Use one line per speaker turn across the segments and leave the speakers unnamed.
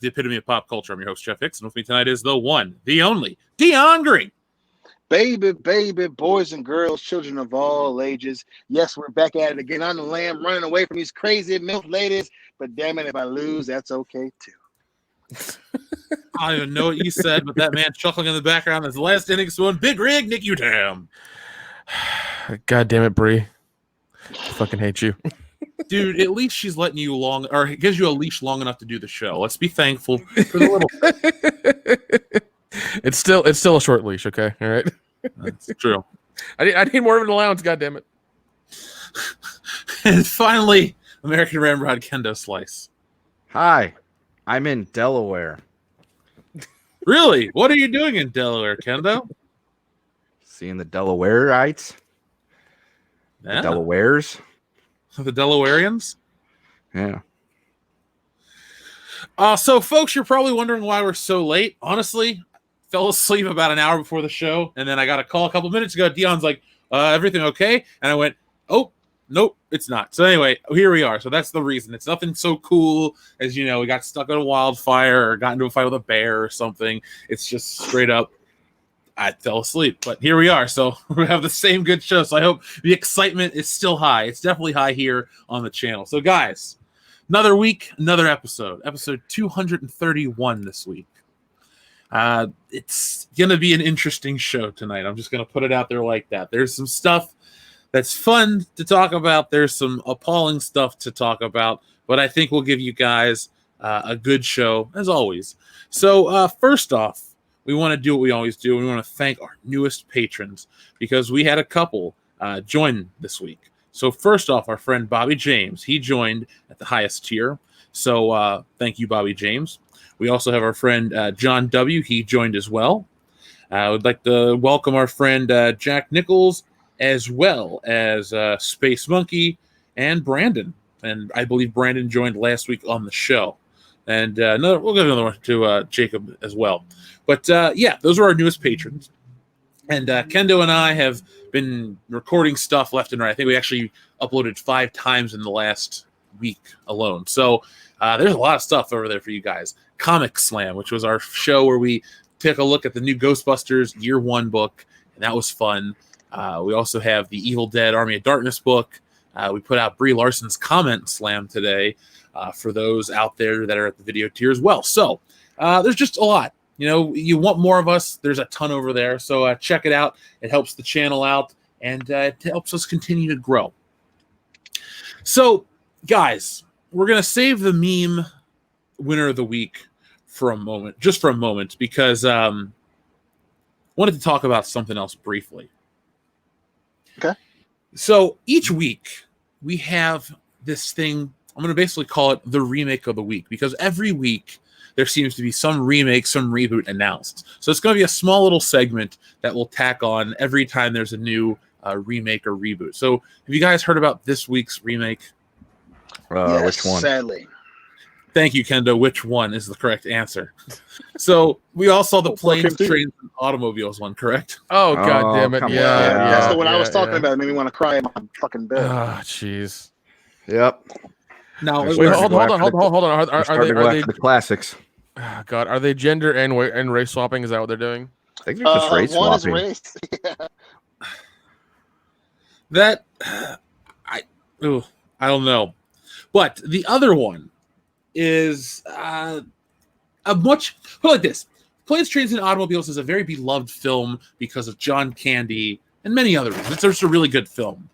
the epitome of pop culture. I'm your host, Jeff Hicks, and with me tonight is the one, the only, Dion Green.
Baby, boys and girls, children of all ages. Yes, we're back at it again. I'm the lamb running away from these crazy MILF ladies, but damn it, if I lose, that's okay too.
I don't even know what you said, but that man chuckling in the background is the last inning spoon. Big Rig, Nick Utam.
God damn it, Bree. I fucking hate you.
Dude, at least she's letting you it gives you a leash long enough to do the show. Let's be thankful for the little.
It's still a short leash, okay? All right.
That's true.
I need more of an allowance, goddammit.
And finally, American Ramrod Kendo Slice.
Hi, I'm in Delaware.
Really? What are you doing in Delaware, Kendo?
Seeing the Delawareites?
Yeah.
The Delawares?
The Delawareans?
Yeah.
So, folks, you're probably wondering why we're so late. Honestly, fell asleep about an hour before the show, and then I got a call a couple minutes ago. Dion's like, everything okay? And I went, oh, nope, it's not. So anyway, here we are. So that's the reason. It's nothing so cool as, we got stuck on a wildfire or got into a fight with a bear or something. It's just straight up, I fell asleep. But here we are. So we have the same good show. So I hope the excitement is still high. It's definitely high here on the channel. So guys, another week, another episode 231 this week. It's going to be an interesting show tonight. I'm just going to put it out there like that. There's some stuff that's fun to talk about. There's some appalling stuff to talk about, but I think we'll give you guys a good show as always. So first off, we want to do what we always do. We want to thank our newest patrons because we had a couple join this week. So first off, our friend Bobby James, he joined at the highest tier. So thank you, Bobby James. We also have our friend John W. He joined as well. I would like to welcome our friend Jack Nichols, as well as Space Monkey and Brandon. And I believe Brandon joined last week on the show. And we'll give another one to Jacob as well. But yeah, those are our newest patrons. And Kendo and I have been recording stuff left and right. I think we actually uploaded 5 times in the last week alone. So there's a lot of stuff over there for you guys. Comic Slam, which was our show where we took a look at the new Ghostbusters Year 1 book, and that was fun. We also have the Evil Dead Army of Darkness book. We put out Brie Larson's Comment Slam today for those out there that are at the video tier as well. So there's just a lot. You want more of us, there's a ton over there. So check it out. It helps the channel out, and it helps us continue to grow. So, guys, we're going to save the meme winner of the week for a moment, because I wanted to talk about something else briefly.
Okay.
So each week we have this thing, I'm going to basically call it the remake of the week, because every week there seems to be some remake, some reboot announced. So it's going to be a small little segment that we'll tack on every time there's a new remake or reboot. So have you guys heard about this week's remake?
Yes,
Which one?
Sadly.
Thank you, Kendo. Which one is the correct answer? So we all saw the Planes, Trains, and Automobiles one, correct?
Oh, god damn it.
come
Yeah,
on.
yeah.
That's the one I was
yeah,
talking
yeah.
about. It made me want to cry in my fucking bed.
Oh, jeez.
Yep.
Now,
Wait,
Starting
hold
to go
on.
after
Are they
the classics.
oh, God, are they gender and race swapping? Is that what they're doing?
I think they're just race
one is
swapping.
race.
that I don't know, but the other one is a much put it like this: Planes, Trains, and Automobiles is a very beloved film because of John Candy and many other reasons. It's just a really good film,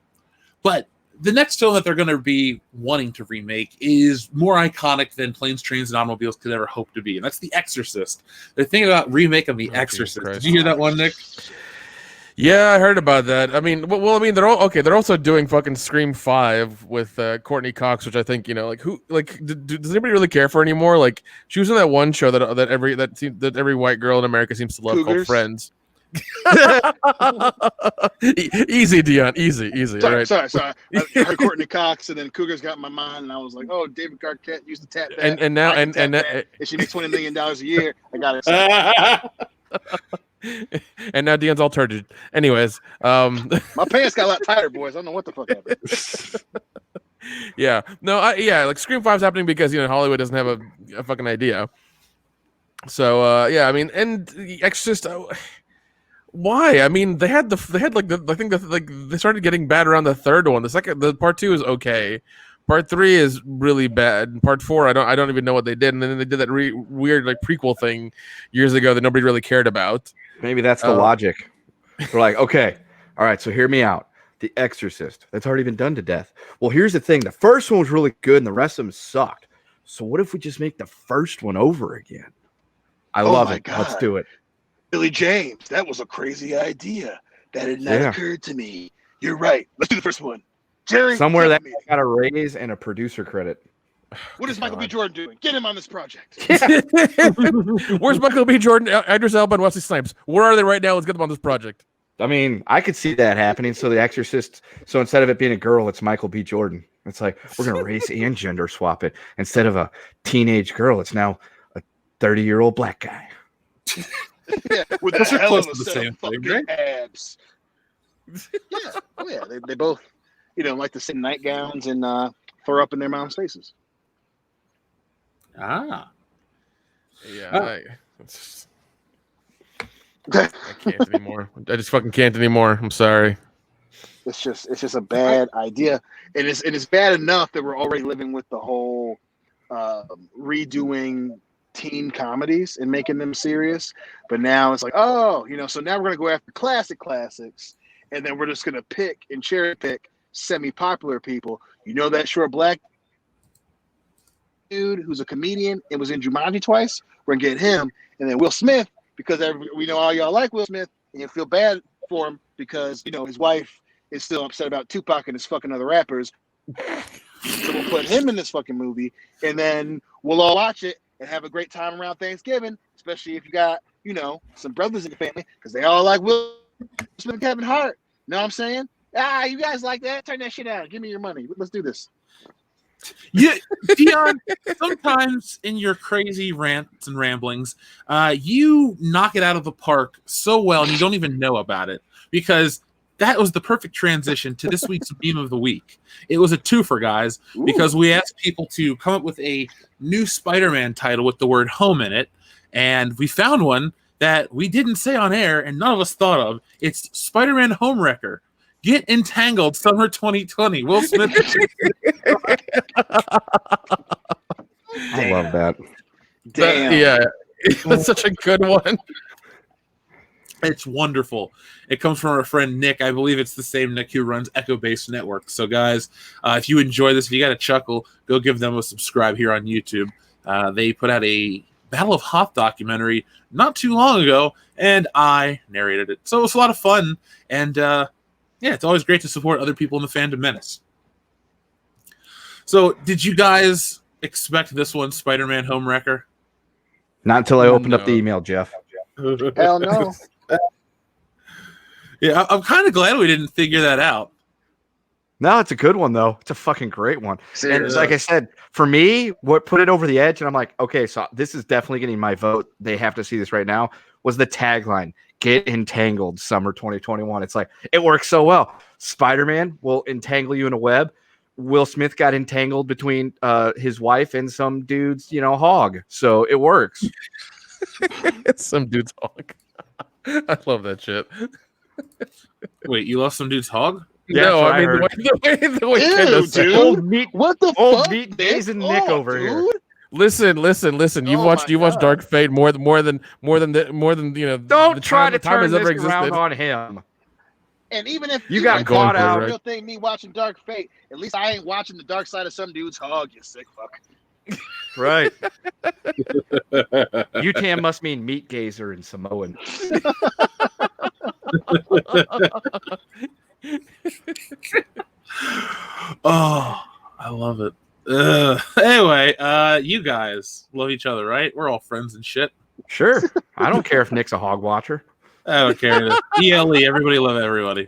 but the next film that they're going to be wanting to remake is more iconic than Planes, Trains, and Automobiles could ever hope to be, and that's The Exorcist. They're thinking about remaking The Exorcist. Did you hear that one, Nick?
Yeah, I heard about that. I mean, they're all okay. They're also doing fucking Scream 5 with Courtney Cox, which I think does anybody really care for anymore? Like, she was in that one show that every white girl in America seems to love called Friends. Easy, Dion. Easy.
Sorry,
right?
sorry. I heard Courtney Cox, and then Cougars got in my mind, and I was like, "Oh, David Arquette used to tap that."
And now
if she makes $20 million a year, I got it.
And now Dion's all turgid. Anyways,
my pants got a lot tighter, boys. I don't know what the fuck happened.
Yeah, no, like Scream 5's happening because Hollywood doesn't have a fucking idea. So yeah, I mean, and the Exorcist. Why? I mean, they had like I think they started getting bad around the third one. The part 2 is okay. Part 3 is really bad. And part 4, I don't even know what they did. And then they did that weird like prequel thing years ago that nobody really cared about.
Maybe that's the logic. They're like, okay, all right, so hear me out. The Exorcist, that's already been done to death. Well, here's the thing. The first one was really good and the rest of them sucked. So what if we just make the first one over again? I love it.
God.
Let's do it.
Billy James, that was a crazy idea. That had not occurred to me. You're right. Let's do the first one. Jerry,
somewhere that got a raise and a producer credit.
What is Michael B. Jordan doing? Get him on this project.
Where's Michael B. Jordan, Idris Elba, and Wesley Snipes? Where are they right now? Let's get them on this project.
I mean, I could see that happening. So the Exorcist, so instead of it being a girl, it's Michael B. Jordan. It's like, we're going to race and gender swap it. Instead of a teenage girl, it's now a 30-year-old black guy.
Yeah, with
Those are
hell
close
of a
to the
set
same
of
thing,
fucking
right?
abs. Yeah, oh yeah, they both, like the same nightgowns and throw up in their mom's faces.
Ah,
yeah. I can't anymore. I just fucking can't anymore. I'm sorry.
It's just a bad idea, and it's bad enough that we're already living with the whole redoing teen comedies and making them serious. But now it's like, so now we're gonna go after classics, and then we're just gonna pick and cherry pick semi-popular people. You know that short black dude who's a comedian and was in Jumanji twice? We're gonna get him, and then Will Smith, because we know all y'all like Will Smith, and you feel bad for him because his wife is still upset about Tupac and his fucking other rappers. So we'll put him in this fucking movie, and then we'll all watch it and have a great time around Thanksgiving, especially if you got, some brothers in the family, because they all like Will Smith and Kevin Hart. Know what I'm saying? You guys like that? Turn that shit out. Give me your money. Let's do this.
Yeah, Dion, sometimes in your crazy rants and ramblings, you knock it out of the park so well and you don't even know about it, because that was the perfect transition to this week's meme of the week. It was a twofer, guys, because we asked people to come up with a new Spider-Man title with the word home in it, and we found one that we didn't say on air and none of us thought of. It's Spider-Man Homewrecker. Get Entangled Summer 2020. Will Smith.
I love that.
Damn.
Yeah, that's such a good one.
It's wonderful. It comes from our friend Nick. I believe it's the same Nick who runs Echo Base Network. So, guys, if you enjoy this, if you got a chuckle, go give them a subscribe here on YouTube. They put out a Battle of Hoth documentary not too long ago, and I narrated it. So it was a lot of fun. And, it's always great to support other people in the fandom menace. So, did you guys expect this one, Spider-Man Homewrecker?
Not until I opened up the email, Jeff.
Hell no.
Yeah, I'm kind of glad we didn't figure that out.
No, it's a good one, though. It's a fucking great one.
Seriously.
And like I said, for me, what put it over the edge, and I'm like, okay, so this is definitely getting my vote. They have to see this right now, was the tagline, Get Entangled Summer 2021. It's like, it works so well. Spider-Man will entangle you in a web. Will Smith got entangled between his wife and some dude's, hog. So it works.
It's some dude's hog. I love that shit.
Wait, you lost some dude's hog?
Yeah,
no, I mean
heard.
the way
Ew,
Kendall said
dude. What the
old
fuck?
meat days and Nick over
dude.
here.
Listen. You've
Oh
watched
my
watched
God.
Dark Fate more than
Don't
the
try to
time
turn
has
this
ever existed.
around on him.
And even if
You got
if
caught
that's
out.
the real thing, me watching Dark Fate, at least I ain't watching the dark side of some dude's hog, you sick fuck.
Right. Utan must mean meat gazer in Samoan.
Oh, I love it. Anyway, you guys love each other, right? We're all friends and shit.
Sure. I don't care if Nick's a hog watcher.
I don't care. ELE, everybody love everybody.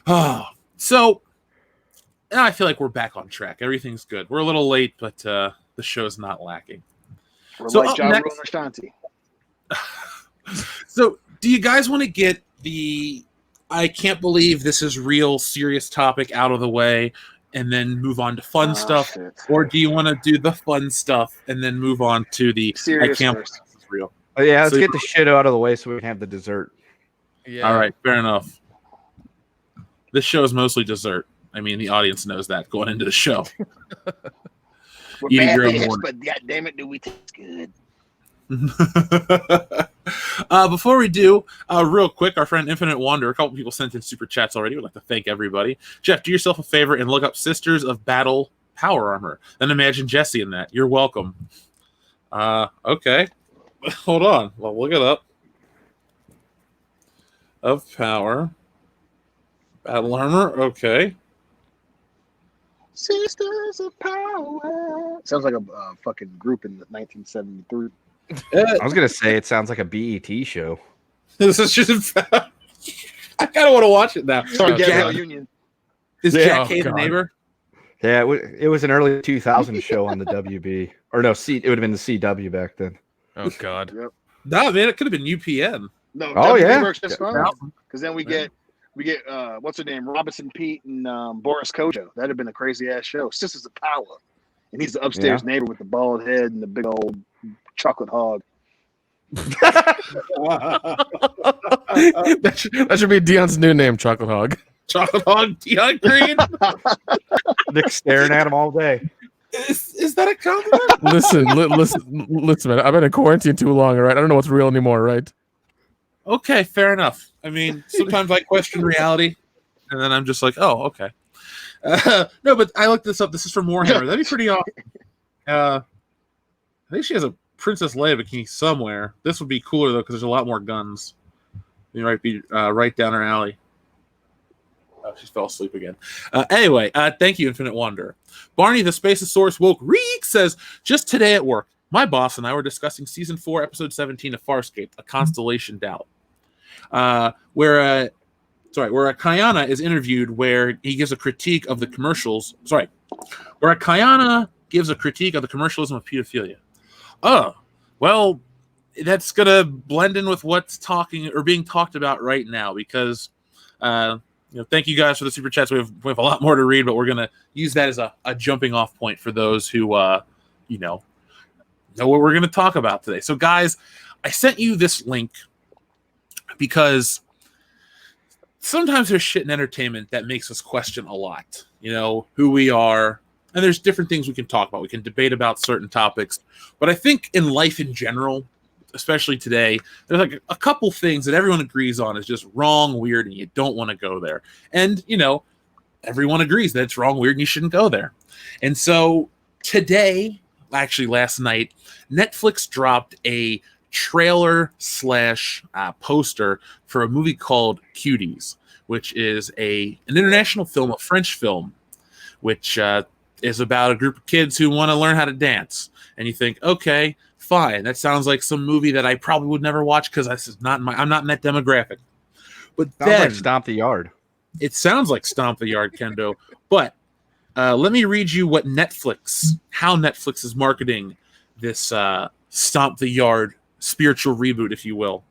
Oh, so now I feel like we're back on track. Everything's good. We're a little late, but the show's not lacking.
We're
So
like
up
John
next-
Rule and Ashanti.
So, do you guys want to get the I can't believe this is real serious topic out of the way? and then move on to fun stuff?
Shit.
Or do you want to do the fun stuff and then move on to the
Serious
I can't
first.
believe this is real?
Oh, yeah, let's
So-
get the shit out of the way so we can have the dessert.
Yeah.
All right, fair enough. This show is mostly dessert. I mean, the audience knows that going into the show.
We're
Eating
bad
your own
bitch,
morning.
but god damn it, do we taste good?
Before we do, real quick, our friend Infinite Wonder, a couple people sent in super chats already. We'd like to thank everybody. Jeff, do yourself a favor and look up Sisters of Battle Power Armor. Then imagine Jesse in that. You're welcome. Okay. Hold on. Well, look it up. Of Power. Battle Armor. Okay.
Sisters of Power. Sounds like a fucking group in 1973.
I was gonna say it sounds like a BET show.
This is just. I kind of want to watch it now.
Sorry,
Oh,
Gabrielle
God.
Union.
Is
Yeah.
Jack
Oh,
Hay the
God.
neighbor?
Yeah, it was an early 2000 show on the WB, or no, it would have been the CW back then.
Oh God.
No, man, it could have been UPN.
No,
Oh,
WB
yeah.
works just fine.
Yeah.
Because then we get what's her name, Robinson Pete and Boris Kojo. That'd have been a crazy ass show. Sisters of Power, and he's the upstairs neighbor with the bald head and the big old chocolate hog.
that should be Dion's new name, Chocolate Hog.
Chocolate Hog Dion Green?
Nick staring at him all day.
Is that a compliment?
listen, man. I've been in quarantine too long, all right? I don't know what's real anymore, right?
Okay, fair enough. I mean, sometimes I question reality, and then I'm just like, oh, okay. No, but I looked this up. This is from Warhammer. That'd be pretty awesome. I think she has a Princess Leia bikini somewhere. This would be cooler, though, because there's a lot more guns. You might be right down her alley. Oh, she fell asleep again. Anyway, thank you, Infinite Wonder. Barney the Spaceosaurus Woke Reek says, just today at work, my boss and I were discussing Season 4, Episode 17 of Farscape, A Constellation Doubt. Where a Kayana is interviewed where he gives a critique of the commercials. Where a Kayana gives a critique of the commercialism of pedophilia. Oh, well, that's going to blend in with what's being talked about right now because, thank you guys for the super chats. We have a lot more to read, but we're going to use that as a jumping off point for those who, know what we're going to talk about today. So, guys, I sent you this link because sometimes there's shit in entertainment that makes us question a lot, who we are. And there's different things we can talk about. We can debate about certain topics. But I think in life in general, especially today, there's like a couple things that everyone agrees on is just wrong, weird, and you don't want to go there. And, everyone agrees that it's wrong, weird, and you shouldn't go there. And so today, actually last night, Netflix dropped a trailer / poster for a movie called Cuties, which is an international film, a French film, which is about a group of kids who want to learn how to dance. And you think, okay, fine, that sounds like some movie that I probably would never watch because I'm not in that demographic. But
Sounds
then
like Stomp the Yard.
it sounds like Stomp the Yard, Kendo. But let me read you how Netflix is marketing this Stomp the Yard spiritual reboot, if you will.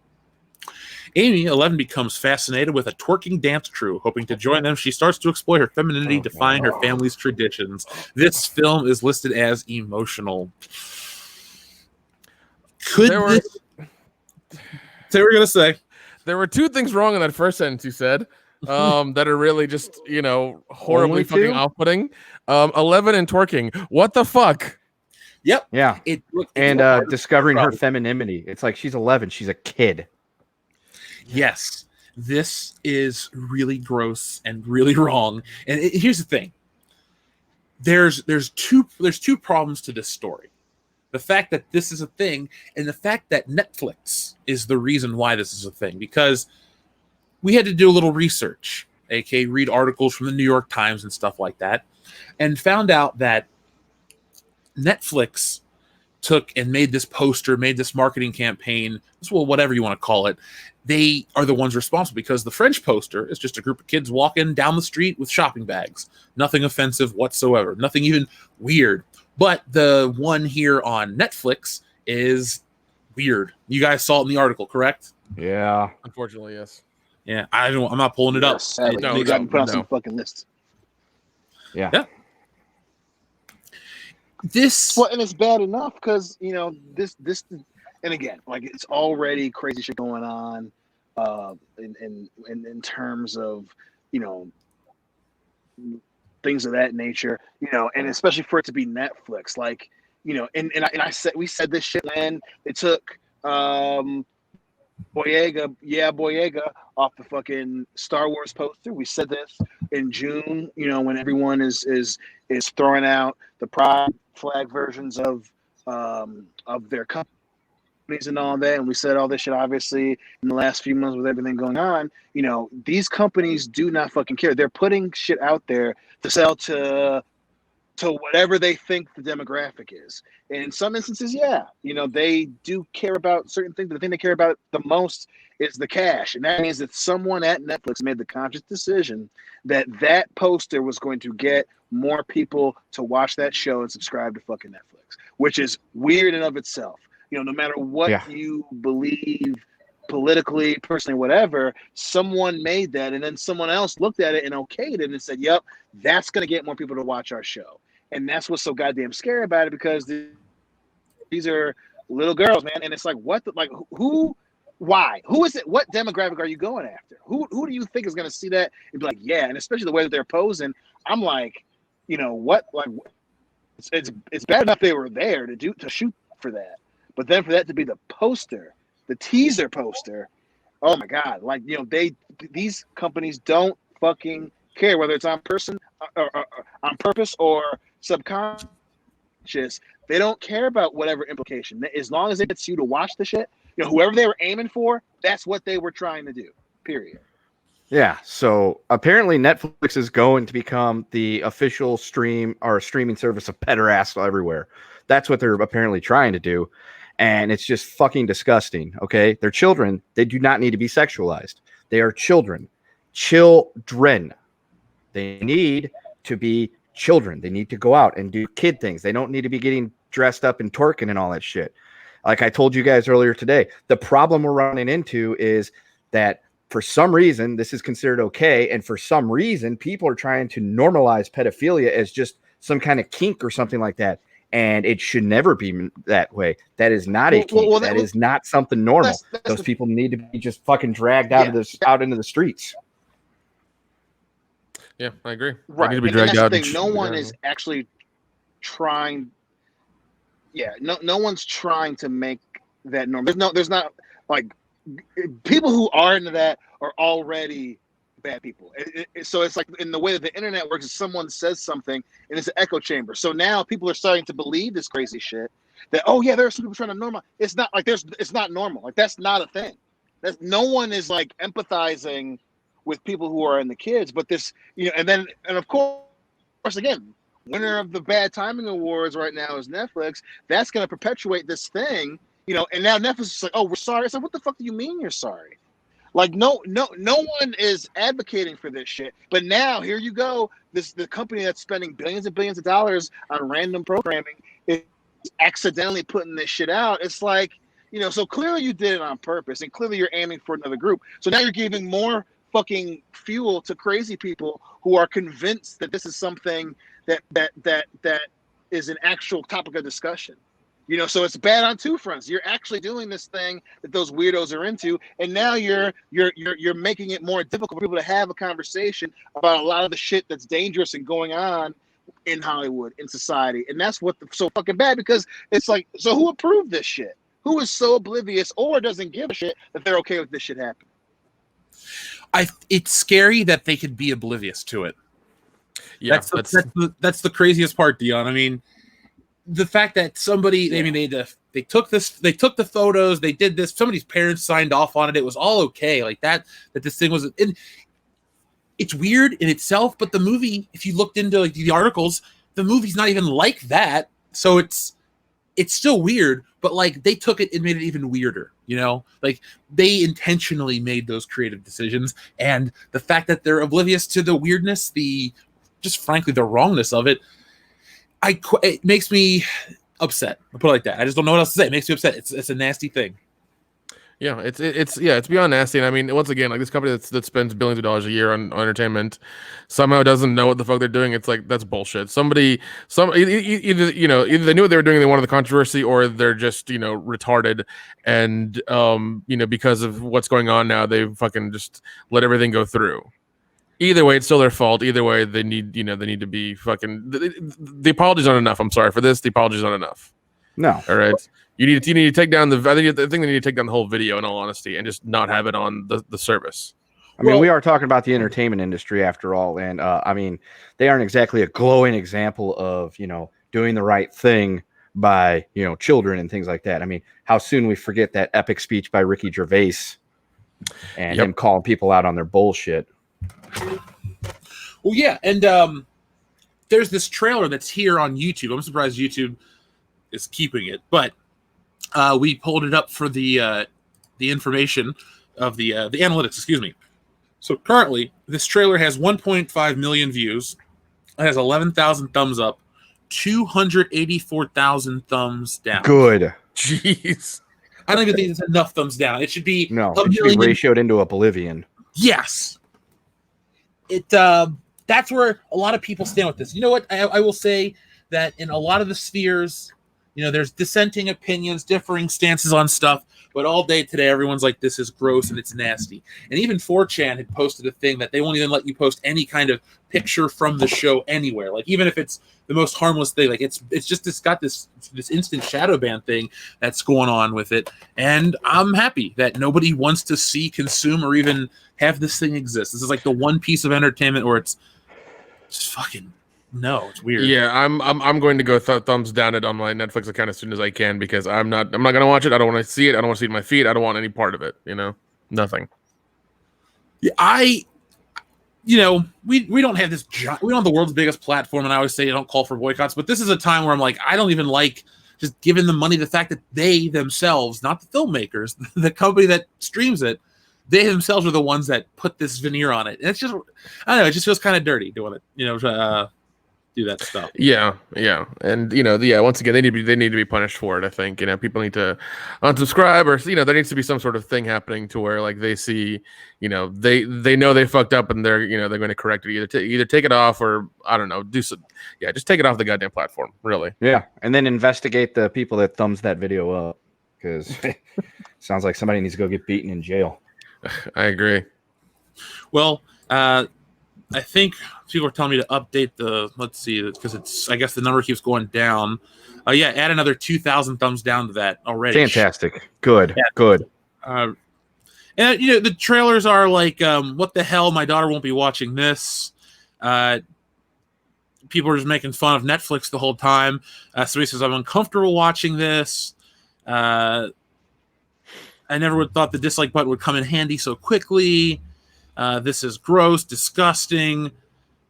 Amy, 11, becomes fascinated with a twerking dance crew. Hoping to join them, she starts to explore her femininity, defying her family's traditions. This film is listed as emotional. Say what we're going to say.
There were two things wrong in that first sentence you said that are really just, horribly
Only
fucking
two?
off-putting. 11 and twerking. What the fuck?
Yep.
Yeah. And discovering her femininity. It's like she's 11. She's a kid.
Yes, this is really gross and really wrong. And here's the thing: there's two problems to this story. The fact that this is a thing, and the fact that Netflix is the reason why this is a thing. Because we had to do a little research, aka read articles from the New York Times and stuff like that, and found out that Netflix took and made this poster, made this marketing campaign, whatever you want to call it. They are the ones responsible because the French poster is just a group of kids walking down the street with shopping bags. Nothing offensive whatsoever. Nothing even weird. But the one here on Netflix is weird. You guys saw it in the article, correct?
Yeah.
Unfortunately, yes.
Yeah, I'm not pulling it up.
Sadly,
No,
they got put on
no.
some fucking lists.
Yeah.
This
Well, and it's bad enough because this, and again, like it's already crazy shit going on, in terms of things of that nature, and especially for it to be Netflix, like and I said we said this shit when they took Boyega off the fucking Star Wars poster. We said this in June, when everyone is throwing out the pride flag versions of their companies and all that. And we said all this shit obviously in the last few months with everything going on. These companies do not fucking care. They're putting shit out there to sell to whatever they think the demographic is. And in some instances, they do care about certain things, but the thing they care about the most is the cash. And that means that someone at Netflix made the conscious decision that poster was going to get more people to watch that show and subscribe to fucking Netflix, which is weird in of itself. No matter what you believe politically, personally, whatever, someone made that, and then someone else looked at it and okayed it and said, yep, that's going to get more people to watch our show. And that's what's so goddamn scary about it, because these are little girls, man. And it's like, why? Who is it? What demographic are you going after? Who do you think is going to see that and be like, yeah? And especially the way that they're posing, I'm like, what? Like, it's bad enough they were there to shoot for that, but then for that to be the poster, the teaser poster, oh my god! Like, these companies don't fucking care whether it's on purpose or subconscious. They don't care about whatever implication, as long as it gets you to watch the shit. Whoever they were aiming for, that's what they were trying to do. Period.
Yeah. So apparently Netflix is going to become the official streaming service of pederasty everywhere. That's what they're apparently trying to do. And it's just fucking disgusting. Okay. They're children. They do not need to be sexualized. They are children. Children. They need to be children. They need to go out and do kid things. They don't need to be getting dressed up and twerking and all that shit. Like I told you guys earlier today, the problem we're running into is that for some reason, this is considered okay. And for some reason, people are trying to normalize pedophilia as just some kind of kink or something like that. And it should never be that way. That is not a kink. That is not something normal. Those people need to be just fucking dragged out into the streets.
Yeah, I agree.
Right.
They need to be dragged out.
No one is actually trying. Yeah, no one's trying to make that normal. There's not like people who are into that are already bad people. So it's like in the way that the internet works, is someone says something and it's an echo chamber. So now people are starting to believe this crazy shit that, oh yeah, there are some people trying to normalize. It's not like it's not normal. Like that's not a thing. No one is like empathizing with people who are in the kids, but this, and of course, again, winner of the Bad Timing Awards right now is Netflix. That's going to perpetuate this thing, and now Netflix is like, oh, we're sorry. It's like, what the fuck do you mean you're sorry? Like, no one is advocating for this shit. But now here you go. The company that's spending billions and billions of dollars on random programming is accidentally putting this shit out. It's like, so clearly you did it on purpose, and clearly you're aiming for another group. So now you're giving more fucking fuel to crazy people who are convinced that this is something that is an actual topic of discussion. So it's bad on two fronts. You're actually doing this thing that those weirdos are into, and now you're making it more difficult for people to have a conversation about a lot of the shit that's dangerous and going on in Hollywood, in society. And that's what's so fucking bad, because it's like, so who approved this shit? Who is so oblivious or doesn't give a shit that they're okay with this shit happening?
It's scary that they could be oblivious to it.
Yeah,
that's the craziest part, Dion. I mean, the fact that somebody, they took the photos, they did this, somebody's parents signed off on it, it was all okay, like that this thing was, and it's weird in itself, but the movie, if you looked into like the articles, the movie's not even like that, so it's still weird, but like they took it and made it even weirder, like they intentionally made those creative decisions, and the fact that they're oblivious to the weirdness, just frankly the wrongness of it, it makes me upset. I'll put it like that. I just don't know what else to say. It makes me upset. It's a nasty thing.
Yeah, it's beyond nasty. And I mean, once again, like this company that spends billions of dollars a year on entertainment somehow doesn't know what the fuck they're doing. It's like that's bullshit. Either they knew what they were doing, they wanted the controversy, or they're just retarded, and because of what's going on now, they fucking just let everything go through. Either way, it's still their fault. Either way, they need to be fucking. The apologies aren't enough. I'm sorry for this. The apologies aren't enough.
No.
All right. You need to take down I think they need to take down the whole video, in all honesty, and just not have it on the service.
I mean, we are talking about the entertainment industry after all, and I mean, they aren't exactly a glowing example of doing the right thing by children and things like that. I mean, how soon we forget that epic speech by Ricky Gervais and him calling people out on their bullshit.
Well, yeah, and there's this trailer that's here on YouTube. I'm surprised YouTube is keeping it, but we pulled it up for the information of the analytics. Excuse me. So currently, this trailer has 1.5 million views. It has 11,000 thumbs up, 284,000 thumbs down.
Good. Jeez.
I don't even think it's enough thumbs down. It should be
it should be ratioed into oblivion.
Yes. That's where a lot of people stand with this. You know what? I will say that in a lot of the spheres, there's dissenting opinions, differing stances on stuff, but all day today, everyone's like, this is gross and it's nasty. And even 4chan had posted a thing that they won't even let you post any kind of picture from the show anywhere. Like, even if it's the most harmless thing, like it's got this instant shadow ban thing that's going on with it. And I'm happy that nobody wants to see, consume, or even have this thing exist. This is like the one piece of entertainment where it's just fucking no, it's weird.
Yeah, I'm going to go thumbs down it on my Netflix account as soon as I can, because I'm not gonna watch it. I don't want to see it. I don't want to see it in my feed. I don't want any part of it. Nothing.
Yeah, we don't have this. We don't have the world's biggest platform, and I always say don't call for boycotts. But this is a time where I'm like, I don't even like just giving them money. The fact that they themselves, not the filmmakers, the company that streams it, they themselves are the ones that put this veneer on it. And it's just, I don't know, it just feels kind of dirty doing it. Do that stuff. Yeah. And once again, they need to be punished for it. I think, people need to unsubscribe, or there needs to be some sort of thing happening to where, like, they see, they know they fucked up, and they're going to correct it. Either take it off, or I don't know, do some, just take it off the goddamn platform, really.
Yeah. And then investigate the people that thumbs that video up, because sounds like somebody needs to go get beaten in jail.
I agree.
Well, I think people are telling me to update let's see, because I guess the number keeps going down. Add another 2,000 thumbs down to that already.
Fantastic. Good.
Yeah.
Good.
And the trailers are like, what the hell? My daughter won't be watching this. People are just making fun of Netflix the whole time. So he says, I'm uncomfortable watching this. I never would thought the dislike button would come in handy so quickly. This is gross, disgusting.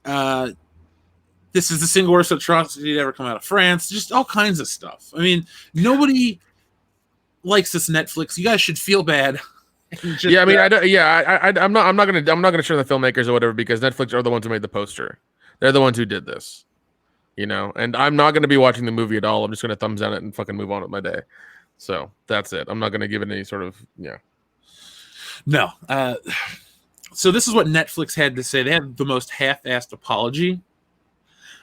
This is the single worst atrocity to ever come out of France. Just all kinds of stuff. I mean, nobody likes this Netflix. You guys should feel bad.
I'm not gonna share the filmmakers or whatever, because Netflix are the ones who made the poster. They're the ones who did this. And I'm not gonna be watching the movie at all. I'm just gonna thumbs down it and fucking move on with my day. So that's it. I'm not gonna give it any sort of
No. So this is what Netflix had to say. They had the most half-assed apology.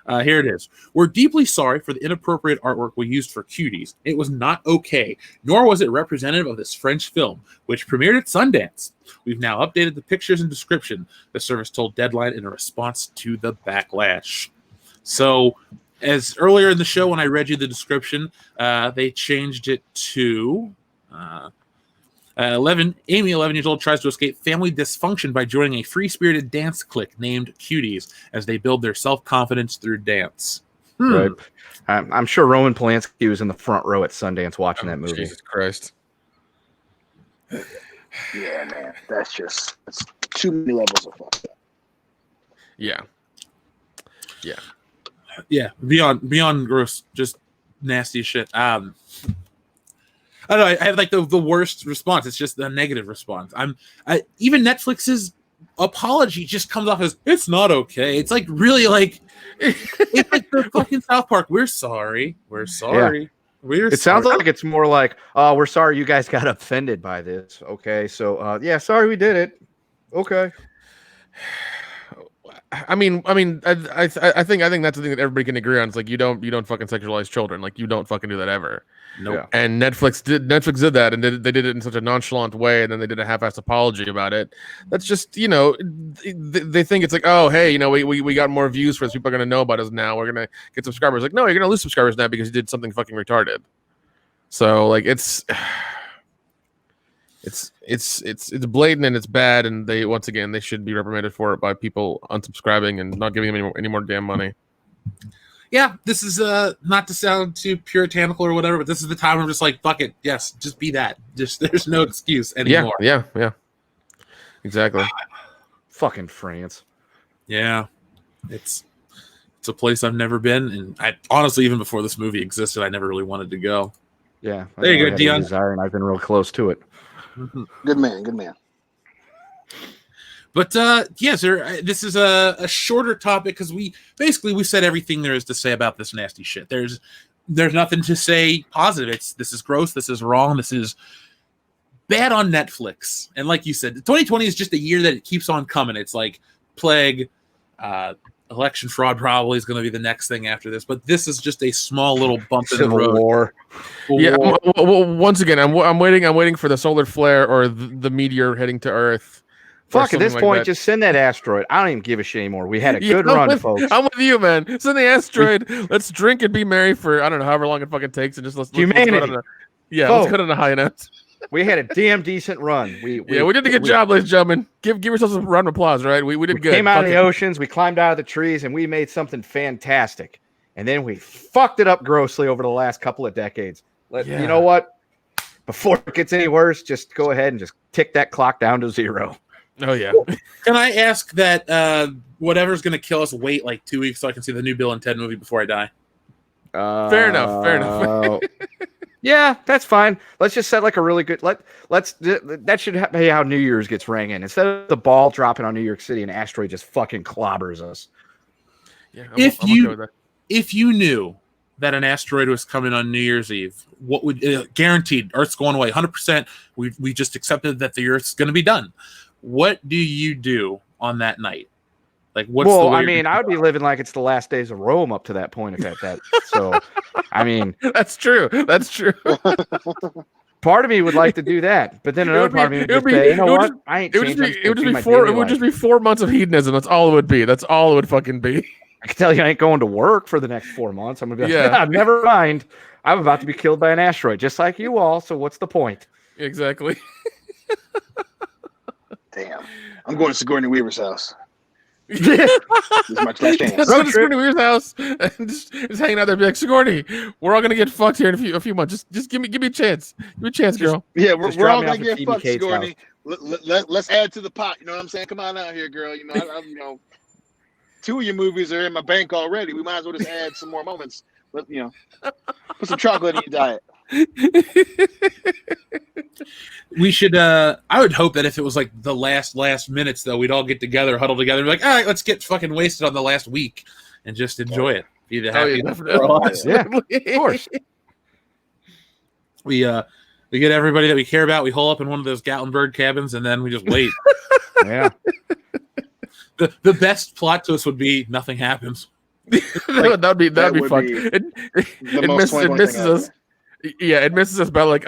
Here it is. We're deeply sorry for the inappropriate artwork we used for Cuties. It was not okay, nor was it representative of this French film, which premiered at Sundance. We've now updated the pictures and description, the service told Deadline in a response to the backlash. So, as earlier in the show when I read you the description, they changed it to... 11 years old, tries to escape family dysfunction by joining a free-spirited dance clique named Cuties as they build their self-confidence through dance.
Right. I'm sure Roman Polanski was in the front row at Sundance watching that movie.
Jesus Christ.
Yeah, man. That's too many levels of fucked up.
Yeah.
Beyond gross, just nasty shit. I don't know. I have like the worst response. It's just a negative response. Even Netflix's apology just comes off as it's not okay. It's like really like it's like the fucking South Park. We're sorry.
Yeah. It sounds like it's more like, oh, we're sorry you guys got offended by this. Okay, so yeah, sorry we did it. Okay.
I think that's the thing that everybody can agree on. It's like you don't fucking sexualize children. Like you don't fucking do that ever.
Nope.
Yeah.
And Netflix did that, and they did it in such a nonchalant way, and then they did a half-assed apology about it. That's just they think it's like, oh hey, we got more views for this. People are gonna know about us now. We're gonna get subscribers. Like no, you're gonna lose subscribers now because you did something fucking retarded. So like it's blatant and it's bad, and they should be reprimanded for it by people unsubscribing and not giving them any more damn money.
Yeah, this is not to sound too puritanical or whatever, but this is the time I'm just like, fuck it, yes, just be that. Just there's no excuse anymore.
Yeah, exactly.
Fucking France.
Yeah, it's a place I've never been, and I honestly, even before this movie existed, I never really wanted to go.
Yeah,
there you go, Dion.
Desire, and I've been real close to it.
Good man.
But yes, this is a shorter topic because we said everything there is to say about this nasty shit. There's nothing to say positive. This is gross. This is wrong. This is bad on Netflix. And like you said, 2020 is just a year that it keeps on coming. It's like plague, election fraud probably is going to be the next thing after this. But this is just a small little bump in the road.
War.
Yeah. Well, once again, I'm waiting for the solar flare or the meteor heading to Earth.
Fuck, at this point, just send that asteroid. I don't even give a shit anymore. We had a good run, folks.
I'm with you, man. Send the asteroid. Let's drink and be merry for, I don't know, however long it fucking takes. And let's
humanity.
Let's cut on a high note.
We had a damn decent run. We
did a good job, ladies and gentlemen. Give yourselves a round of applause, right? We did good.
Came out of the oceans, we climbed out of the trees, and we made something fantastic. And then we fucked it up grossly over the last couple of decades. You know what? Before it gets any worse, just go ahead and just tick that clock down to 0.
Oh, yeah.
Can I ask that whatever's going to kill us wait like 2 weeks so I can see the new Bill and Ted movie before I die?
Fair enough.
Yeah, that's fine. Let's just set like a really good that should be how New Year's gets rang in. Instead of the ball dropping on New York City, an asteroid just fucking clobbers us.
Yeah, if you knew that an asteroid was coming on New Year's Eve, what would guaranteed Earth's going away 100%? We just accepted that the Earth's going to be done. What do you do on that night? Like, what's the way
I mean, I would be living like it's the last days of Rome up to that point. If that. So, I mean,
that's true.
Part of me would like to do that, but then another part of me would say, you know what? I ain't changing.
It would just be 4 months of hedonism. That's all it would be. That's all it would fucking be.
I can tell you, I ain't going to work for the next 4 months. I'm gonna be like, never mind. I'm about to be killed by an asteroid, just like you all. So what's the point?
Exactly.
Damn. I'm going to Sigourney Weaver's house.
Much less chance. Go to Sigourney Weaver's house and just hanging out there, be like, Sigourney, we're all gonna get fucked here in a few months. Just give me a chance. Give me a chance, girl.
Yeah, we're all gonna get fucked, Sigourney. Let's add to the pot. You know what I'm saying? Come on out here, girl. You know, I 2 of your movies are in my bank already. We might as well just add some more moments. Put some chocolate in your diet.
We should I would hope that if it was like the last minutes though, we'd all get together, huddle together, and be like, all right, let's get fucking wasted on the last week and just enjoy it. Be the happy
of course.
We get everybody that we care about, we hole up in one of those Gatlinburg cabins, and then we just wait.
Yeah.
The best plot twist would be nothing happens.
that'd be fun. It misses us. Yeah, it misses us by like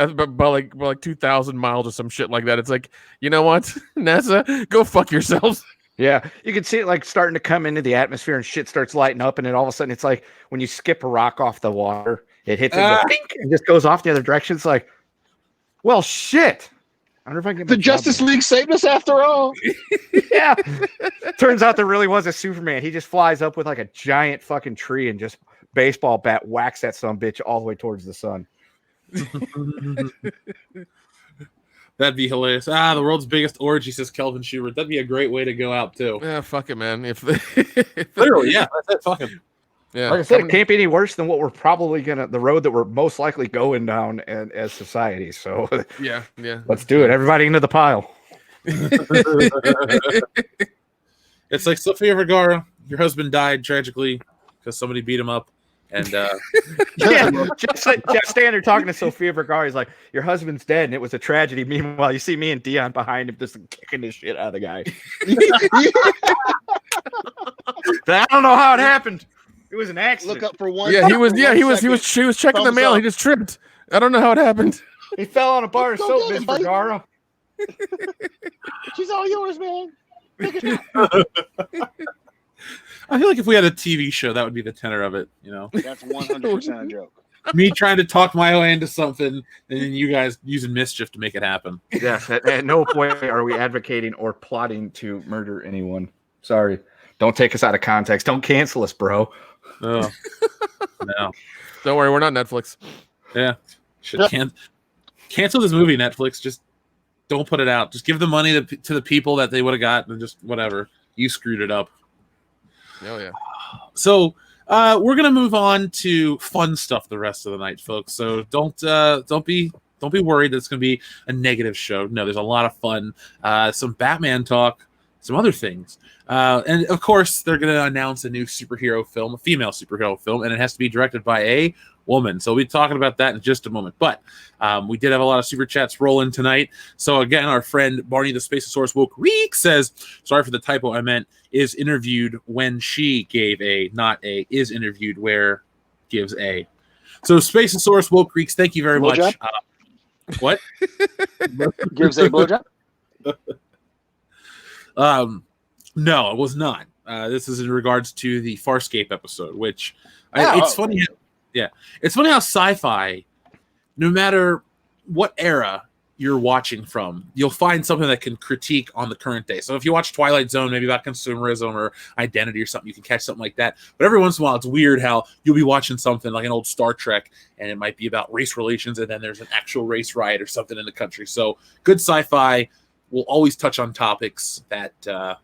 2,000 miles or some shit like that. It's like, you know what, NASA, go fuck yourselves.
Yeah, you can see it like starting to come into the atmosphere and shit starts lighting up, and then all of a sudden it's like when you skip a rock off the water, it hits it and just goes off the other direction. It's like, well, shit. I wonder if I can get
the Justice League saved us after all.
Yeah. Turns out there really was a Superman. He just flies up with like a giant fucking tree and just baseball bat whacks that son bitch all the way towards the sun.
That'd be hilarious. The world's biggest orgy, says Kelvin Schubert. That'd be a great way to go out too.
Yeah, fuck it, man.
Literally, yeah, that's it. Fucking.
Yeah. Like I said, it can't be any worse than what we're probably the road that we're most likely going down as society. So
yeah.
Let's do it. Everybody into the pile.
It's like Sofia Vergara. Your husband died tragically because somebody beat him up, And
Yeah, just standing there talking to Sofia Vergara. He's like, "Your husband's dead, and it was a tragedy." Meanwhile, you see me and Dion behind him, just kicking the shit out of the guy. I don't know how it happened. It was an accident.
Look up for one.
Yeah, he was.
for
Yeah,
one
he was.
second.
She was checking the
Thumbs
mail.
up.
He just tripped. I don't know how it happened.
He fell on a bar of
Go
soap,
get
Miss
it, buddy.
Vergara.
She's all yours, man.
I feel like if we had a TV show, that would be the tenor of it. You know,
That's 100% a joke.
me trying to talk my way into something, and then you guys using mischief to make it happen.
Yes, at no point are we advocating or plotting to murder anyone. Sorry. Don't take us out of context. Don't cancel us, bro.
Oh, no.
Don't worry, we're not Netflix.
Yeah, should cancel this movie, Netflix. Just don't put it out. Just give the money to the people that they would have got, and just whatever. You screwed it up.
Oh yeah.
So we're gonna move on to fun stuff the rest of the night, folks. So don't be worried that it's gonna be a negative show. No, there's a lot of fun. Some Batman talk, some other things. And of course, they're going to announce a new superhero film, a female superhero film, and it has to be directed by a woman. So we'll be talking about that in just a moment. But we did have a lot of super chats rolling tonight. So again, our friend Barney the Spaceosaurus Woke Reek says, sorry for the typo, I meant is interviewed when she gave a, not a, is interviewed where gives a. So Spaceosaurus Woke Reeks, thank you very much. What?
Gives a blowjob?
No, it was not. This is in regards to the Farscape episode, which it's funny. Yeah, it's funny how sci-fi, no matter what era you're watching from, you'll find something that can critique on the current day. So if you watch Twilight Zone, maybe about consumerism or identity or something, you can catch something like that. But every once in a while, it's weird how you'll be watching something like an old Star Trek, and it might be about race relations, and then there's an actual race riot or something in the country. So good sci-fi will always touch on topics that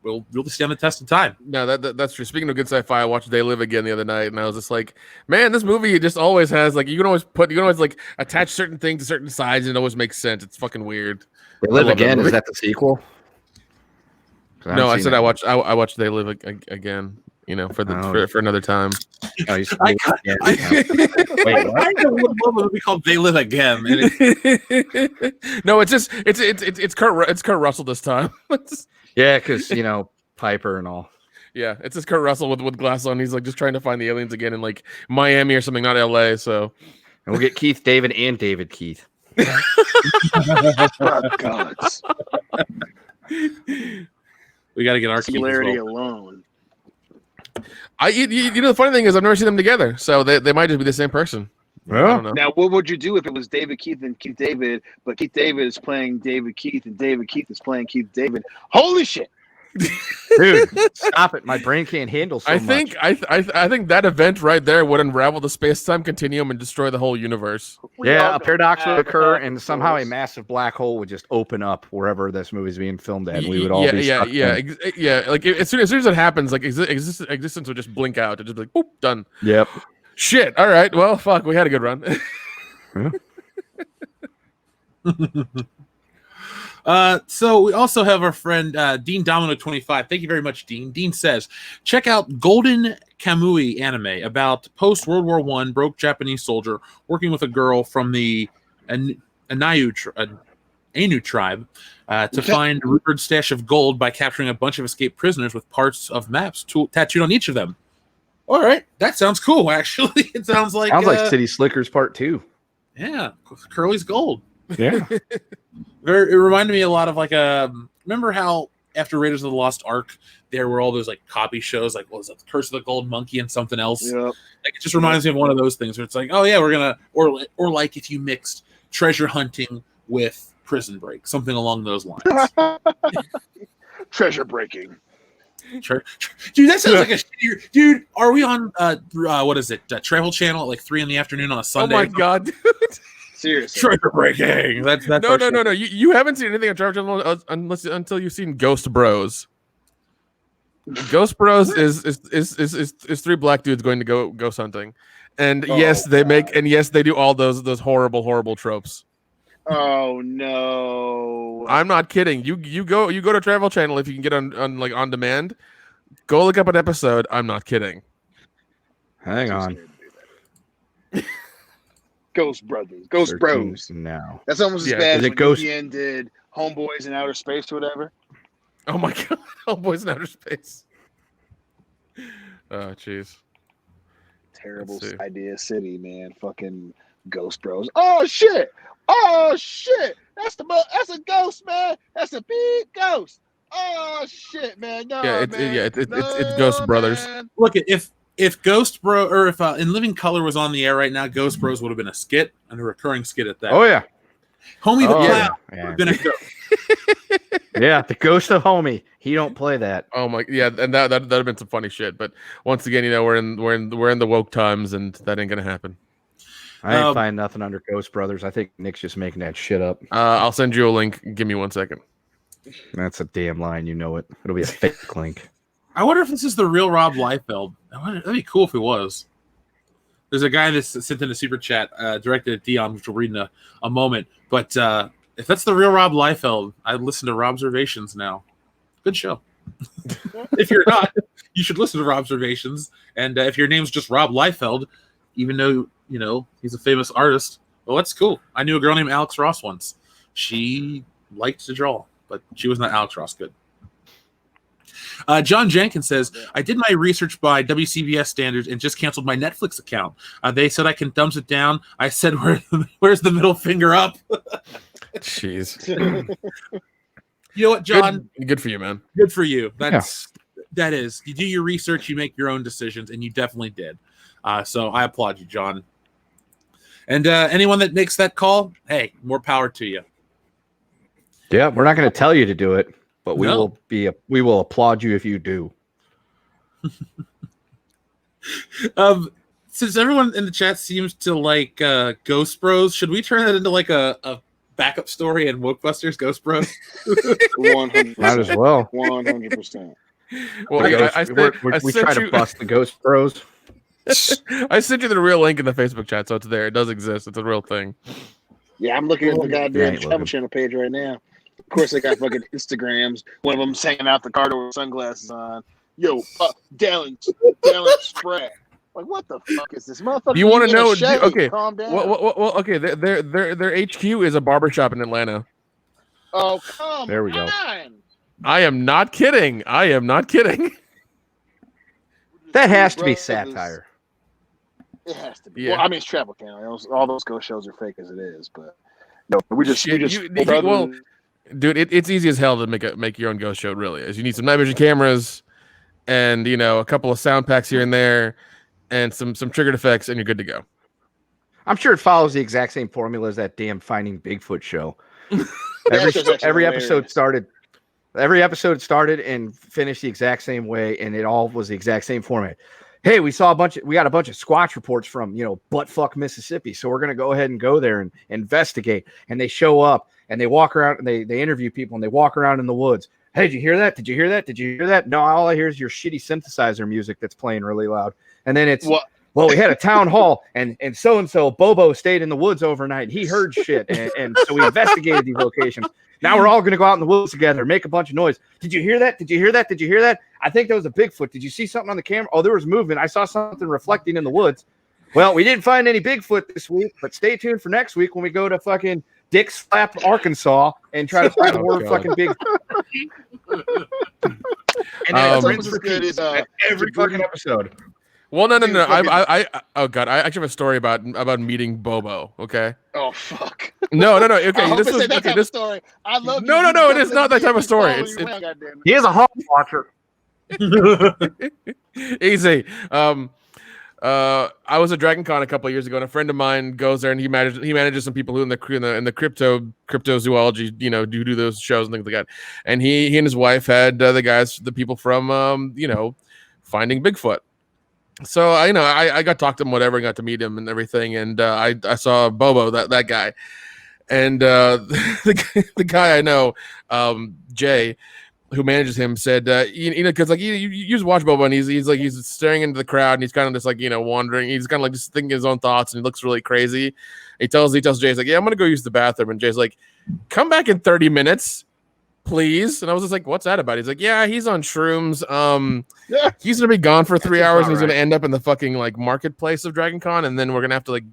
will really stand the test of time.
No, that's true. Speaking of good sci-fi, I watched They Live Again the other night, and I was just like, man, this movie just always has like you can always like attach certain things to certain sides, and it always makes sense. It's fucking weird.
They Live Again, is that the sequel?
No, I said I watched They Live Again. You know, for another time.
Oh,
Wait, what? I know what movie called They Live Again.
No, it's Kurt Russell this time.
Yeah, because Piper and all.
Yeah, it's just Kurt Russell with glasses on. He's like just trying to find the aliens again in like Miami or something, not LA. So,
and we'll get Keith David and David Keith.
Oh, gods.
We got to get our
Singularity alone.
The funny thing is I've never seen them together, so they might just be the same person. I don't know.
Now, what would you do if it was David Keith and Keith David, but Keith David is playing David Keith and David Keith is playing Keith David? Holy shit!
Dude, stop it! My brain can't handle so much.
I think that event right there would unravel the space-time continuum and destroy the whole universe.
Yeah, a paradox would occur, and somehow a massive black hole would just open up wherever this movie's being filmed at. And we would all be stuck in.
Like as soon as it happens, like existence would just blink out. It'd just be like, boop, done.
Yep.
Shit. All right. Well, fuck. We had a good run.
So we also have our friend Dean Domino 25. Thank you very much, Dean. Dean says, check out Golden Kamui anime about post World War I broke Japanese soldier working with a girl from the Ainu tribe to find a rumored stash of gold by capturing a bunch of escaped prisoners with parts of maps tattooed on each of them. All right, that sounds cool. Actually, it sounds like
City Slickers Part 2.
Yeah, Curly's Gold.
Yeah.
It reminded me a lot of like remember how after Raiders of the Lost Ark there were all those like copy shows like what was it, the Curse of the Gold Monkey and something else.
Yep.
Like it just reminds me of one of those things where it's like, oh yeah, we're gonna or like if you mixed treasure hunting with Prison Break, something along those lines.
Treasure breaking.
Dude, that sounds like a dude. Are we on what is it? Travel Channel at like 3 p.m. on a Sunday?
Oh my god, dude.
Seriously.
Treasure breaking. That's
no. You haven't seen anything on Travel Channel until you've seen Ghost Bros. Ghost Bros is three black dudes going to go ghost hunting, and yes, they do all those horrible tropes.
Oh no!
I'm not kidding. You go to Travel Channel if you can get on demand. Go look up an episode. I'm not kidding.
Hang on.
Ghost Brothers. Ghost Bros.
Now.
That's almost as
Yeah,
bad
is
as
it
when
Ghost-
UPN did Homeboys in Outer Space or whatever.
Oh my god! Oh, Boys in Outer Space. Oh, jeez.
Terrible
Let's see.
idea city, man. Fucking Ghost Bros. Oh shit! Oh shit! That's a ghost, man. That's a big ghost. Oh shit, man. No,
Yeah,
man.
it's Ghost Brothers.
Man.
Look, if Ghost Bro or if In Living Color was on the air right now, Ghost Bros would have been a skit and a recurring skit at that.
Oh yeah.
Homie the
Oh,
Clown
yeah.
would have been a ghost.
Yeah, the ghost of homie. He don't play that.
Oh my, yeah, and that'd have been some funny shit. But once again, we're in the woke times, and that ain't gonna happen.
I ain't find nothing under Ghost Brothers. I think Nick's just making that shit up.
I'll send you a link. Give me 1 second.
That's a damn line. You know it. It'll be a fake link.
I wonder if this is the real Rob Liefeld. That'd be cool if it was. There's a guy that sent in a super chat directed at Dion, which we'll read in a moment. But if that's the real Rob Liefeld, I'd listen to Robservations now. Good show. If you're not, you should listen to Robservations. And if your name's just Rob Liefeld, even though he's a famous artist, well, that's cool. I knew a girl named Alex Ross once. She liked to draw, but she was not Alex Ross good. John Jenkins says, I did my research by WCBS standards and just canceled my Netflix account. They said I can thumbs it down. I said, where's the middle finger up?
Jeez.
You know what, John?
Good for you, man.
Good for you. That is. You do your research, you make your own decisions, and you definitely did. So I applaud you, John. And anyone that makes that call, hey, more power to you.
Yeah, we're not going to tell you to do it, but we will applaud you if you do.
Since everyone in the chat seems to like Ghost Bros, should we turn that into like a backup story and Wokebusters Ghost Bros?
100%.
Might as well.
100%.
Well,
We try to bust the Ghost Bros.
I sent you the real link in the Facebook chat, so it's there. It does exist. It's a real thing.
Yeah, I'm looking at the goddamn
Right,
Travel Channel page right now. Of course, they got fucking Instagrams. One of them hanging out the car door with sunglasses on. Yo, Dallin Spratt. Like, what the fuck is this motherfucker?
You want to know?
Okay, calm down.
Well, okay. Their HQ is a barbershop in Atlanta.
Oh, come
There we go.
on.
I am not kidding.
That has to be satire.
It has to be.
Yeah.
Well, I mean, it's Travel Channel. All those ghost shows are fake as it is, but no, we just
well, dude, it's easy as hell to make your own ghost show. It really is. You need some night vision cameras, and a couple of sound packs here and there, and some triggered effects, and you're good to go.
I'm sure it follows the exact same formula as that damn Finding Bigfoot show. Every episode started and finished the exact same way, and it all was the exact same format. Hey, we got a bunch of Squatch reports from Buttfuck, Mississippi, so we're gonna go ahead and go there and investigate. And they show up and they walk around and they interview people and they walk around in the woods. Hey, did you hear that? Did you hear that? Did you hear that? No, all I hear is your shitty synthesizer music that's playing really loud. And then it's well, we had a town hall and so Bobo stayed in the woods overnight. He heard shit, and so we investigated these locations. Now we're all going to go out in the woods together, make a bunch of noise. Did you hear that? Did you hear that? Did you hear that? I think there was a Bigfoot. Did you see something on the camera? Oh, there was movement. I saw something reflecting in the woods. Well, we didn't find any Bigfoot this week, but stay tuned for next week when we go to fucking Dick Slap, Arkansas, and try to find more fucking Bigfoot. And then every fucking episode.
Well, no. I oh god, I actually have a story about meeting Bobo. Okay.
Oh fuck.
No. Okay,
this was that type of story. I love.
No. It is not that type of story.
He is a hawk watcher.
Easy. I was at Dragon Con a couple of years ago, and a friend of mine goes there, and he manages some people who in the cryptozoology, do those shows and things like that. And he and his wife had the people from Finding Bigfoot. So I got to talk to him, whatever, and got to meet him and everything. And I saw Bobo, that guy, and the guy I know, Jay, who manages him, said, because you just watch Bobo, and he's staring into the crowd, and he's kind of just wandering. He's kind of like just thinking his own thoughts, and he looks really crazy. He tells Jay, he's like, yeah, I'm gonna go use the bathroom, and Jay's like, come back in 30 minutes. please. And I was just like, what's that about? He's like, yeah, he's on shrooms.
Yeah.
He's gonna be gone for 3 hours, and he's
right.
gonna end up in the fucking like marketplace of Dragon Con, and then we're gonna have to like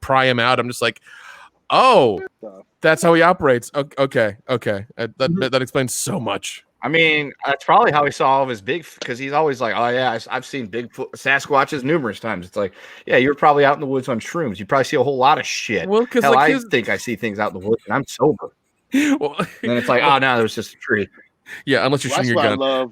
pry him out. I'm just like, oh, that's how he operates. Okay. That explains so much.
I mean, that's probably how he saw all of his because he's always like, oh yeah, I've seen Bigfoot, Sasquatches numerous times. It's like, yeah, you're probably out in the woods on shrooms. You probably see a whole lot of shit.
Well, because
Hell,
like
I think I see things out in the woods and I'm sober.
well,
And then it's like, oh no, there was just a tree.
yeah, unless you're shooting your gun.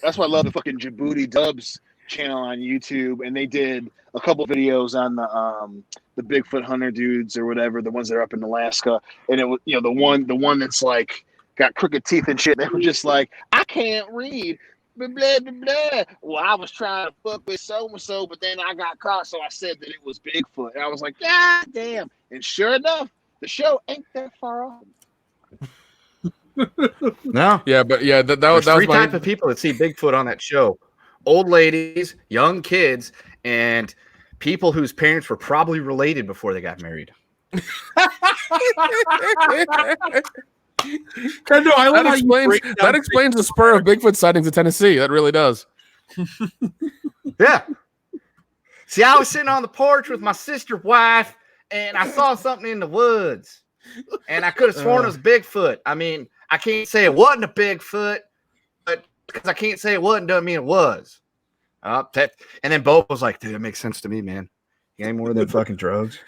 That's why I love the fucking Djibouti Dubs channel on YouTube, and they did a couple videos on the Bigfoot hunter dudes or whatever, the ones that are up in Alaska, and it was the one that's like got crooked teeth and shit. They were just like, I can't read. Blah, blah, blah, blah. Well, I was trying to fuck with so and so, but then I got caught, so I said that it was Bigfoot. And I was like, God damn! And sure enough, the show ain't that far off.
No.
Yeah, but yeah, that was
three
my
type of people that see Bigfoot on that show: old ladies, young kids, and people whose parents were probably related before they got married.
That explains the spur of Bigfoot sightings in Tennessee. That really does.
Yeah. See, I was sitting on the porch with my sister's wife, and I saw something in the woods, and I could have sworn it was Bigfoot. I mean, I can't say it wasn't a Bigfoot, but because I can't say it wasn't doesn't mean it was. And then Bo was like, dude, it makes sense to me, man. You ain't more than fucking drugs.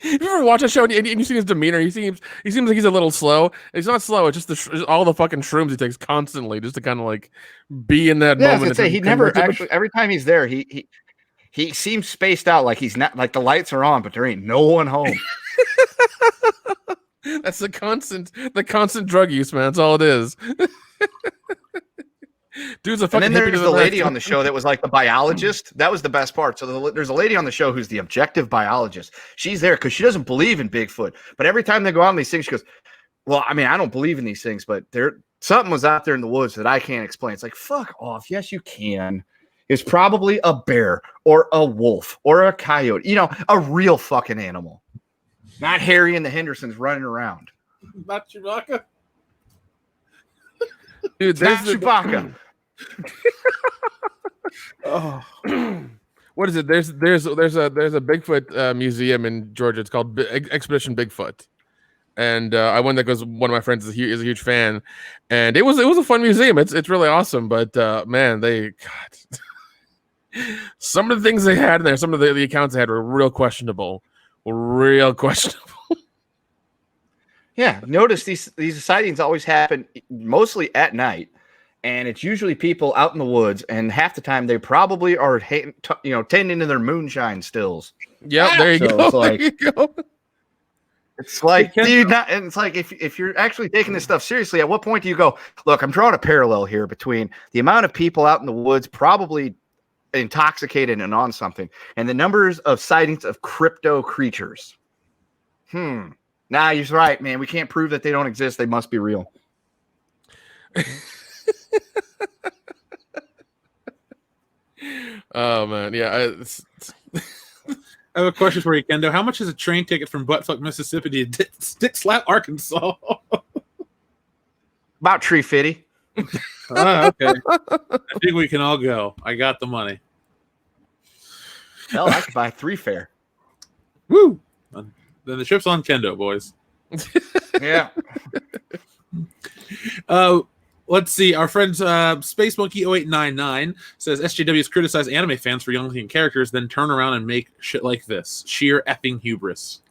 You ever watch a show and you see his demeanor? He seems like he's a little slow. He's not slow. It's just all the fucking shrooms he takes constantly just to kind of like be in that moment.
Say he never actually. Every time he's there, he seems spaced out, like he's not, like the lights are on, but there ain't no one home.
That's the constant drug use, man. That's all it is. Dude's a fucking.
And then there's the lady on the show that was like the biologist. That was the best part. So there's a lady on the show who's the objective biologist. She's there because she doesn't believe in Bigfoot. But every time they go out on these things, she goes, well, I mean, I don't believe in these things, but something was out there in the woods that I can't explain. It's like, fuck off. Yes, you can. It's probably a bear or a wolf or a coyote. A real fucking animal. Not Harry and the Hendersons running around.
Not Chewbacca.
Dude,
there's Chewbacca.
Oh, what is it? There's a Bigfoot museum in Georgia. It's called Expedition Bigfoot, and I went there because one of my friends is a huge fan, and it was a fun museum. It's really awesome, but man, some of the things they had in there, some of the accounts they had were real questionable.
Yeah, notice these sightings always happen mostly at night. And it's usually people out in the woods, and half the time they probably are, tending to their moonshine stills.
Yeah, there you go.
It's like, dude, and it's like if you're actually taking this stuff seriously, at what point do you go, look, I'm drawing a parallel here between the amount of people out in the woods probably intoxicated and on something, and the numbers of sightings of crypto creatures. Nah, you're right, man. We can't prove that they don't exist. They must be real.
Oh man, yeah.
I have a question for you, Kendo. How much is a train ticket from Buttfuck, Mississippi to Dick Slap, Arkansas?
About $350.
Okay. I think we can all go. I got the money.
Hell, I could buy 3 fare.
Woo! Then the trip's on Kendo, boys.
Yeah.
Let's see. Our friend Space Monkey 0899 says SJWs criticize anime fans for young characters, then turn around and make shit like this. Sheer effing hubris.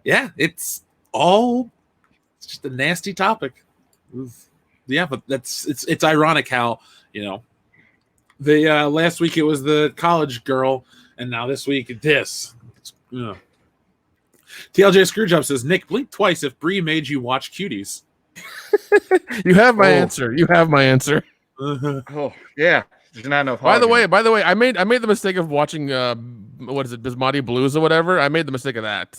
Yeah, it's just a nasty topic. Yeah, but it's ironic how the last week it was the college girl, and now this week this. TLJ Screwjob says, Nick, blink twice if Bree made you watch Cuties.
You have my answer. You have my answer.
Oh yeah. There's not enough.
By the way, I made the mistake of watching what is it, Bismarcky Blues or whatever. I made the mistake of that.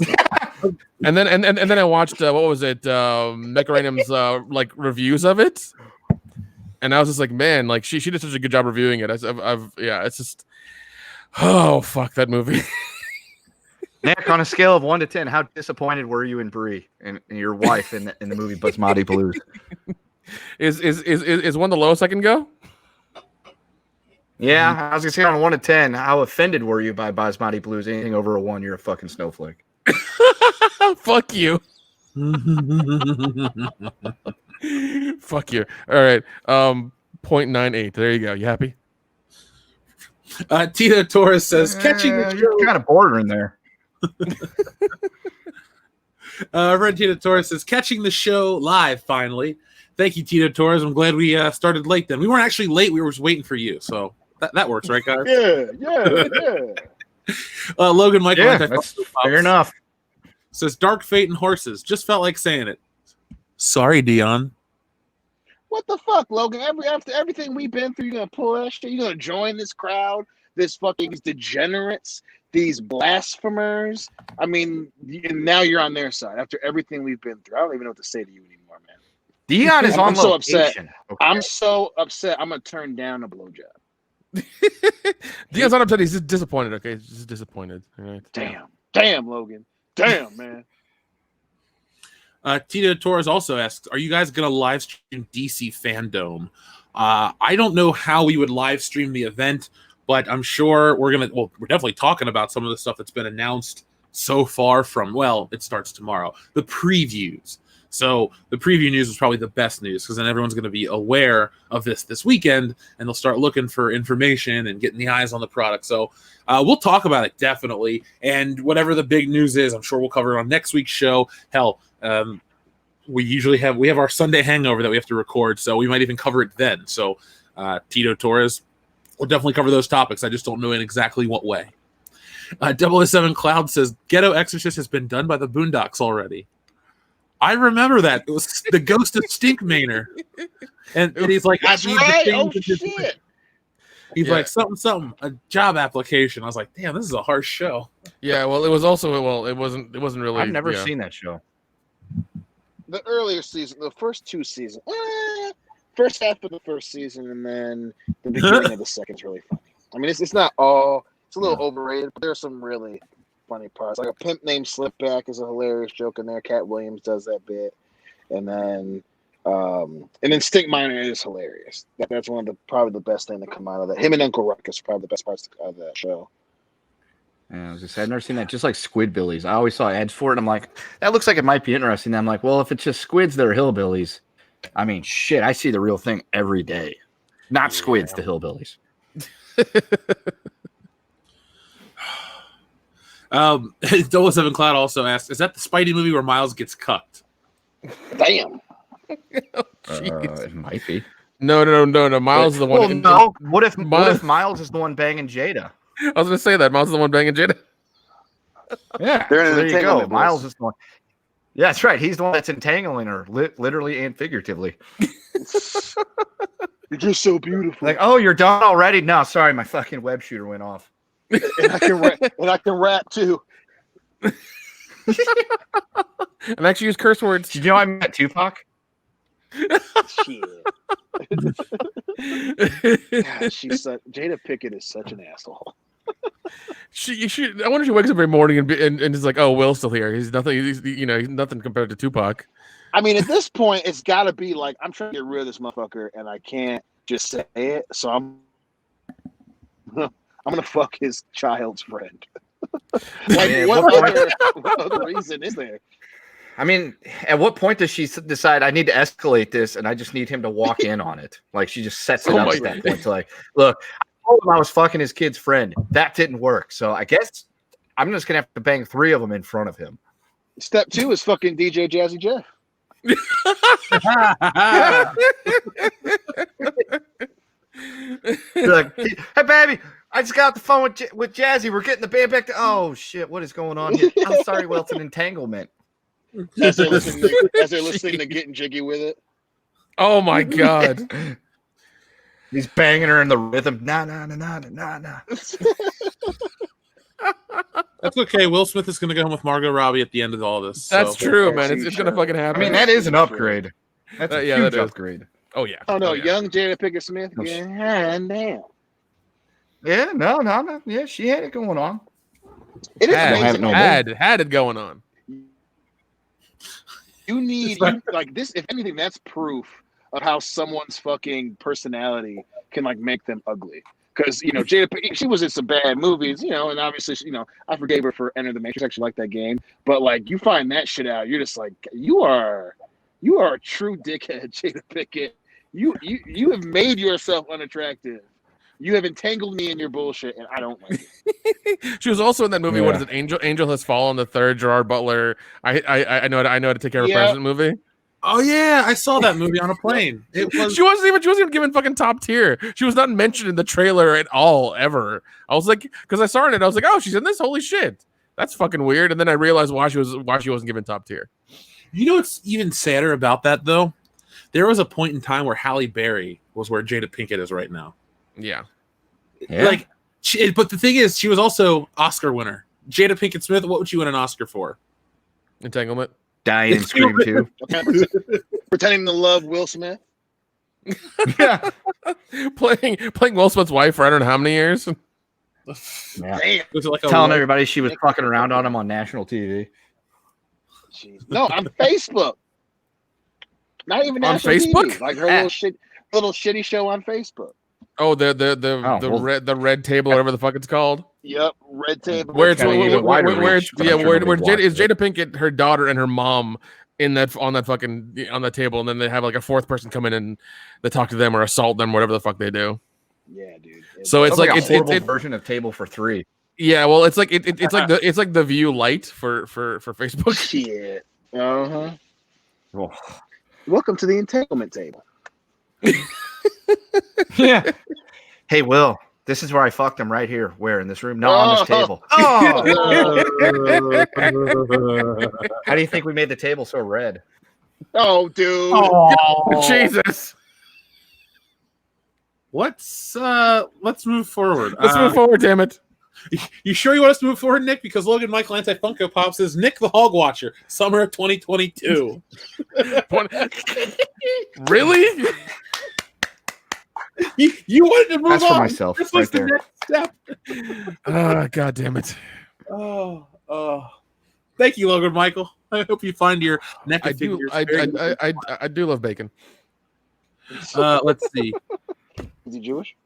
and then I watched what was it, Mecharanum's like reviews of it, and I was just like, man, like she did such a good job reviewing it. It's just, oh fuck that movie.
Nick, on a scale of 1 to 10, how disappointed were you in Brie and your wife in the movie Basmati Blues?
Is one the lowest I can go?
Yeah, I was gonna say on a 1 to 10, how offended were you by Basmati Blues? Anything over a 1, you're a fucking snowflake.
Fuck you. Fuck you. All right. 0.98. There you go. You happy?
Tito Torres says, catching the show.
You're kind of bordering there.
Red Tito Torres says, catching the show live finally. Thank you, Tito Torres. I'm glad we started late then. We weren't actually late. We were just waiting for you. So that works, right, guys?
Yeah.
Logan Michael.
Yeah, that's fair enough.
Says, Dark Fate and Horses. Just felt like saying it. Sorry, Dion.
What the fuck, Logan? After everything we've been through, you're gonna pull that shit? You're gonna join this crowd, this fucking degenerates, these blasphemers? I mean, now you're on their side after everything we've been through. I don't even know what to say to you anymore, man.
Dion is on
I'm so upset.
location. Okay.
I'm so upset. I'm gonna turn down a blowjob.
Dion's not upset. He's just disappointed. Okay, he's just disappointed. All right.
Damn, Logan. Damn, man.
Tito Torres also asks, are you guys going to live stream DC Fandom? I don't know how we would live stream the event, but I'm sure we're definitely talking about some of the stuff that's been announced so far from, it starts tomorrow, the previews. So the preview news is probably the best news because then everyone's going to be aware of this weekend and they'll start looking for information and getting the eyes on the product. So we'll talk about it definitely. And whatever the big news is, I'm sure we'll cover it on next week's show. Hell, we have our Sunday hangover that we have to record, so we might even cover it then. So Tito Torres will definitely cover those topics. I just don't know in exactly what way. 007 Cloud says, Ghetto Exorcist has been done by the Boondocks already. I remember that. It was the ghost of Stink Manor. And he's like,
That's right. Oh, shit.
He's like, something, a job application. I was like, damn, this is a harsh show.
Yeah, well, it was also, it wasn't really.
I've never seen that show.
The earlier season, the first 2 seasons, first half of the first season, and then the beginning of the second is really funny. I mean, it's not all, it's a little overrated, but there's some really funny parts. Like a pimp named Slipback is a hilarious joke in there. Cat Williams does that bit, and then Stink Minor is hilarious. That's one of probably the best thing to come out of that. Him and Uncle Ruckus are probably the best parts of that show.
Yeah, I was gonna say, I've never seen that. Just like Squidbillies, I always saw ads for it. And I'm like, that looks like it might be interesting. And I'm like, well, if it's just squids that are hillbillies, I mean, shit, I see the real thing every day. Not squids, the hillbillies.
007 Cloud also asked, is that the Spidey movie where Miles gets cucked?
Damn.
It might be.
No. Miles is the one.
Well, no. What if Miles is the one banging Jada?
I was going to say that. Miles is the one banging Jada.
Yeah. There you go. Miles is the one. Yeah, that's right. He's the one that's entangling her, literally and figuratively.
You're just so beautiful.
Like, oh, you're done already? No, sorry, my fucking web shooter went off.
And I can rap too.
And actually use curse words.
Did you know I met Tupac?
Shit. God, Jada Pinkett is such an asshole.
I wonder if she wakes up every morning and is like, "Oh, Will's still here. He's nothing. He's nothing compared to Tupac."
I mean, at this point, it's got to be like, I'm trying to get rid of this motherfucker, and I can't just say it. So I'm gonna fuck his child's friend. What other reason is there?
I mean, at what point does she decide I need to escalate this and I just need him to walk in on it? Like she just sets it up at that point to like, look, I told him I was fucking his kid's friend. That didn't work. So I guess I'm just gonna have to bang 3 of them in front of him. Step 2 is fucking DJ Jazzy Jeff. Like, hey baby, I just got off the phone with Jazzy. We're getting the band back to. Oh shit, what is going on here? I'm sorry, well, it's an entanglement. As they're listening to Getting Jiggy with It.
Oh my god.
He's banging her in the rhythm. Nah.
That's okay. Will Smith is going to go home with Margot Robbie at the end of all this.
That's true, man. It's going to fucking happen.
I mean, that is an upgrade. That's a huge upgrade.
Oh, yeah.
Oh, no. Young Jada Pinkett Smith. Yeah, damn.
Yeah, no. Yeah, she had it going on.
It is
Had
amazing.
had it going on.
You need like this. If anything, that's proof of how someone's fucking personality can like make them ugly. Because Jada, she was in some bad movies, and obviously, I forgave her for Enter the Matrix. I actually like that game, but like you find that shit out, you're just like, you are a true dickhead, Jada Pinkett. You have made yourself unattractive. You have entangled me in your bullshit, and I don't like it.
She was also in that movie. What is it? Angel Has Fallen, the third Gerard Butler. I know how to take care of a president movie.
Oh yeah, I saw that movie on a plane.
She wasn't even given fucking top tier. She was not mentioned in the trailer at all ever. I was like, because I saw it and I was like, oh, she's in this. Holy shit, that's fucking weird. And then I realized why she wasn't given top tier.
You know what's even sadder about that though? There was a point in time where Halle Berry was where Jada Pinkett is right now.
Yeah.
Like, but the thing is, she was also Oscar winner. Jada Pinkett Smith, what would she win an Oscar for?
Entanglement.
Dying in Scream 2.
Pretending to love Will Smith.
Yeah.
playing Will Smith's wife for I don't know how many years.
Yeah.
Damn.
Like
Telling everybody she was fucking around on him on national TV.
Jeez. No, on Facebook. Not even
On
national
Facebook?
TV. Like her little shitty show on Facebook.
Oh, the red table, whatever the fuck it's called.
Yep, red table.
Where is
Kinda
Jada Pinkett, her daughter, and her mom on that table, and then they have like a fourth person come in and they talk to them or assault them, whatever the fuck they do.
Yeah, dude.
So it's like
a
it's
horrible version of Table for Three.
Yeah, well, it's like it's like the View Lite for Facebook.
Shit. Uh-huh.
Oh.
Welcome to the entanglement table.
Yeah. Hey, Will, this is where I fucked him right here. Where? In this room? No, on this table. Oh. How do you think we made the table so red?
Oh, dude.
Oh. Jesus.
Let's move forward.
Let's move forward, damn it.
You sure you want us to move forward, Nick? Because Logan Michael Anti-Funko Pop says Nick the Hog Watcher, summer of 2022.
Really?
You wanted to move
That's
on.
for myself.
This was
Right
the
there.
next step.
God damn it.
Oh. Thank you, Logan Michael. I hope you find your neck.
I do love bacon.
Let's see.
Is he Jewish?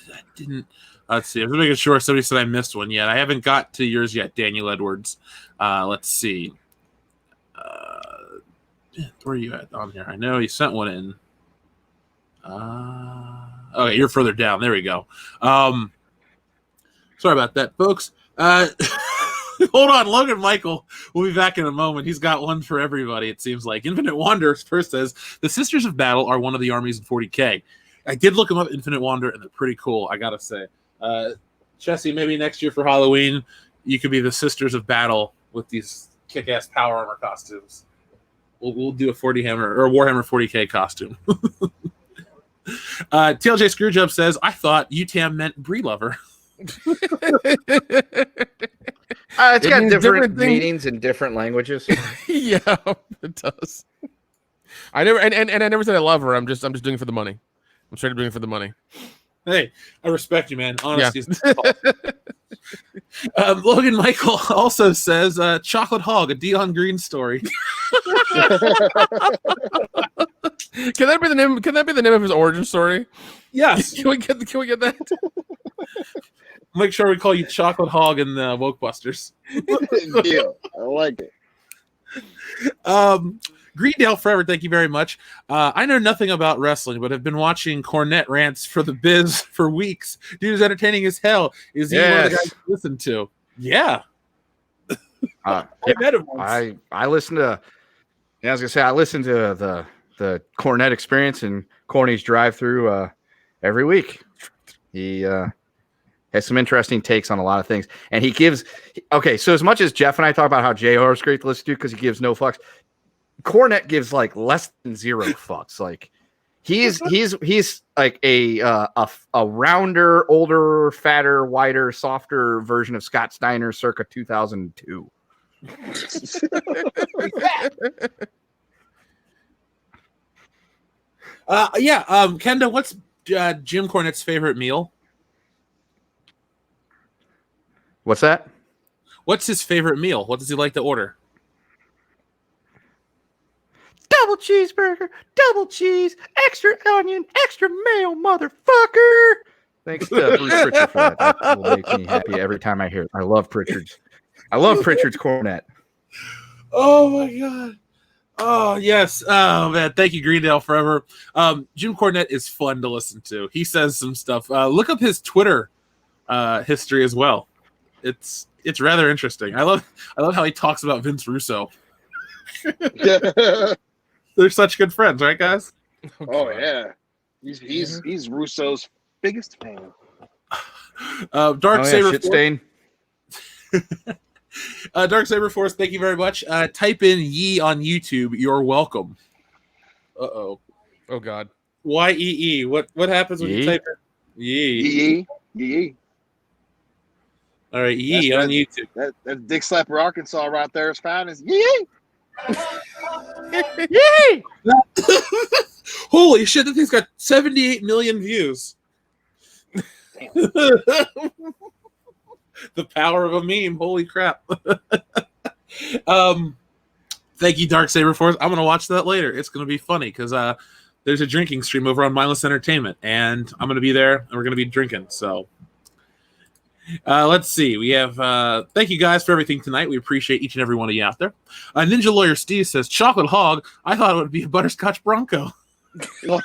I didn't. Let's see. I'm just making sure somebody said I missed one yet. I haven't got to yours yet, Daniel Edwards. Let's see. Where are you at on here? I know you sent one in. Okay, you're further down. There we go. Sorry about that, folks. Hold on, Logan Michael. We'll be back in a moment. He's got one for everybody, it seems like. Infinite Wander first says, the Sisters of Battle are one of the armies in 40K. I did look them up, Infinite Wander, and they're pretty cool, I gotta say. Chessie, maybe next year for Halloween, you could be the Sisters of Battle with these kick-ass power armor costumes. We'll do a Warhammer 40K costume. TLJ Screwjob says, I thought UTAM meant Brie Lover.
It's got different meanings in different languages.
Yeah, it does. I never and I never said I love her. I'm just doing it for the money. I'm straight up doing it for the money.
Hey, I respect you, man. Honesty is Logan Michael also says, Chocolate Hog, a Dion Green story.
Can that be the name? Can that be the name of his origin story?
Yes.
Can we get that?
Make sure we call you Chocolate Hog in the Woke Busters.
Deal. I like it.
Greendale Forever, thank you very much. I know nothing about wrestling, but have been watching Cornette rants for the biz for weeks. Dude is entertaining as hell. Is he one of the guys to listen to? Yeah.
I listen to. Yeah, I was gonna say I listen to the Cornette Experience and Corny's Drive Through every week. He has some interesting takes on a lot of things, and he gives. Okay, so as much as Jeff and I talk about how JR is great to listen to because he gives no fucks, Cornette gives like less than zero fucks. Like he's like a rounder, older, fatter, wider, softer version of Scott Steiner circa 2002.
Kenda, what's Jim Cornette's favorite meal?
What's that?
What's his favorite meal? What does he like to order?
Double cheeseburger, double cheese, extra onion, extra mayo, motherfucker. Thanks to Bruce Pritchard for that. That will make me happy every time I hear it. I love Pritchard's cornet.
Oh my god. Oh yes. Oh man. Thank you, Greendale Forever. Jim Cornette is fun to listen to. He says some stuff. Look up his Twitter history as well. It's rather interesting. I love how he talks about Vince Russo. They're such good friends, right, guys?
Oh yeah, he's Russo's biggest fan.
Dark Saber
shit stain.
Dark Saber Force, thank you very much. Type in Yee on YouTube. You're welcome. Oh
God.
YEE. What happens when you type in Yee?
Yee.
All right, Yee on YouTube.
That Dick Slapper, Arkansas, right there is found as Yee.
Yay!
Holy shit! That thing's got 78 million views. The power of a meme. Holy crap. Thank you, Dark Saber Force. I'm gonna watch that later. It's gonna be funny because there's a drinking stream over on Mindless Entertainment, and I'm gonna be there and we're gonna be drinking. So let's see. We have thank you guys for everything tonight. We appreciate each and every one of you out there. Ninja Lawyer Steve says chocolate hog. I thought it would be a butterscotch Bronco.
Does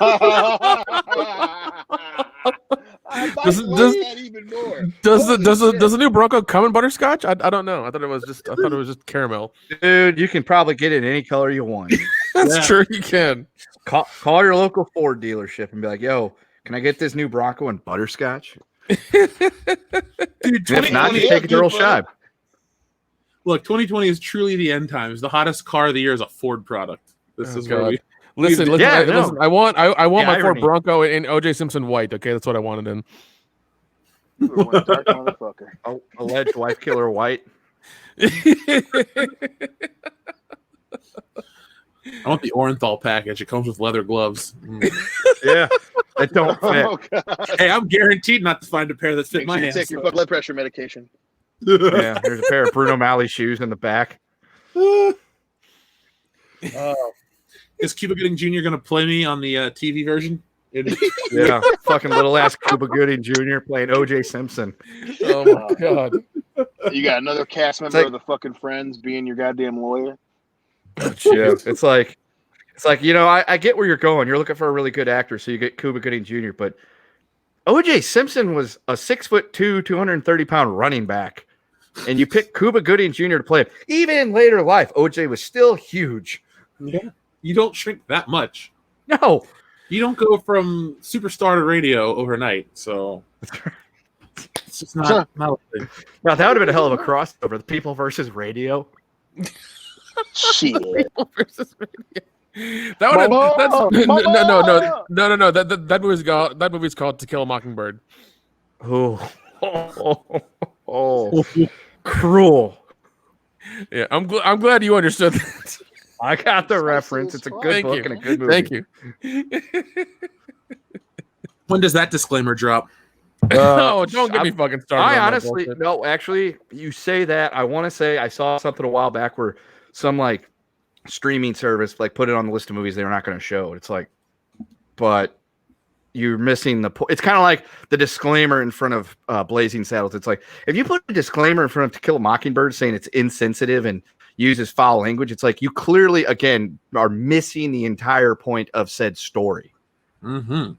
the new Bronco come in butterscotch? I don't know. I thought it was just caramel.
Dude, you can probably get it in any color you want.
That's true. You can
Call your local Ford dealership and be like, "Yo, can I get this new Bronco in butterscotch?"
Dude,
If not, you take it to Earl Scheib.
Look, 2020 is truly the end times. The hottest car of the year is a Ford product. This is where we
listen. I want my Ford
irony.
Bronco in OJ Simpson white. Okay, that's what I wanted in.
Dark motherfucker.
Alleged wife killer white.
I want the Orenthal package. It comes with leather gloves.
Yeah, that don't fit.
Oh, God.
Hey, I'm guaranteed not to find a pair that fit
Make
my
sure you
hands.
take your blood pressure medication.
Yeah, there's a pair of Bruno Malley shoes in the back.
Is Cuba Gooding Jr. going to play me on the TV version?
Yeah, fucking little ass Cuba Gooding Jr. playing OJ Simpson.
Oh my god!
You got another cast member of the fucking Friends being your goddamn lawyer.
Yeah, it's like I get where you're going. You're looking for a really good actor, so you get Cuba Gooding Jr. But OJ Simpson was a 6'2", 230-pound running back, and you pick Cuba Gooding Jr. to play him. Even in later life, OJ was still huge.
Yeah, you don't shrink that much.
No,
You don't go from superstar to radio overnight, so it's just not a thing.
now that would have been a hell of a crossover. The People versus Radio.
Shit.
Versus radio. No. That movie's called To Kill a Mockingbird.
Oh, cruel.
Yeah, I'm glad you understood that.
I got the reference. It's a good
Thank
book
you.
and a good movie.
Thank you.
When does that disclaimer drop?
Oh, don't get me fucking started.
I
on that
honestly,
bullshit.
no, actually, you say that. I want to say I saw something a while back where some like streaming service like put it on the list of movies they were not going to show. It's like, but you're missing the point. It's kind of like the disclaimer in front of Blazing Saddles. It's like if you put a disclaimer in front of To Kill a Mockingbird saying it's insensitive and uses foul language, it's like you clearly again are missing the entire point of said story.
Mm-hmm.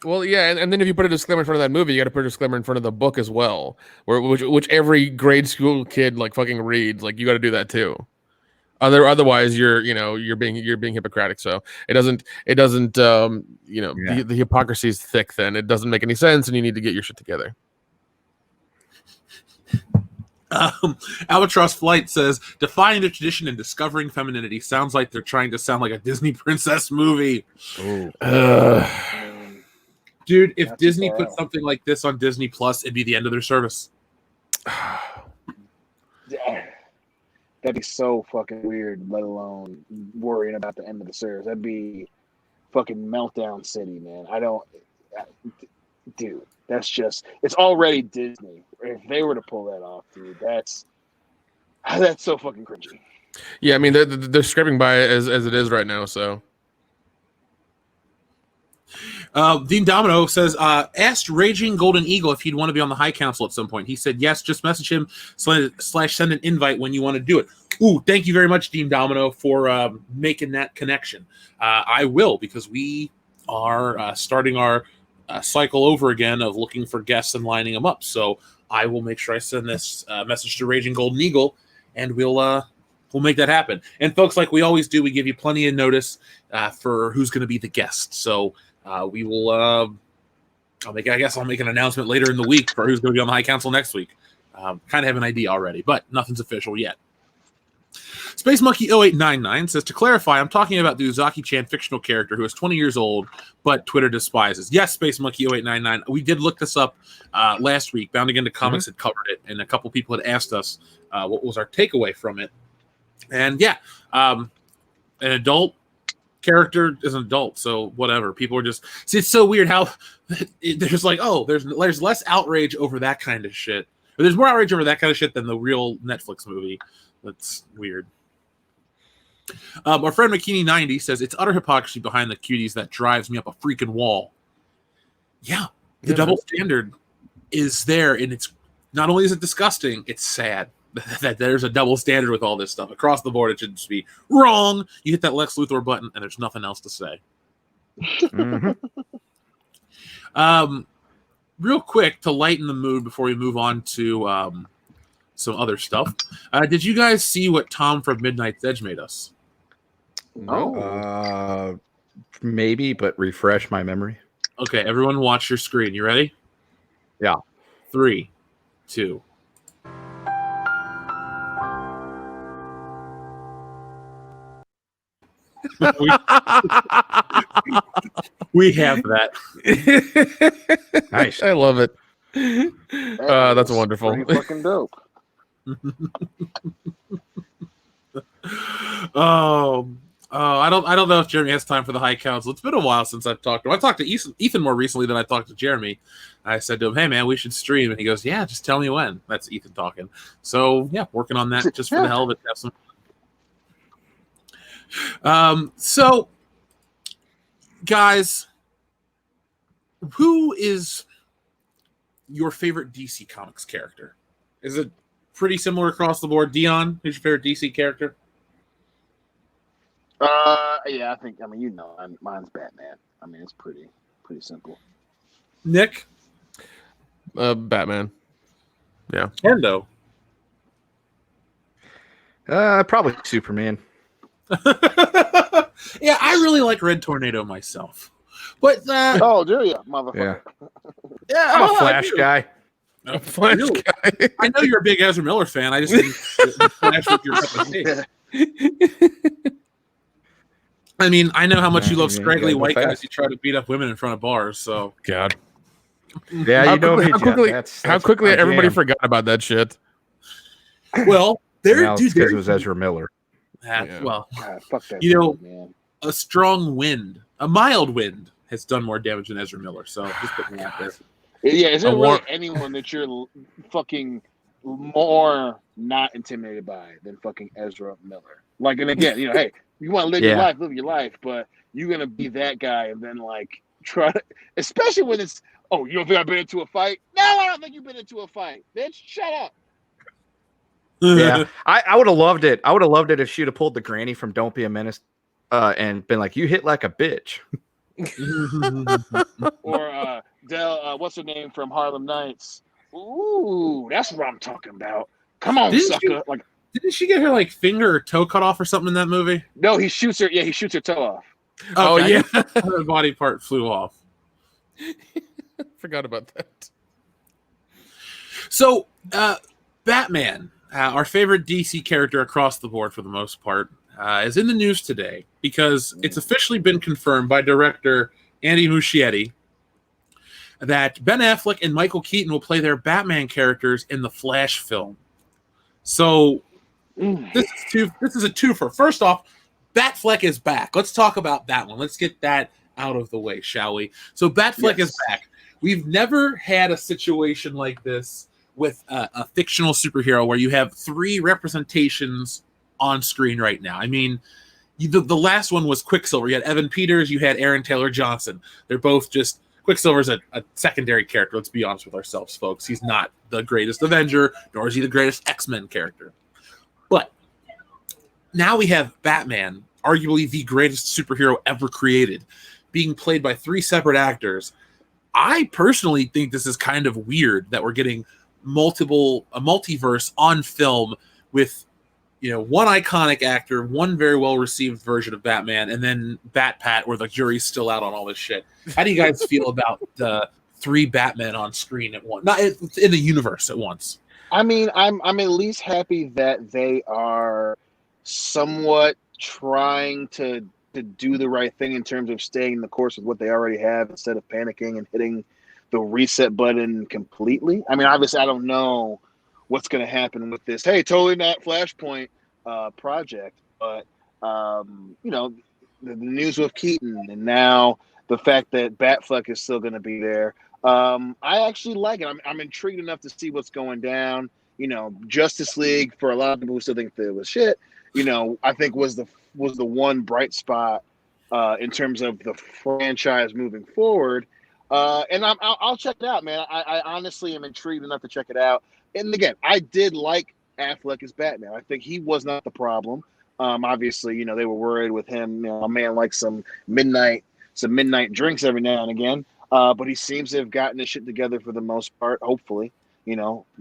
Well, yeah, and then if you put a disclaimer in front of that movie, you got to put a disclaimer in front of the book as well, which every grade school kid like fucking reads. Like you got to do that too. Otherwise, you're being Hippocratic. So it doesn't the hypocrisy is thick. Then it doesn't make any sense, and you need to get your shit together.
Albatross Flight says, defying the tradition and discovering femininity sounds like they're trying to sound like a Disney princess movie. Dude, if Disney put something like this on Disney Plus, it'd be the end of their service.
That'd be so fucking weird, let alone worrying about the end of the service. That'd be fucking meltdown city, man. dude, it's already Disney. If they were to pull that off, dude, that's so fucking cringy.
Yeah, I mean they're scraping by as it is right now. So
Dean Domino says, asked Raging Golden Eagle if he'd want to be on the High Council at some point. He said yes. Just message him / send an invite when you want to do it. Ooh, thank you very much, Dean Domino, for making that connection. I will, because we are starting our cycle over again of looking for guests and lining them up. So I will make sure I send this message to Raging Golden Eagle, and we'll make that happen. And folks, like we always do, we give you plenty of notice for who's going to be the guest. So we will. I'll make an announcement later in the week for who's going to be on the High Council next week. Kind of have an idea already, but nothing's official yet. Space Monkey 0899 says, to clarify, I'm talking about the Uzaki-chan fictional character who is 20 years old, but Twitter despises. Yes, Space Monkey 0899. We did look this up last week. Bounding into Comics had covered it, and a couple people had asked us what was our takeaway from it. And yeah, an adult character is an adult, so whatever. People are just it's so weird how there's like, oh, there's less outrage over that kind of shit. Or there's more outrage over that kind of shit than the real Netflix movie. That's weird. Our friend McKinney90 says it's utter hypocrisy behind the Cuties that drives me up a freaking wall. Yeah, the double standard is there, and it's not only is it disgusting, it's sad that there's a double standard with all this stuff across the board. It should just be wrong. You hit that Lex Luthor button, and there's nothing else to say. Real quick to lighten the mood before we move on to some other stuff. Did you guys see what Tom from Midnight's Edge made us?
No. Maybe, but refresh my memory.
Okay, everyone watch your screen. You ready?
Yeah.
3, 2. we have that.
Nice. I love it. That's wonderful.
Pretty fucking dope.
I don't know if Jeremy has time for the High Council. It's been a while since I've talked to him. I talked to Ethan more recently than I talked to Jeremy. I said to him, hey man, we should stream, and he goes, yeah, just tell me when. That's Ethan talking. So yeah, working on that just for the hell of it. Have some. So guys, who is your favorite DC Comics character? Is it pretty similar across the board? Dion, who's your favorite DC character?
Yeah, mine's Batman. I mean, it's pretty simple.
Nick?
Batman. Yeah.
Hendo?
Probably Superman.
Yeah, I really like Red Tornado myself. But
oh, do you, motherfucker?
Yeah,
I'm a Flash guy.
A Flash guy.
I know you're a big Ezra Miller fan. I just think Flash with your cup of tea. I mean, I know how much you love scraggly white guys who try to beat up women in front of bars. So
God.
Yeah,
how quickly everybody forgot about that shit.
Well,
because it was Ezra Miller.
Well,
fuck that.
Man. A strong wind, a mild wind, has done more damage than Ezra Miller. So just put me out there.
Yeah, is there really anyone that you're fucking more not intimidated by than fucking Ezra Miller? Like, and again, hey, you want to live your life, but you're gonna be that guy, and then like try to, especially when it's, oh, you don't think I've been into a fight? No, I don't think you've been into a fight. Bitch, shut up.
Yeah, I would have loved it. I would have loved it if she'd have pulled the granny from Don't Be a Menace and been like, you hit like a bitch.
Or Del, what's her name from Harlem Nights? Ooh, that's what I'm talking about. Come on, sucker.
Didn't she get her like finger or toe cut off or something in that movie?
No, he shoots her. Yeah, he shoots her toe off.
Oh yeah, her body part flew off.
Forgot about that.
So, Batman, our favorite DC character across the board for the most part, is in the news today because it's officially been confirmed by director Andy Muschietti that Ben Affleck and Michael Keaton will play their Batman characters in the Flash film. So this is a twofer. First off, Batfleck is back. Let's talk about that one. Let's get that out of the way, shall we? So Batfleck is back. We've never had a situation like this with a fictional superhero where you have 3 representations on screen right now. I mean, the last one was Quicksilver. You had Evan Peters, you had Aaron Taylor Johnson. They're both just Quicksilver's a secondary character. Let's be honest with ourselves, folks. He's not the greatest Avenger, nor is he the greatest X-Men character. But now we have Batman, arguably the greatest superhero ever created, being played by 3 separate actors. I personally think this is kind of weird that we're getting a multiverse on film with, one iconic actor, one very well received version of Batman, and then Bat-Pat, where the jury's still out on all this shit. How do you guys feel about the 3 Batmen on screen at once, not in the universe at once?
I mean, I'm at least happy that they are somewhat trying to do the right thing in terms of staying the course with what they already have instead of panicking and hitting the reset button completely. I mean, obviously, I don't know what's going to happen with this. Hey, totally not Flashpoint project, but the news with Keaton and now the fact that Batfleck is still going to be there. I actually like it. I'm intrigued enough to see what's going down. Justice League, for a lot of people who still think that it was shit, I think was the one bright spot in terms of the franchise moving forward. And I'll check it out, man. I honestly am intrigued enough to check it out. And again, I did like Affleck as Batman. I think he was not the problem. Obviously, they were worried with him. A man likes some midnight drinks every now and again. But he seems to have gotten his shit together for the most part. Hopefully,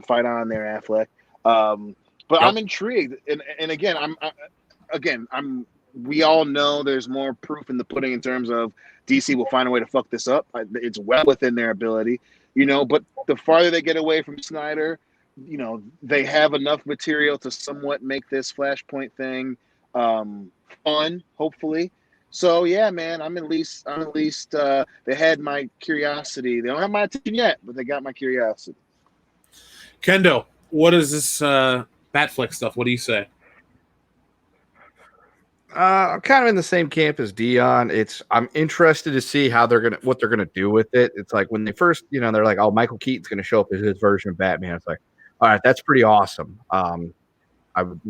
fight on there, Affleck. But yep. I'm intrigued, and again, we all know there's more proof in the pudding in terms of DC will find a way to fuck this up. It's well within their ability, But the farther they get away from Snyder, they have enough material to somewhat make this Flashpoint thing fun, hopefully. So yeah, man, I'm at least they had my curiosity. They don't have my attention yet, but they got my curiosity.
Kendo, what is this Batfleck stuff? What do you say?
I'm kind of in the same camp as Dion. I'm interested to see what they're gonna do with it. It's like when they first, they're like, oh, Michael Keaton's gonna show up as his version of Batman. It's like, all right, that's pretty awesome. I would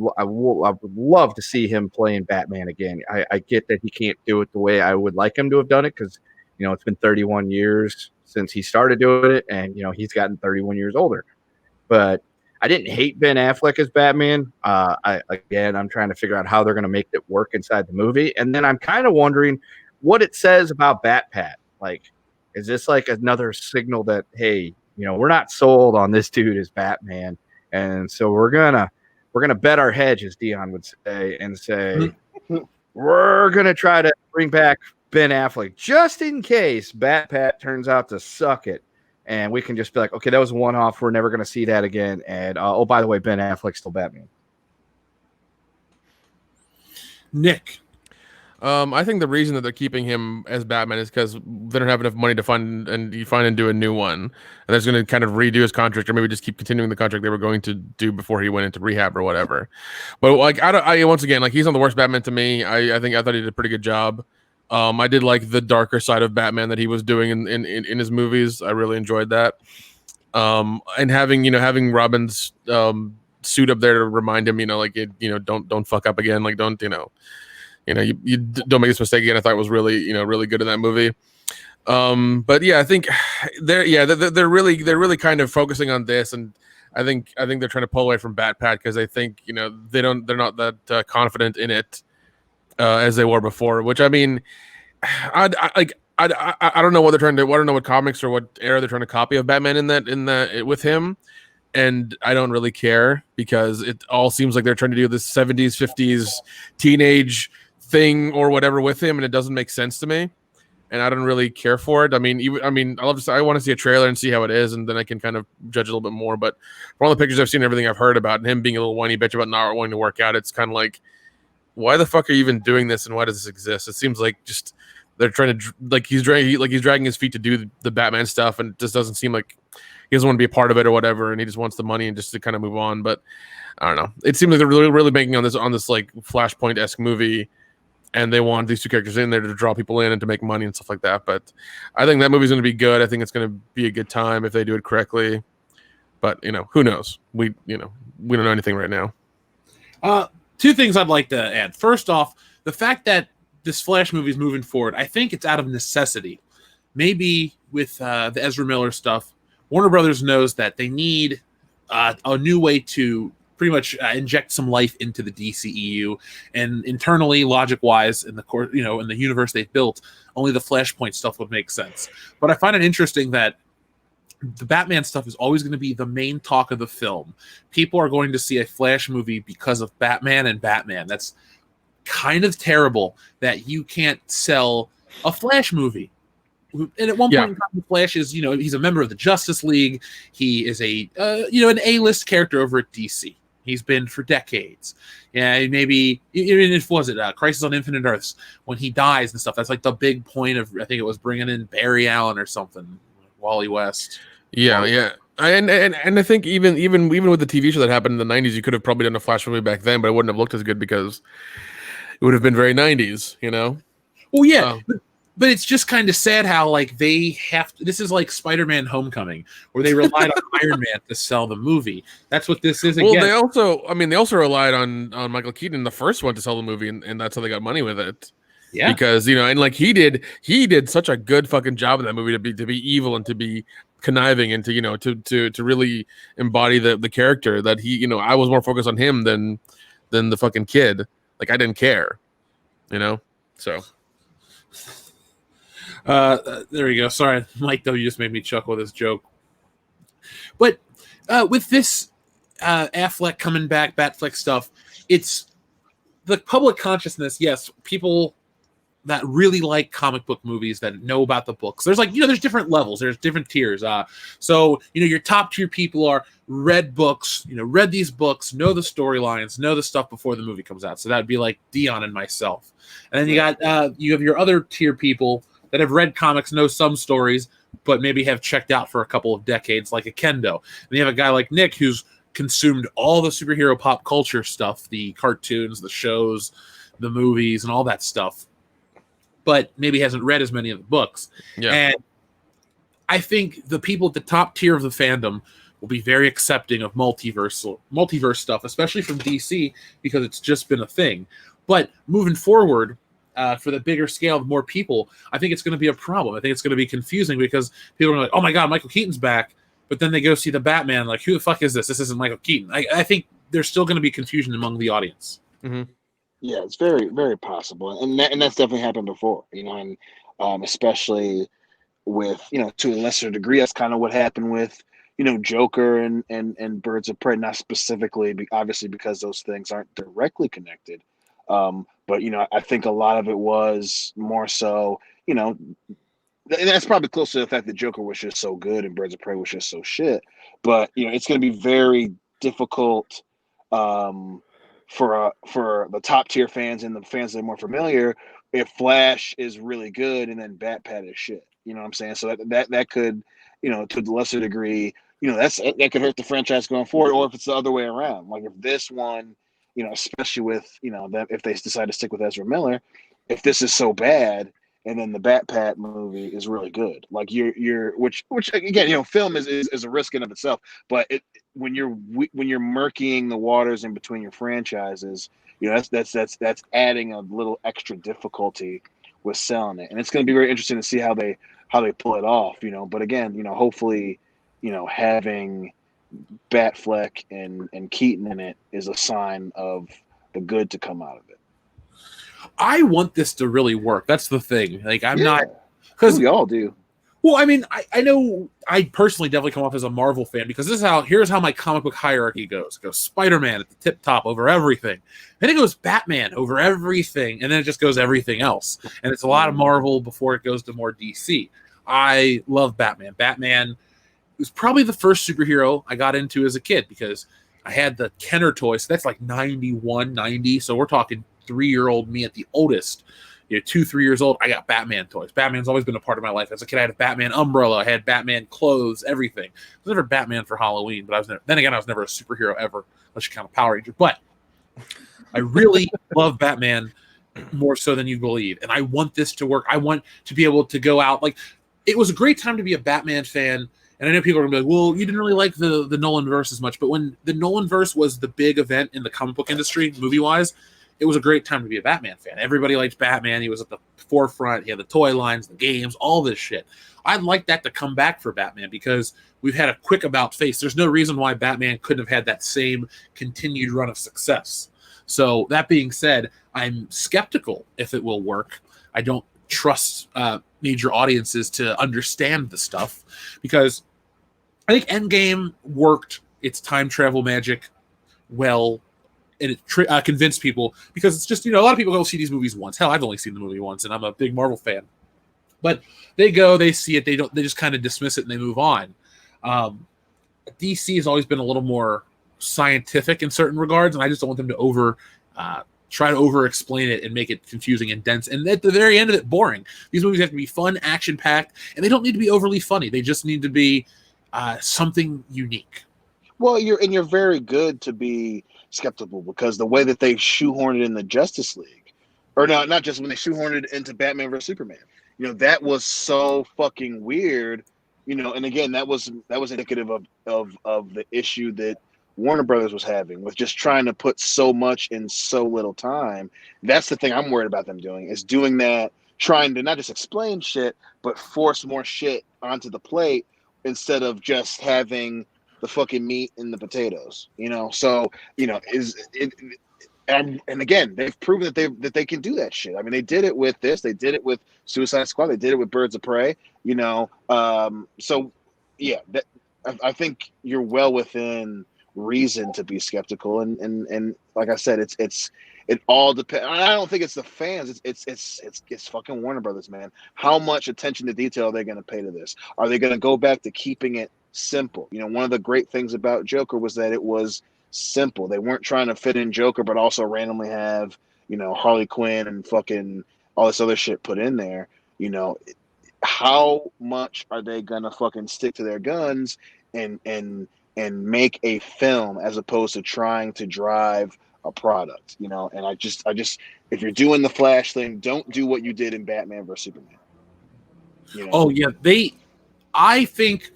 love to see him playing Batman again. I get that he can't do it the way I would like him to have done it because, it's been 31 years since he started doing it, and he's gotten 31 years older. But I didn't hate Ben Affleck as Batman. I'm trying to figure out how they're going to make it work inside the movie. And then I'm kind of wondering what it says about Bat-Pat. Like, is this like another signal that, hey, we're not sold on this dude as Batman. And so we're going to bet our hedge, as Dion would say, and say, we're going to try to bring back Ben Affleck just in case Bat-Pat turns out to suck it. And we can just be like, okay, that was a one-off. We're never going to see that again. And, oh, by the way, Ben Affleck's still Batman.
Nick.
I think the reason that they're keeping him as Batman is because they don't have enough money to fund and do a new one. And that's going to kind of redo his contract, or maybe just keep continuing the contract they were going to do before he went into rehab or whatever. But like, once again, like, he's not the worst Batman to me. I thought he did a pretty good job. I did like the darker side of Batman that he was doing in his movies. I really enjoyed that. And having Robin's suit up there to remind him, don't fuck up again. Like, don't, you don't make this mistake again. I thought it was really, really good in that movie. But yeah, I think they're really kind of focusing on this, and I think they're trying to pull away from Bat-Pat because they think, they're not that confident in it as they were before. Which, I mean, I don't know what they're trying to. I don't know what comics or what era they're trying to copy of Batman in that with him. And I don't really care because it all seems like they're trying to do this 70s, 50s teenage thing or whatever with him, and it doesn't make sense to me. And I don't really care for it. I want to see a trailer and see how it is, and then I can kind of judge a little bit more. But from all the pictures I've seen, everything I've heard about, and him being a little whiny bitch about not wanting to work out, it's kind of like, why the fuck are you even doing this, and why does this exist? It seems like just they're trying to he's dragging his feet to do the Batman stuff, and it just doesn't seem like he doesn't want to be a part of it or whatever, and he just wants the money and just to kind of move on. But I don't know. It seems like they're really, really banking on this like Flashpoint-esque movie and they want these two characters in there to draw people in and to make money and stuff like that. But I think that movie's going to be good. I think it's going to be a good time if they do it correctly. But who knows? We don't know anything right now.
Two things I'd like to add. First off, the fact that this Flash movie is moving forward, I think it's out of necessity. Maybe with the Ezra Miller stuff, Warner Brothers knows that they need a new way to pretty much inject some life into the DCEU, and internally, logic-wise, in the in the universe they've built, only the Flashpoint stuff would make sense. But I find it interesting that the Batman stuff is always going to be the main talk of the film. People are going to see a Flash movie because of Batman and Batman. That's kind of terrible that you can't sell a Flash movie. And at one point in time, the Flash is, he's a member of the Justice League. He is an A-list character over at DC. He's been for decades. Yeah, maybe even if Crisis on Infinite Earths, when he dies and stuff. That's like the big point of, I think it was bringing in Barry Allen or something, Wally West.
Yeah. And I think even with the TV show that happened in the 90s, you could have probably done a Flash movie back then, but it wouldn't have looked as good because it would have been very 90s,
Well, yeah, but it's just kind of sad how they have to. This is like Spider-Man: Homecoming, where they relied on Iron Man to sell the movie. That's what this is. Again.
Well, they also relied on Michael Keaton in the first one to sell the movie, and that's how they got money with it. Yeah, because and he did such a good fucking job in that movie to be evil and to be conniving and to really embody the character that I was more focused on him than the fucking kid. Like, I didn't care, so.
There you go. Sorry, Mike, though, you just made me chuckle with this joke. But with this Affleck coming back, Batfleck stuff, it's the public consciousness. Yes, people that really like comic book movies that know about the books. There's there's different levels. There's different tiers. So your top tier people are read books, read these books, know the storylines, know the stuff before the movie comes out. So that'd be like Dion and myself. And then you have your other tier people that have read comics, know some stories, but maybe have checked out for a couple of decades, like a Kendo. And you have a guy like Nick who's consumed all the superhero pop culture stuff, the cartoons, the shows, the movies, and all that stuff, but maybe hasn't read as many of the books. Yeah. And I think the people at the top tier of the fandom will be very accepting of multiverse stuff, especially from DC, because it's just been a thing. But moving forward, for the bigger scale of more people, I think it's going to be a problem. I think it's going to be confusing because people are like, oh my God, Michael Keaton's back. But then they go see the Batman, like, who the fuck is this? This isn't Michael Keaton. I think there's still going to be confusion among the audience.
Mm-hmm.
Yeah, it's very, very possible. And that's definitely happened before, and especially with, to a lesser degree, that's kind of what happened with, Joker and Birds of Prey, not specifically, obviously, because those things aren't directly connected. But, I think a lot of it was more so, and that's probably close to the fact that Joker was just so good and Birds of Prey was just so shit. But, it's going to be very difficult for the top tier fans and the fans that are more familiar if Flash is really good and then Batpat is shit. You know what I'm saying? So that could, to a lesser degree, that could hurt the franchise going forward, or if it's the other way around. Like if this one, especially with, that if they decide to stick with Ezra Miller, if this is so bad and then the Batpat movie is really good, like which again, film is a risk in of itself, but when you're murkying the waters in between your franchises, that's adding a little extra difficulty with selling it, and it's going to be very interesting to see how they pull it off, But again, hopefully, having Batfleck and Keaton in it is a sign of the good to come out of it.
I want this to really work. That's the thing. Like, I'm not, because
we all do.
Well, I mean, I know I personally definitely come off as a Marvel fan because here's how my comic book hierarchy goes. It goes Spider-Man at the tip top over everything. Then it goes Batman over everything. And then it just goes everything else. And it's a lot of Marvel before it goes to more DC. I love Batman. Batman was probably the first superhero I got into as a kid because I had the Kenner toy. So that's like 91, 90. So we're talking 3-year-old me at the oldest. 2-3 years old, I got Batman toys. Batman's always been a part of my life. As a kid, I had a Batman umbrella. I had Batman clothes, everything. I was never Batman for Halloween, but I was never a superhero ever, unless you count a Power Ranger. But I really love Batman more so than you believe. And I want this to work. I want to be able to go out. Like, it was a great time to be a Batman fan. And I know people are going to be like, well, you didn't really like the Nolan verse as much. But when the Nolan verse was the big event in the comic book industry, movie-wise, it was a great time to be a Batman fan. Everybody liked Batman. He was at the forefront. He had the toy lines, the games, all this shit. I'd like that to come back for Batman because we've had a quick about face. There's no reason why Batman couldn't have had that same continued run of success. So that being said, I'm skeptical if it will work. I don't trust major audiences to understand the stuff because I think Endgame worked its time travel magic well, and it convinced people because it's just, a lot of people go see these movies once. Hell, I've only seen the movie once, and I'm a big Marvel fan. But they go, they see it, they just kind of dismiss it and they move on. DC has always been a little more scientific in certain regards, and I just don't want them to try to over-explain it and make it confusing and dense, and at the very end of it, boring. These movies have to be fun, action-packed, and they don't need to be overly funny. They just need to be something unique.
Well, you're very good to be skeptical because the way that they shoehorned it in the Justice League, or not just when they shoehorned it into Batman vs Superman, that was so fucking weird, and again, that was indicative of the issue that Warner Brothers was having with just trying to put so much in so little time. That's the thing I'm worried about them doing, is doing that, trying to not just explain shit, but force more shit onto the plate instead of just having the fucking meat and the potatoes, So, and again, they've proven that they can do that shit. I mean, they did it with this, they did it with Suicide Squad, they did it with Birds of Prey, So, yeah, I think you're well within reason to be skeptical, and like I said, it all depends. I don't think it's the fans. It's fucking Warner Brothers, man. How much attention to detail are they going to pay to this? Are they going to go back to keeping it simple? One of the great things about Joker was that it was simple. They weren't trying to fit in Joker, but also randomly have Harley Quinn and fucking all this other shit put in there. How much are they gonna fucking stick to their guns and make a film as opposed to trying to drive a product, And I just, if you're doing the Flash thing, don't do what you did in Batman vs Superman.
Oh yeah, I think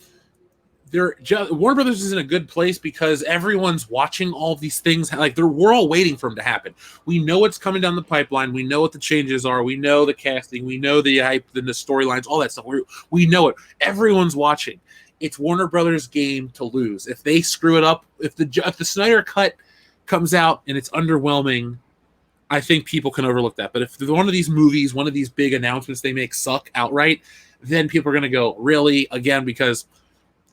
Warner Brothers is in a good place because everyone's watching all of these things. Like we're all waiting for them to happen. We know what's coming down the pipeline. We know what the changes are. We know the casting. We know the hype, the storylines, all that stuff. We know it. Everyone's watching. It's Warner Brothers' game to lose. If they screw it up, if the Snyder Cut comes out and it's underwhelming, I think people can overlook that. But if one of these movies, one of these big announcements they make suck outright, then people are going to go, really? Again, because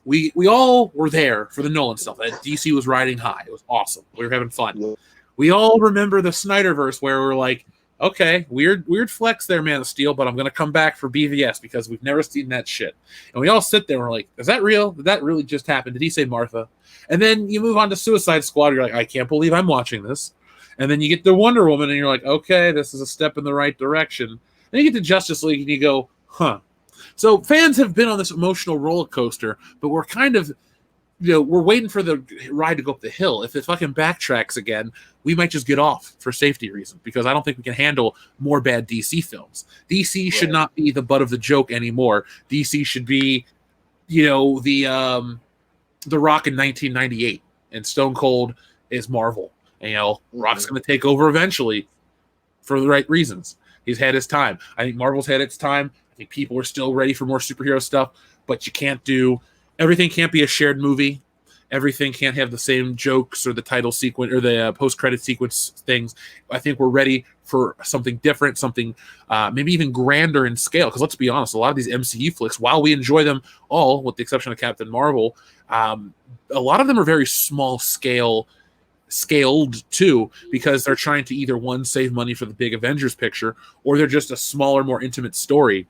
we all were there for the Nolan stuff. DC was riding high. It was awesome. We were having fun. Yeah. We all remember the Snyderverse where we're like, okay, weird flex there, Man of Steel, but I'm going to come back for BVS because we've never seen that shit. And we all sit there and we're like, is that real? Did that really just happen? Did he say Martha? And then you move on to Suicide Squad. You're like, I can't believe I'm watching this. And then you get to Wonder Woman and you're like, okay, this is a step in the right direction. Then you get to Justice League and you go, huh. So fans have been on this emotional roller coaster, but we're kind of, we're waiting for the ride to go up the hill. If it fucking backtracks again, we might just get off for safety reasons because I don't think we can handle more bad DC films. DC should not be the butt of the joke anymore. DC should be, the Rock in 1998, and Stone Cold is Marvel. And, Rock's going to take over eventually for the right reasons. He's had his time. I think Marvel's had its time. I think people are still ready for more superhero stuff, but you can't do everything. Can't be a shared movie. Everything can't have the same jokes or the title sequence or the post-credit sequence things. I think we're ready for something different, something maybe even grander in scale. Because let's be honest, a lot of these MCU flicks, while we enjoy them all, with the exception of Captain Marvel, a lot of them are very small scaled too, because they're trying to either one, save money for the big Avengers picture, or they're just a smaller, more intimate story.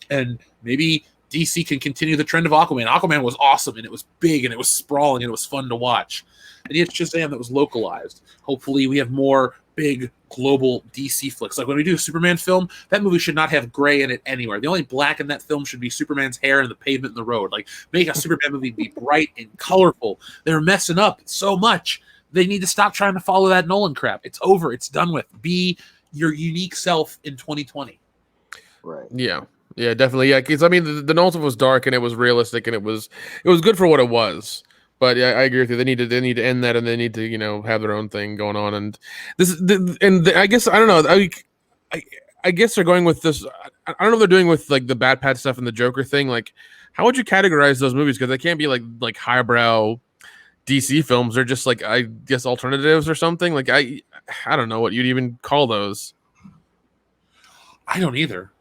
And maybe DC can continue the trend of Aquaman. Aquaman was awesome, and it was big, and it was sprawling, and it was fun to watch. And yet Shazam that was localized. Hopefully we have more big global DC flicks. Like when we do a Superman film, that movie should not have gray in it anywhere. The only black in that film should be Superman's hair and the pavement in the road. Like, make a Superman movie be bright and colorful. They're messing up so much. They need to stop trying to follow that Nolan crap. It's over. It's done with. Be your unique self in 2020.
Right.
Yeah, definitely. Yeah, because I mean, the Nolan was dark and it was realistic and it was good for what it was. But yeah, I agree with you. They need to end that, and they need to have their own thing going on. And I guess I don't know. I guess they're going with this. I don't know if they're doing with like the Batpat stuff and the Joker thing. Like, how would you categorize those movies? Because they can't be like highbrow DC films. They're just like, I guess, alternatives or something. Like I don't know what you'd even call those.
I don't either.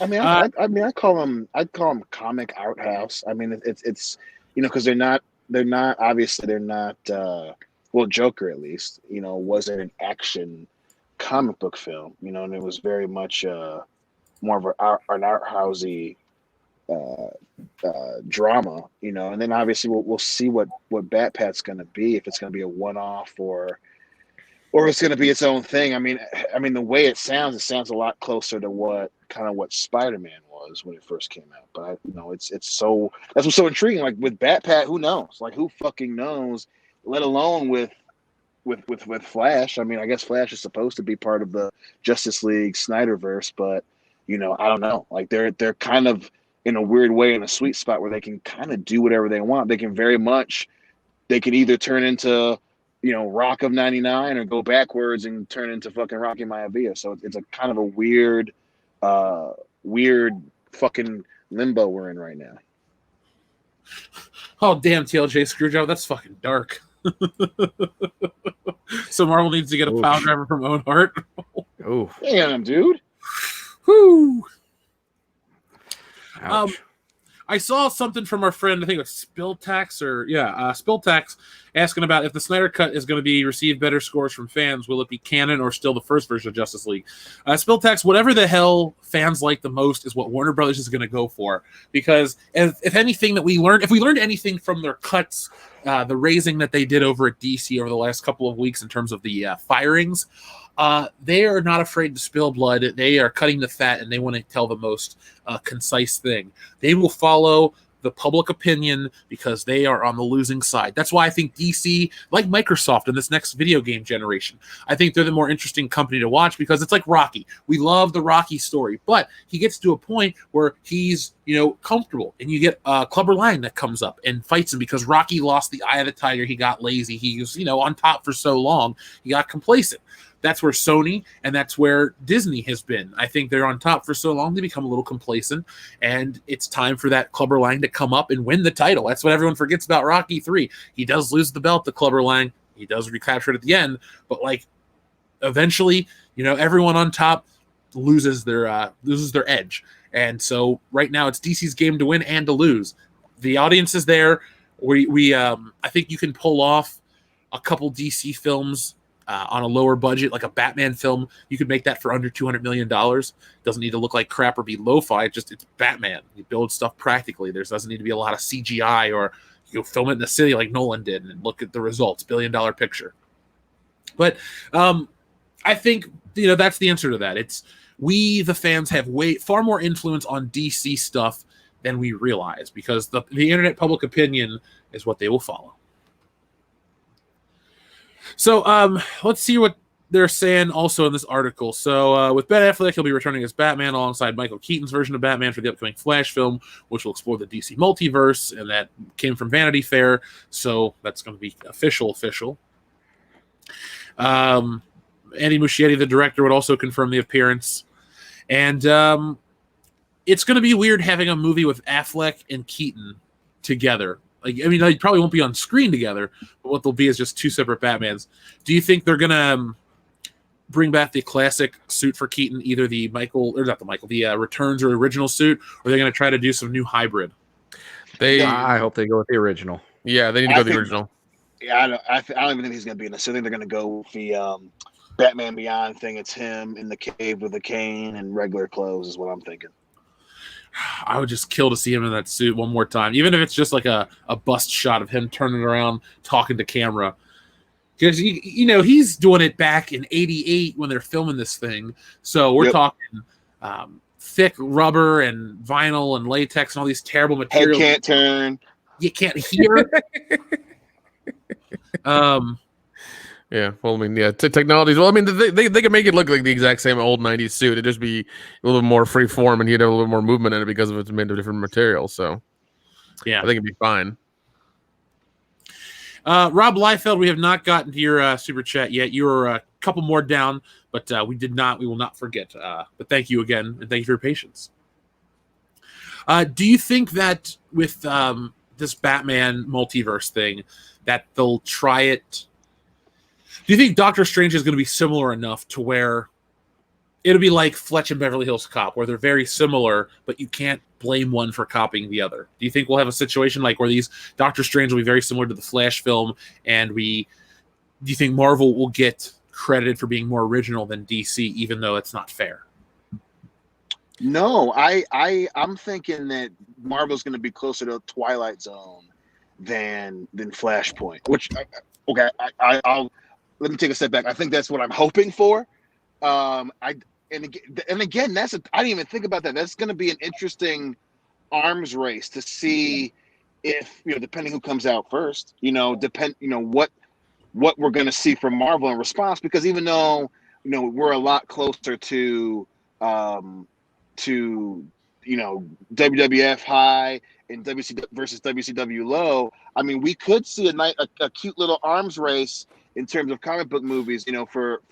I mean, I call them comic art house. I mean, it's because they're not obviously they're not well, Joker at least wasn't an action comic book film, and it was very much more of an art housey drama, and then obviously we'll see what Batpat's going to be, if it's going to be a one-off or it's going to be its own thing. I mean, the way it sounds a lot closer to what Spider-Man was when it first came out. But it's so, that's what's so intriguing. Like with Batpat, who knows? Like who fucking knows? Let alone with Flash. I mean, I guess Flash is supposed to be part of the Justice League Snyderverse, but I don't know. Like they're kind of in a weird way in a sweet spot where they can kind of do whatever they want. They can either turn into Rock of 99 or go backwards and turn into fucking Rocky Maivia. So it's a kind of a weird fucking limbo we're in right now.
Oh, damn, TLJ Screwjob, that's fucking dark. So Marvel needs to get a pile driver from Owen Hart.
Oh,
damn, dude.
Whoo.
ouch.
I saw something from our friend, I think it was Spilltax, asking about if the Snyder Cut is going to be receive better scores from fans. Will it be canon or still the first version of Justice League? Spilltax, whatever the hell fans like the most is what Warner Brothers is going to go for. Because if anything that if we learned anything from their cuts, the raising that they did over at DC over the last couple of weeks in terms of the firings, they are not afraid to spill blood. They are cutting the fat, and they want to tell the most concise thing. They will follow the public opinion because they are on the losing side. That's why I think DC, like Microsoft in this next video game generation, I think they're the more interesting company to watch because it's like Rocky. We love the Rocky story, but he gets to a point where he's, comfortable, and you get Clubber Lang that comes up and fights him because Rocky lost the eye of the tiger. He got lazy. He was, on top for so long. He got complacent. That's where Sony and that's where Disney has been. I think they're on top for so long, they become a little complacent, and it's time for that Clubber Lang to come up and win the title. That's what everyone forgets about Rocky 3. He does lose the belt to Clubber Lang. He does recapture it at the end, but eventually, everyone on top loses their edge. And so right now it's DC's game to win and to lose. The audience is there. I think you can pull off a couple DC films on a lower budget, like a Batman film. You could make that for under $200 million. Doesn't need to look like crap or be lo-fi. It's Batman. You build stuff practically. There doesn't need to be a lot of CGI, or film it in the city like Nolan did and look at the results. $1 billion picture. But I think that's the answer to that. It's we, the fans, have far more influence on DC stuff than we realize because the internet public opinion is what they will follow. So let's see what they're saying also in this article. So with Ben Affleck, he'll be returning as Batman alongside Michael Keaton's version of Batman for the upcoming Flash film, which will explore the DC multiverse, and that came from Vanity Fair. So that's going to be official. Andy Muschietti, the director, would also confirm the appearance. And it's going to be weird having a movie with Affleck and Keaton together. They probably won't be on screen together, but what they'll be is just two separate Batmans. Do you think they're going to bring back the classic suit for Keaton, either the Returns or original suit, or are they going to try to do some new hybrid?
I hope they go with the original.
Yeah, they need to go with the original.
Yeah, I don't even think he's going to be in this. I think they're going to go with the Batman Beyond thing. It's him in the cave with a cane and regular clothes is what I'm thinking.
I would just kill to see him in that suit one more time, even if it's just like a bust shot of him turning around talking to camera, because he's doing it back in '88 when they're filming this thing. So we're talking thick rubber and vinyl and latex and all these terrible materials.
Head can't turn.
You can't hear.
Yeah, well, I mean, yeah, technologies. Well, I mean, they can make it look like the exact same old '90s suit. It'd just be a little bit more free form, and you'd have a little more movement in it because of it's made of different materials. So,
Yeah,
I think it'd be fine.
Rob Liefeld, we have not gotten to your super chat yet. You were a couple more down, but we did not. We will not forget. But thank you again, and thank you for your patience. Do you think that with this Batman multiverse thing, that they'll try it? Do you think Doctor Strange is going to be similar enough to where it'll be like Fletch and Beverly Hills Cop, where they're very similar, but you can't blame one for copying the other? Do you think we'll have a situation like where these Doctor Strange will be very similar to the Flash film, and do you think Marvel will get credited for being more original than DC, even though it's not fair?
No, I'm thinking that Marvel's going to be closer to Twilight Zone than Flashpoint. Which, I'll let me take a step back. I think that's what I'm hoping for. And again, I didn't even think about that. That's going to be an interesting arms race to see if, depending who comes out first, what we're going to see from Marvel in response. Because even though we're a lot closer to WWF high and WC versus WCW low, I mean, we could see a cute little arms race in terms of comic book movies, for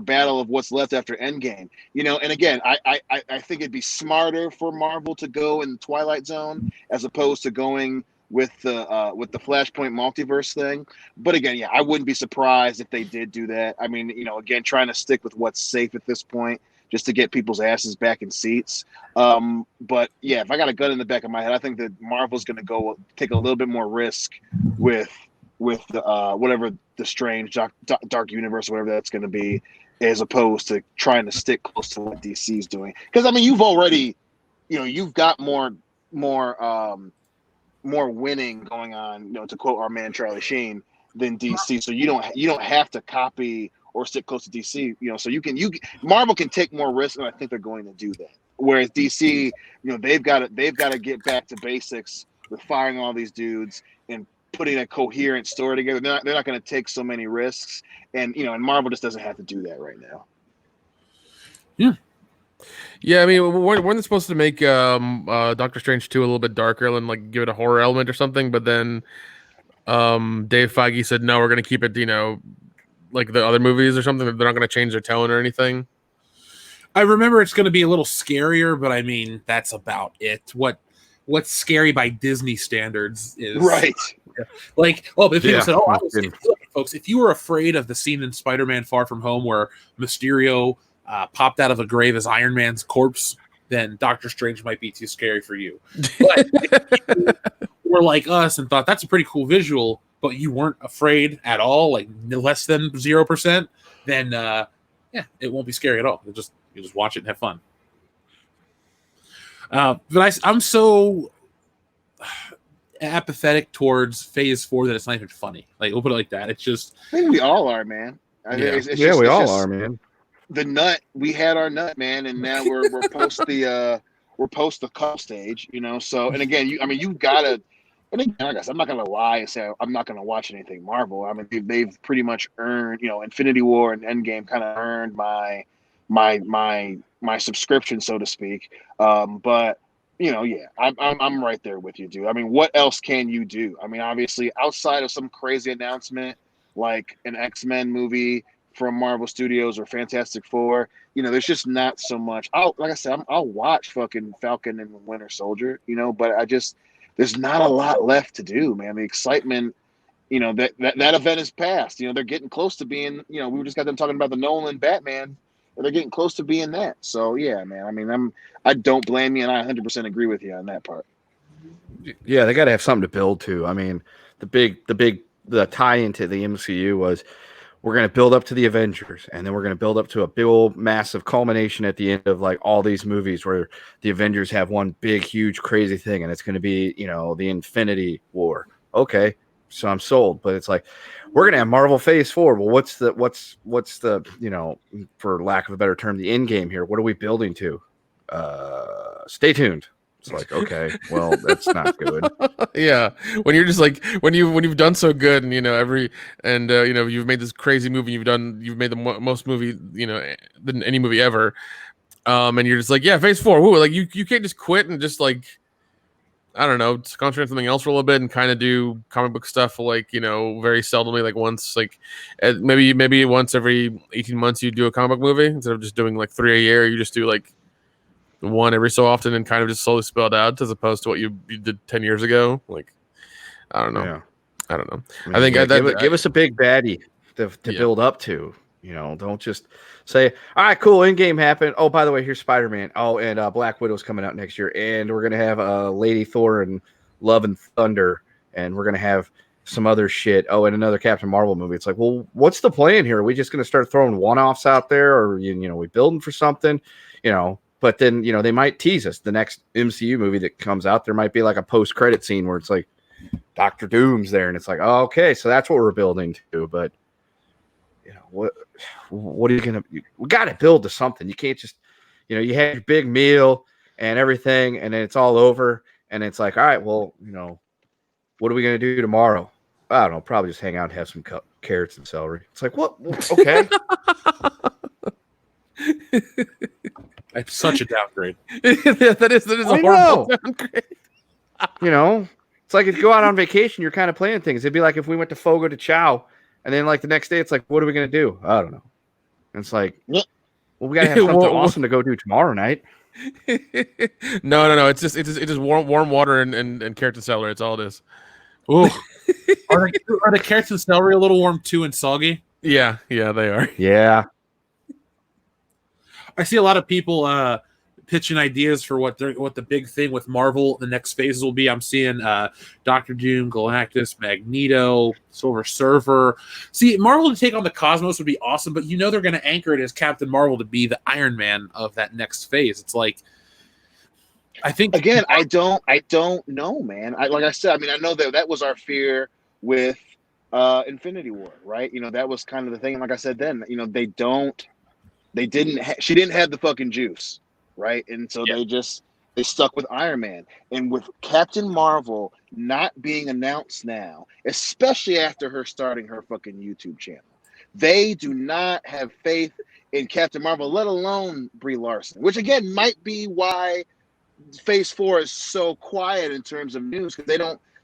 battle of what's left after Endgame. And again, I think it'd be smarter for Marvel to go in the Twilight Zone as opposed to going with the Flashpoint multiverse thing. But again, yeah, I wouldn't be surprised if they did do that. I mean, again, trying to stick with what's safe at this point, just to get people's asses back in seats. But yeah, if I got a gun in the back of my head, I think that Marvel's going to go take a little bit more risk with whatever the strange dark universe, whatever that's going to be, as opposed to trying to stick close to what DC's doing. Because I mean, you've already, you've got more winning going on, to quote our man Charlie Sheen, than DC. So you don't have to copy or stick close to DC. So Marvel can take more risks, and I think they're going to do that. Whereas DC, they've got to get back to basics with firing all these dudes and putting a coherent story together. They're not going to take so many risks, and and Marvel just doesn't have to do that right now.
Yeah, I mean, weren't they supposed to make Doctor Strange 2 a little bit darker and like give it a horror element or something? But then Dave Feige said no, we're going to keep it, like the other movies or something. They're not going to change their tone or anything.
I remember it's going to be a little scarier, but I mean, that's about it. What's scary by Disney standards is
right.
Like, if people said, folks, if you were afraid of the scene in Spider-Man Far From Home where Mysterio popped out of a grave as Iron Man's corpse, then Doctor Strange might be too scary for you. But if you were like us and thought that's a pretty cool visual, but you weren't afraid at all, like less than 0%, then it won't be scary at all. You just watch it and have fun. But I'm so apathetic towards Phase 4 that it's not even funny. Like, we'll put it like that. It's just,
I think we all are, man.
We all are, man.
The nut, we had our nut, man, and now we're post the cup stage, So, and again, you've got to. And again, I guess I'm not gonna lie and say I'm not gonna watch anything Marvel. I mean, they've pretty much earned, Infinity War and Endgame kind of earned my subscription, so to speak. But I'm right there with you, dude. I mean, what else can you do? I mean, obviously, outside of some crazy announcement like an X-Men movie from Marvel Studios or Fantastic Four, there's just not so much. I'll watch fucking Falcon and Winter Soldier, but there's not a lot left to do, man. The excitement, that event is past. They're getting close to being, we just got them talking about the Nolan Batman. They're getting close to being that. So yeah, man. I mean, I don't blame you, and I 100% agree with you on that part.
Yeah, they got to have something to build to. I mean, the tie into the MCU was we're going to build up to the Avengers, and then we're going to build up to a big old massive culmination at the end of like all these movies where the Avengers have one big, huge, crazy thing, and it's going to be the Infinity War. Okay, so I'm sold. But it's like we're going to have Marvel Phase 4. Well, what's the for lack of a better term, the end game here? What are we building to? Stay tuned. It's like, okay, well, that's not good.
Yeah, when you're just like when you've done so good, and you've made this crazy movie, you've made the most movie than any movie ever, and you're just like, yeah, phase 4, woo, like you can't just quit and just like, I don't know, just concentrate on something else for a little bit and kind of do comic book stuff like, very seldomly, like once, like maybe once every 18 months you do a comic book movie instead of just doing like 3 a year. You just do like one every so often and kind of just slowly spelled out, as opposed to what you did 10 years ago. Like, I don't know.
Yeah.
I don't know.
I mean, give us a big baddie to build up to. Don't just say, all right, cool, in-game happened. Oh, by the way, here's Spider-Man. Oh, and Black Widow's coming out next year. And we're going to have Lady Thor and Love and Thunder. And we're going to have some other shit. Oh, and another Captain Marvel movie. It's like, well, what's the plan here? Are we just going to start throwing one-offs out there? Or, we building for something? But then, they might tease us. The next MCU movie that comes out, there might be like a post-credit scene where it's like Doctor Doom's there. And it's like, oh, okay, so that's what we're building to. But, what are you going to – we got to build to something. You can't just – you have your big meal and everything, and then it's all over. And it's like, all right, well, what are we going to do tomorrow? I don't know, probably just hang out and have some carrots and celery. It's like, what? Okay.
It's such a downgrade.
that is a horrible downgrade.
It's like if you go out on vacation, you're kind of planning things. It'd be like if we went to Fogo de Chao, and then like the next day, it's like, what are we gonna do? I don't know. And it's like, well, we gotta have something awesome to go do tomorrow night.
No. It's just warm water and carrots and celery. It's all it is.
Ooh. Are the carrots and celery a little warm too and soggy?
Yeah, they are.
Yeah.
I see a lot of people pitching ideas for what the big thing with Marvel the next phases will be. I'm seeing Doctor Doom, Galactus, Magneto, Silver Surfer. See, Marvel to take on the Cosmos would be awesome, but they're going to anchor it as Captain Marvel to be the Iron Man of that next phase. It's like, I think
again, I don't know, man. Like I said, I know that was our fear with Infinity War, right? That was kind of the thing. Like I said, then she didn't have the fucking juice, right? And so they stuck with Iron Man. And with Captain Marvel not being announced now, especially after her starting her fucking YouTube channel, they do not have faith in Captain Marvel, let alone Brie Larson, which again might be why Phase 4 is so quiet in terms of news, because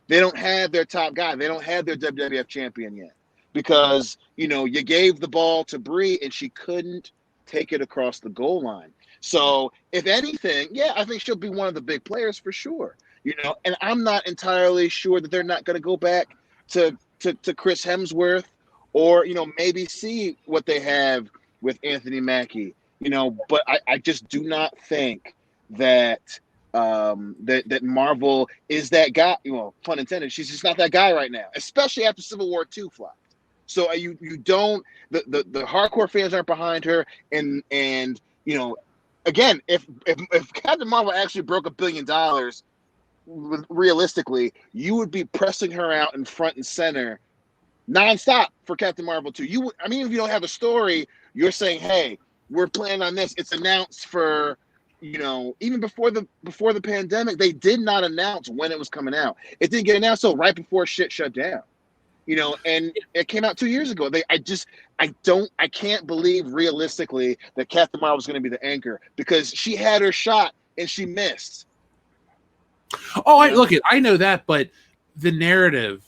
they don't have their top guy. They don't have their WWF champion yet, because you gave the ball to Brie and she couldn't take it across the goal line. So if anything, I think she'll be one of the big players for sure. And I'm not entirely sure that they're not going to go back to Chris Hemsworth, or maybe see what they have with Anthony Mackie. But I just do not think that that Marvel is that guy. Pun intended. She's just not that guy right now, especially after Civil War 2 flopped. So you don't, the hardcore fans aren't behind her, and again, if Captain Marvel actually broke $1 billion, realistically, you would be pressing her out in front and center nonstop for Captain Marvel 2. If you don't have a story, you're saying, hey, we're planning on this. It's announced for, even before the pandemic, they did not announce when it was coming out. It didn't get announced until right before shit shut down. And it came out 2 years ago. I can't believe realistically that Captain Marvel was going to be the anchor, because she had her shot and she missed.
Oh, I know that, but the narrative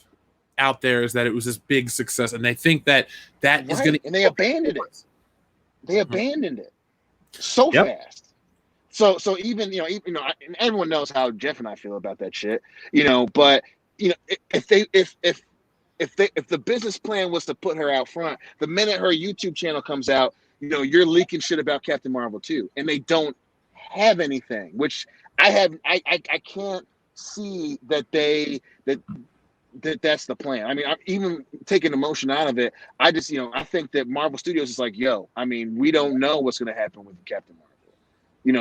out there is that it was this big success, and they think that is going to,
and they abandoned it. They abandoned it so fast. So even everyone knows how Jeff and I feel about that shit. But if the business plan was to put her out front, the minute her YouTube channel comes out, you're leaking shit about Captain Marvel too, and they don't have anything. Which I can't see that's the plan. I'm even taking emotion out of it. I just I think that Marvel Studios is like, we don't know what's going to happen with Captain Marvel.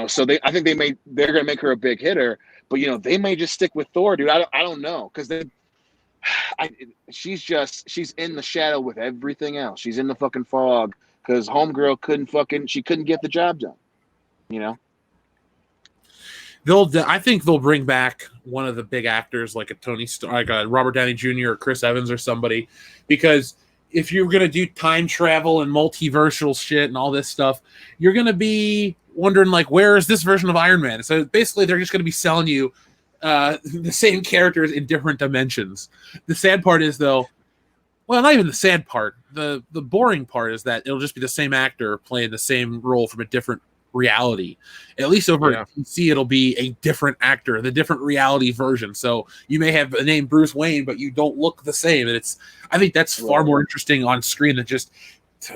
So I think they're going to make her a big hitter, but they may just stick with Thor, dude. I don't know, because she's in the shadow with everything else. She's in the fucking fog because homegirl couldn't get the job done.
I think they'll bring back one of the big actors like a Tony Stark, like a Robert Downey Jr. or Chris Evans or somebody, because if you're gonna do time travel and multiversal shit and all this stuff, you're gonna be wondering like, where is this version of Iron Man? So basically, they're just gonna be selling you the same characters in different dimensions. The sad part is though, well, not even the sad part. The boring part is that it'll just be the same actor playing the same role from a different reality. At least over at DC, it'll be a different actor, the different reality version. So you may have the name Bruce Wayne, but you don't look the same. And I think that's far more interesting on screen than just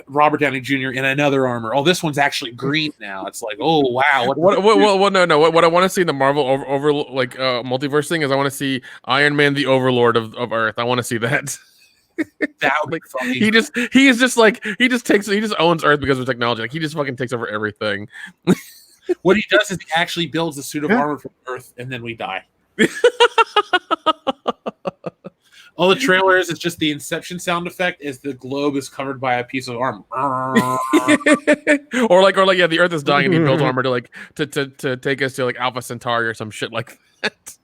Robert Downey Jr. in another armor. Oh, this one's actually green now. It's like, oh wow.
What I want to see in the Marvel over multiverse thing is I want to see Iron Man, the Overlord of Earth. I want to see that.
That would be funny.
He just owns Earth because of technology. Like he just fucking takes over everything.
What he does is he actually builds a suit of armor from Earth, and then we die. All the trailers, it's just the Inception sound effect as the globe is covered by a piece of armor.
or like the Earth is dying and he builds armor to take us to like Alpha Centauri or some shit like that.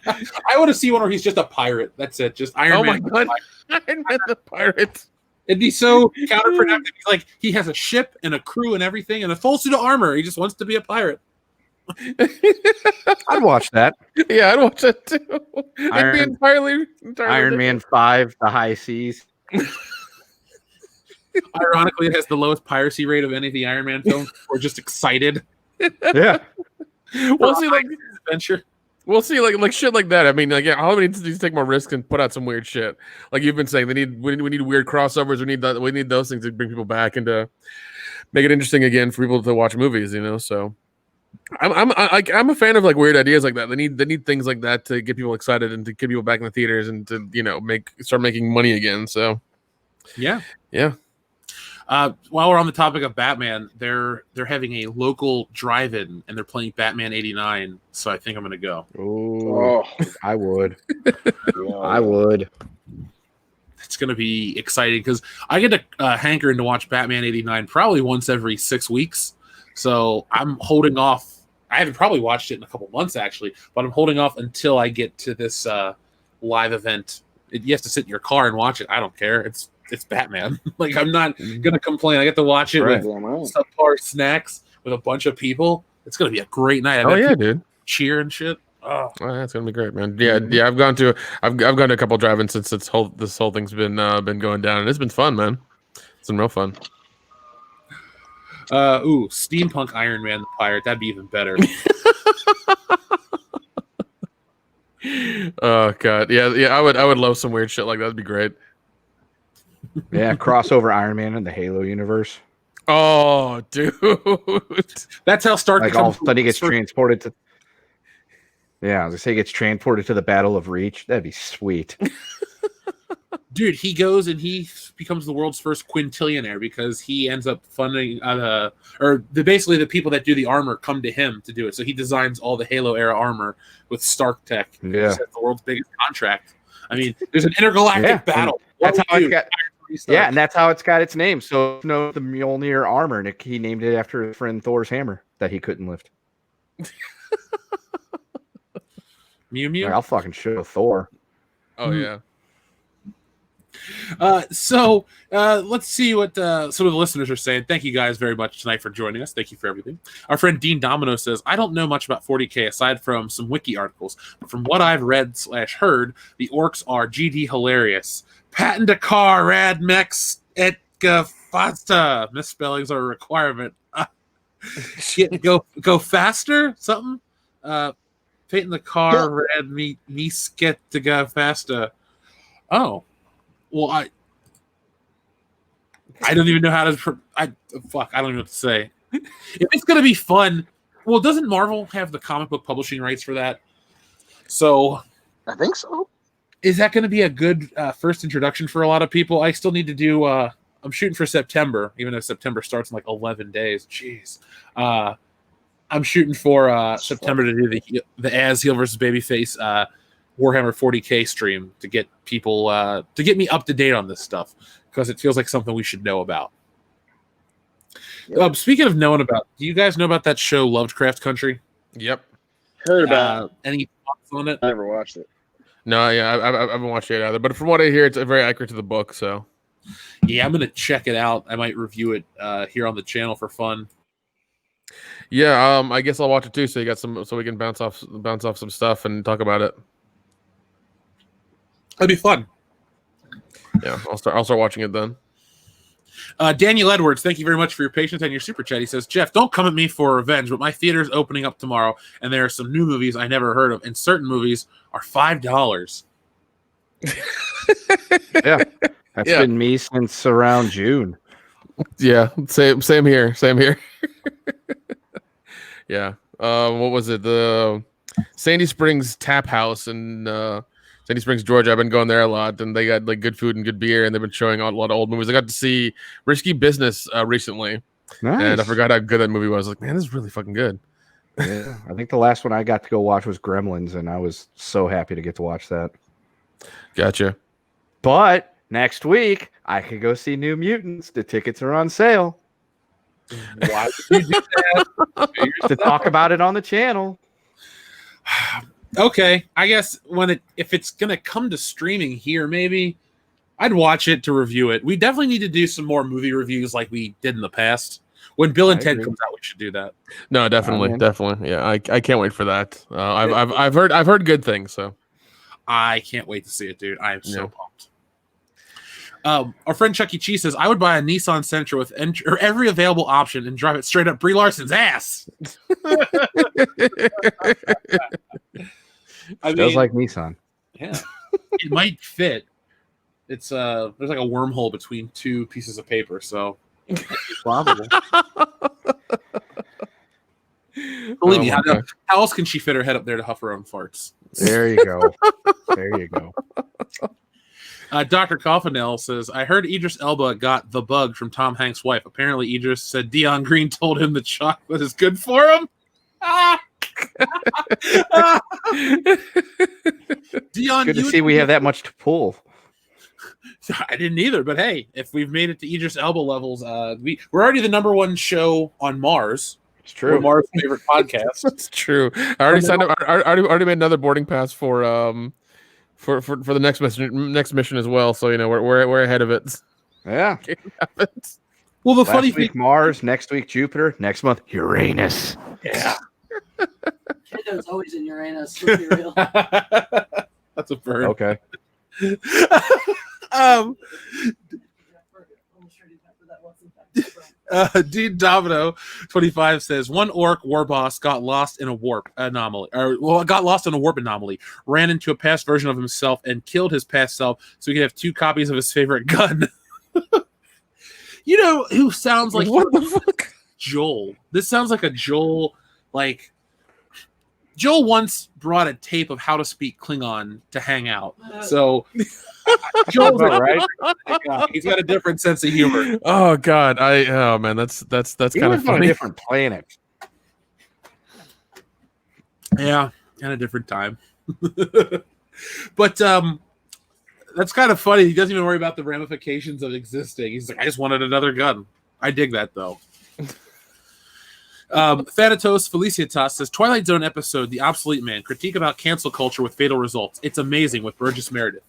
I want to see one where he's just a pirate. That's it. Just Iron Man.
Oh my god, Iron Man the pirate.
It'd be so counterproductive. He's like, he has a ship and a crew and everything and a full suit of armor. He just wants to be a pirate.
I'd watch that.
Yeah, I'd watch that too. It'd be entirely
Iron Man 5, The High Seas.
Ironically, it has the lowest piracy rate of any of the Iron Man films. We're just excited.
Yeah.
We'll see, like
adventure.
We'll see, like shit like that. I mean, like, yeah, all we need to do is take more risks and put out some weird shit. Like you've been saying, we need weird crossovers. We need those things to bring people back and to make it interesting again for people to watch movies. You know, so I'm a fan of like weird ideas like that. They need things like that to get people excited and to get people back in the theaters and to start making money again. So
yeah.
While
we're on the topic of Batman, they're having a local drive-in and they're playing Batman '89. So I think I'm gonna go.
Oh, I would. I would.
It's gonna be exciting because I get to hankering to watch Batman '89 probably once every 6 weeks. So I'm holding off. I haven't probably watched it in a couple months actually, but I'm holding off until I get to this live event. You have to sit in your car and watch it. I don't care. It's Batman. Like I'm not gonna complain. I get to watch it with subpar snacks with a bunch of people. It's gonna be a great night.
Dude,
cheer and shit. Oh,
that's gonna be great, man. Yeah. I've gone to a couple drive-ins since this whole thing's been going down, and it's been fun, man. It's been real fun.
Steampunk Iron Man the Pirate. That'd be even better.
Oh god, yeah. I would love some weird shit like that. That'd be great.
Yeah, crossover Iron Man in the Halo universe.
Oh, dude,
that's how Stark.
Like all of a sudden he gets transported to. Yeah, I was gonna say he gets transported to the Battle of Reach. That'd be sweet.
Dude, he goes and he becomes the world's first quintillionaire because he ends up funding basically the people that do the armor come to him to do it. So he designs all the Halo era armor with Stark Tech.
Yeah,
the world's biggest contract. I mean, there's an intergalactic battle.
That's how it got. Yeah, and that's how it's got its name. So the Mjolnir armor, and he named it after his friend Thor's hammer that he couldn't lift.
Mew Mew.
I'll fucking show Thor.
Oh yeah.
So let's see what some of the listeners are saying. Thank you guys very much tonight for joining us. Thank you for everything. Our friend Dean Domino says, I don't know much about 40K aside from some wiki articles, but from what I've read/heard, the orcs are GD hilarious. Patent a car, rad mex et fasta. Misspellings are a requirement. Go faster? Something? Patent the car, rad me get to go faster. Oh. Well, I don't even know how to. I don't even know what to say. If it's gonna be fun, well, doesn't Marvel have the comic book publishing rights for that? So
I think so.
Is that going to be a good first introduction for a lot of people? I still need to do. I'm shooting for September, even though September starts in like 11 days. Jeez, I'm shooting for September to do the As Heel versus Babyface Warhammer 40K stream to get people to get me up to date on this stuff because it feels like something we should know about.
Yep.
Speaking of knowing about, do you guys know about that show Lovecraft Country?
Yep.
Heard about
Any thoughts on it?
I never watched it.
No, yeah, I haven't watched it either. But from what I hear, it's very accurate to the book. So
Yeah, I'm gonna check it out. I might review it here on the channel for fun.
yeah, I guess I'll watch it too. So you got some, so we can bounce off some stuff and talk about it.
That'd be fun.
Yeah, I'll start watching it then.
Daniel Edwards, thank you very much for your patience and your super chat. He says, Jeff, don't come at me for revenge, but my theater is opening up tomorrow, and there are some new movies I never heard of, and certain movies are $5.
Yeah, that's been me since around June.
Yeah, same here. Yeah. What was it? The Sandy Springs Tap House in Sandy Springs, Georgia. I've been going there a lot, and they got like good food and good beer, and they've been showing a lot of old movies. I got to see Risky Business recently, and I forgot how good that movie was. Like, man, this is really fucking good.
Yeah, I think the last one I got to go watch was Gremlins, and I was so happy to get to watch that.
Gotcha.
But next week, I could go see New Mutants. The tickets are on sale.
Why would you do that?
To talk about it on the channel.
Okay, I guess if it's gonna come to streaming here, maybe I'd watch it to review it. We definitely need to do some more movie reviews like we did in the past. When Bill and Ted comes out, we should do that.
No, definitely. Yeah, I can't wait for that. I've heard good things, so
I can't wait to see it, dude. I am so pumped. Our friend Chuck E. Cheese says, I would buy a Nissan Sentra with every available option and drive it straight up Brie Larson's ass.
Smells like Nissan.
Yeah. It might fit. It's there's like a wormhole between two pieces of paper, so it's probable. Believe me, how else can she fit her head up there to huff her own farts?
There you go. There you go.
Dr. Coffenell says, I heard Idris Elba got the bug from Tom Hanks' wife. Apparently, Idris said Dion Green told him the chocolate is good for him. Dion,
good to see we have that much to pull.
I didn't either, but hey, if we've made it to Idris Elba levels, we're already the #1 show on Mars.
It's true.
We're Mars' favorite podcast.
That's true. I already signed up. I already made another boarding pass for the next mission as well. So we're ahead of it.
Yeah.
Well, the
Last
funny
week
thing,
Mars, next week Jupiter, next month Uranus.
Yeah.
Kendo's always in Uranus. Let's be real.
That's a bird.
Okay.
Dean Domino 25 says one orc war boss got lost in a warp anomaly, ran into a past version of himself and killed his past self so he could have 2 copies of his favorite gun. You know who sounds like
what the fuck?
Joel. This sounds like a Joel. Like Joel once brought a tape of how to speak Klingon to hang out. So Joel's
right.
He's got a different sense of humor.
Oh God, oh man, that's kind of funny.
On a different planet.
Yeah, and a different time. But that's kind of funny. He doesn't even worry about the ramifications of existing. He's like, I just wanted another gun. I dig that though. Thanatos Felicitas says Twilight Zone episode The Obsolete Man, critique about cancel culture with fatal results. It's amazing with Burgess Meredith.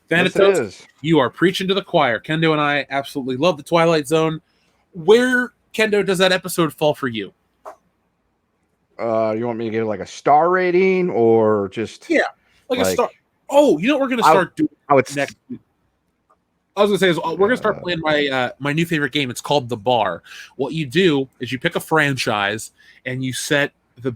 Thanatos,
Yes,
you are preaching to the choir. Kendo and I absolutely love the Twilight Zone. Where, Kendo, does that episode fall for you?
You want me to give like a star rating or just
Like a star. Oh, you know what we're gonna start doing next week? I was gonna say is we're gonna start playing my new favorite game. It's called The Bar. What you do is you pick a franchise and you set the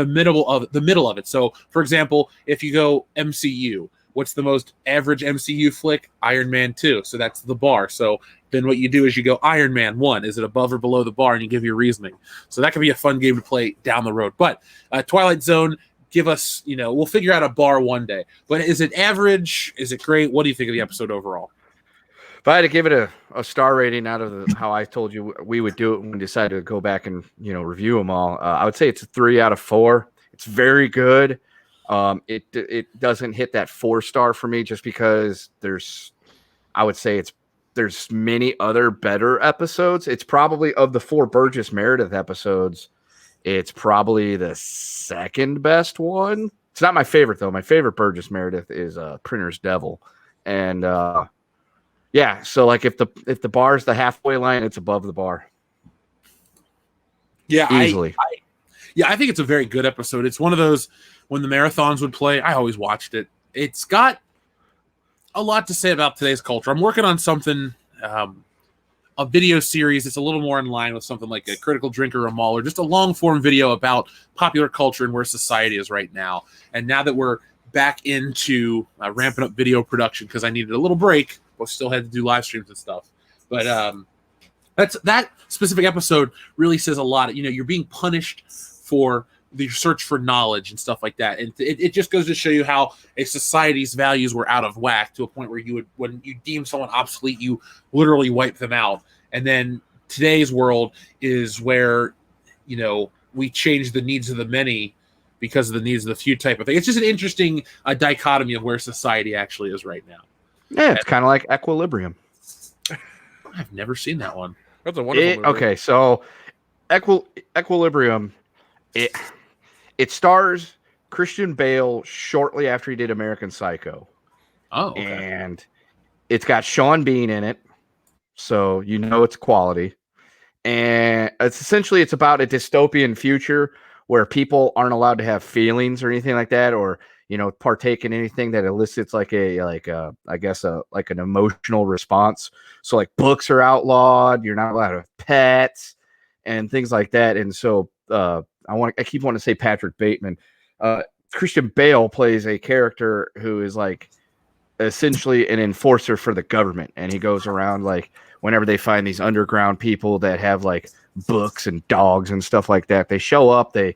middle of it. So, for example, if you go MCU, what's the most average MCU flick? Iron Man 2. So that's The Bar. So then what you do is you go Iron Man 1. Is it above or below The Bar? And you give your reasoning. So that could be a fun game to play down the road. But Twilight Zone. Give us, we'll figure out a bar one day. But is it average? Is it great? What do you think of the episode overall?
If I had to give it a star rating out of how I told you we would do it when we decided to go back and review them all, I would say it's a 3 out of 4. It's very good. It doesn't hit that 4-star for me just because I would say it's there's many other better episodes. It's probably of the 4 Burgess Meredith episodes, it's probably the second best one. It's not my favorite though. My favorite Burgess Meredith is Printer's Devil, and yeah. So like if the bar's the halfway line, it's above the bar.
Yeah,
easily.
I think it's a very good episode. It's one of those when the marathons would play, I always watched it. It's got a lot to say about today's culture. I'm working on something, a video series that's a little more in line with something like a Critical Drinker or a Mauler, just a long form video about popular culture and where society is right now. And now that we're back into ramping up video production because I needed a little break, but still had to do live streams and stuff. But that specific episode really says a lot. You know, you're being punished for the search for knowledge and stuff like that. And it just goes to show you how a society's values were out of whack to a point where when you deem someone obsolete, you literally wipe them out. And then today's world is where, you know, we change the needs of the many because of the needs of the few type of thing. It's just an interesting dichotomy of where society actually is right now.
Yeah, it's kind of like Equilibrium.
I've never seen that one.
That's a wonderful movie.
Okay, so Equilibrium, it stars Christian Bale shortly after he did American Psycho.
Oh, okay.
And it's got Sean Bean in it, so you know it's quality. And it's about a dystopian future where people aren't allowed to have feelings or anything like that, or you know, partake in anything that elicits like an emotional response. So like books are outlawed, you're not allowed to have pets and things like that. And so I keep wanting to say Patrick Bateman. Christian Bale plays a character who is like essentially an enforcer for the government, and he goes around like whenever they find these underground people that have like books and dogs and stuff like that, they show up, they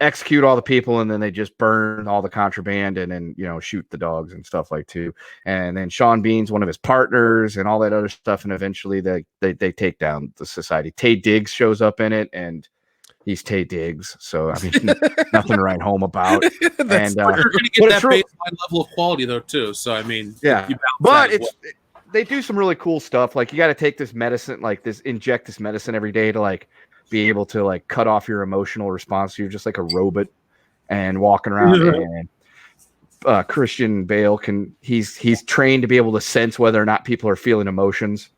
execute all the people, and then they just burn all the contraband and then, you know, shoot the dogs and stuff like too. And then Sean Bean's one of his partners and all that other stuff, and eventually they take down the society. Taye Diggs shows up in it, and he's Taye Diggs, so I mean, nothing to write home about. And
you're going to get that baseline level of quality though too. So I mean,
yeah, but they do some really cool stuff. Like you got to take this medicine, inject this medicine every day to like be able to like cut off your emotional response. You're just like a robot and walking around. And Christian Bale he's trained to be able to sense whether or not people are feeling emotions.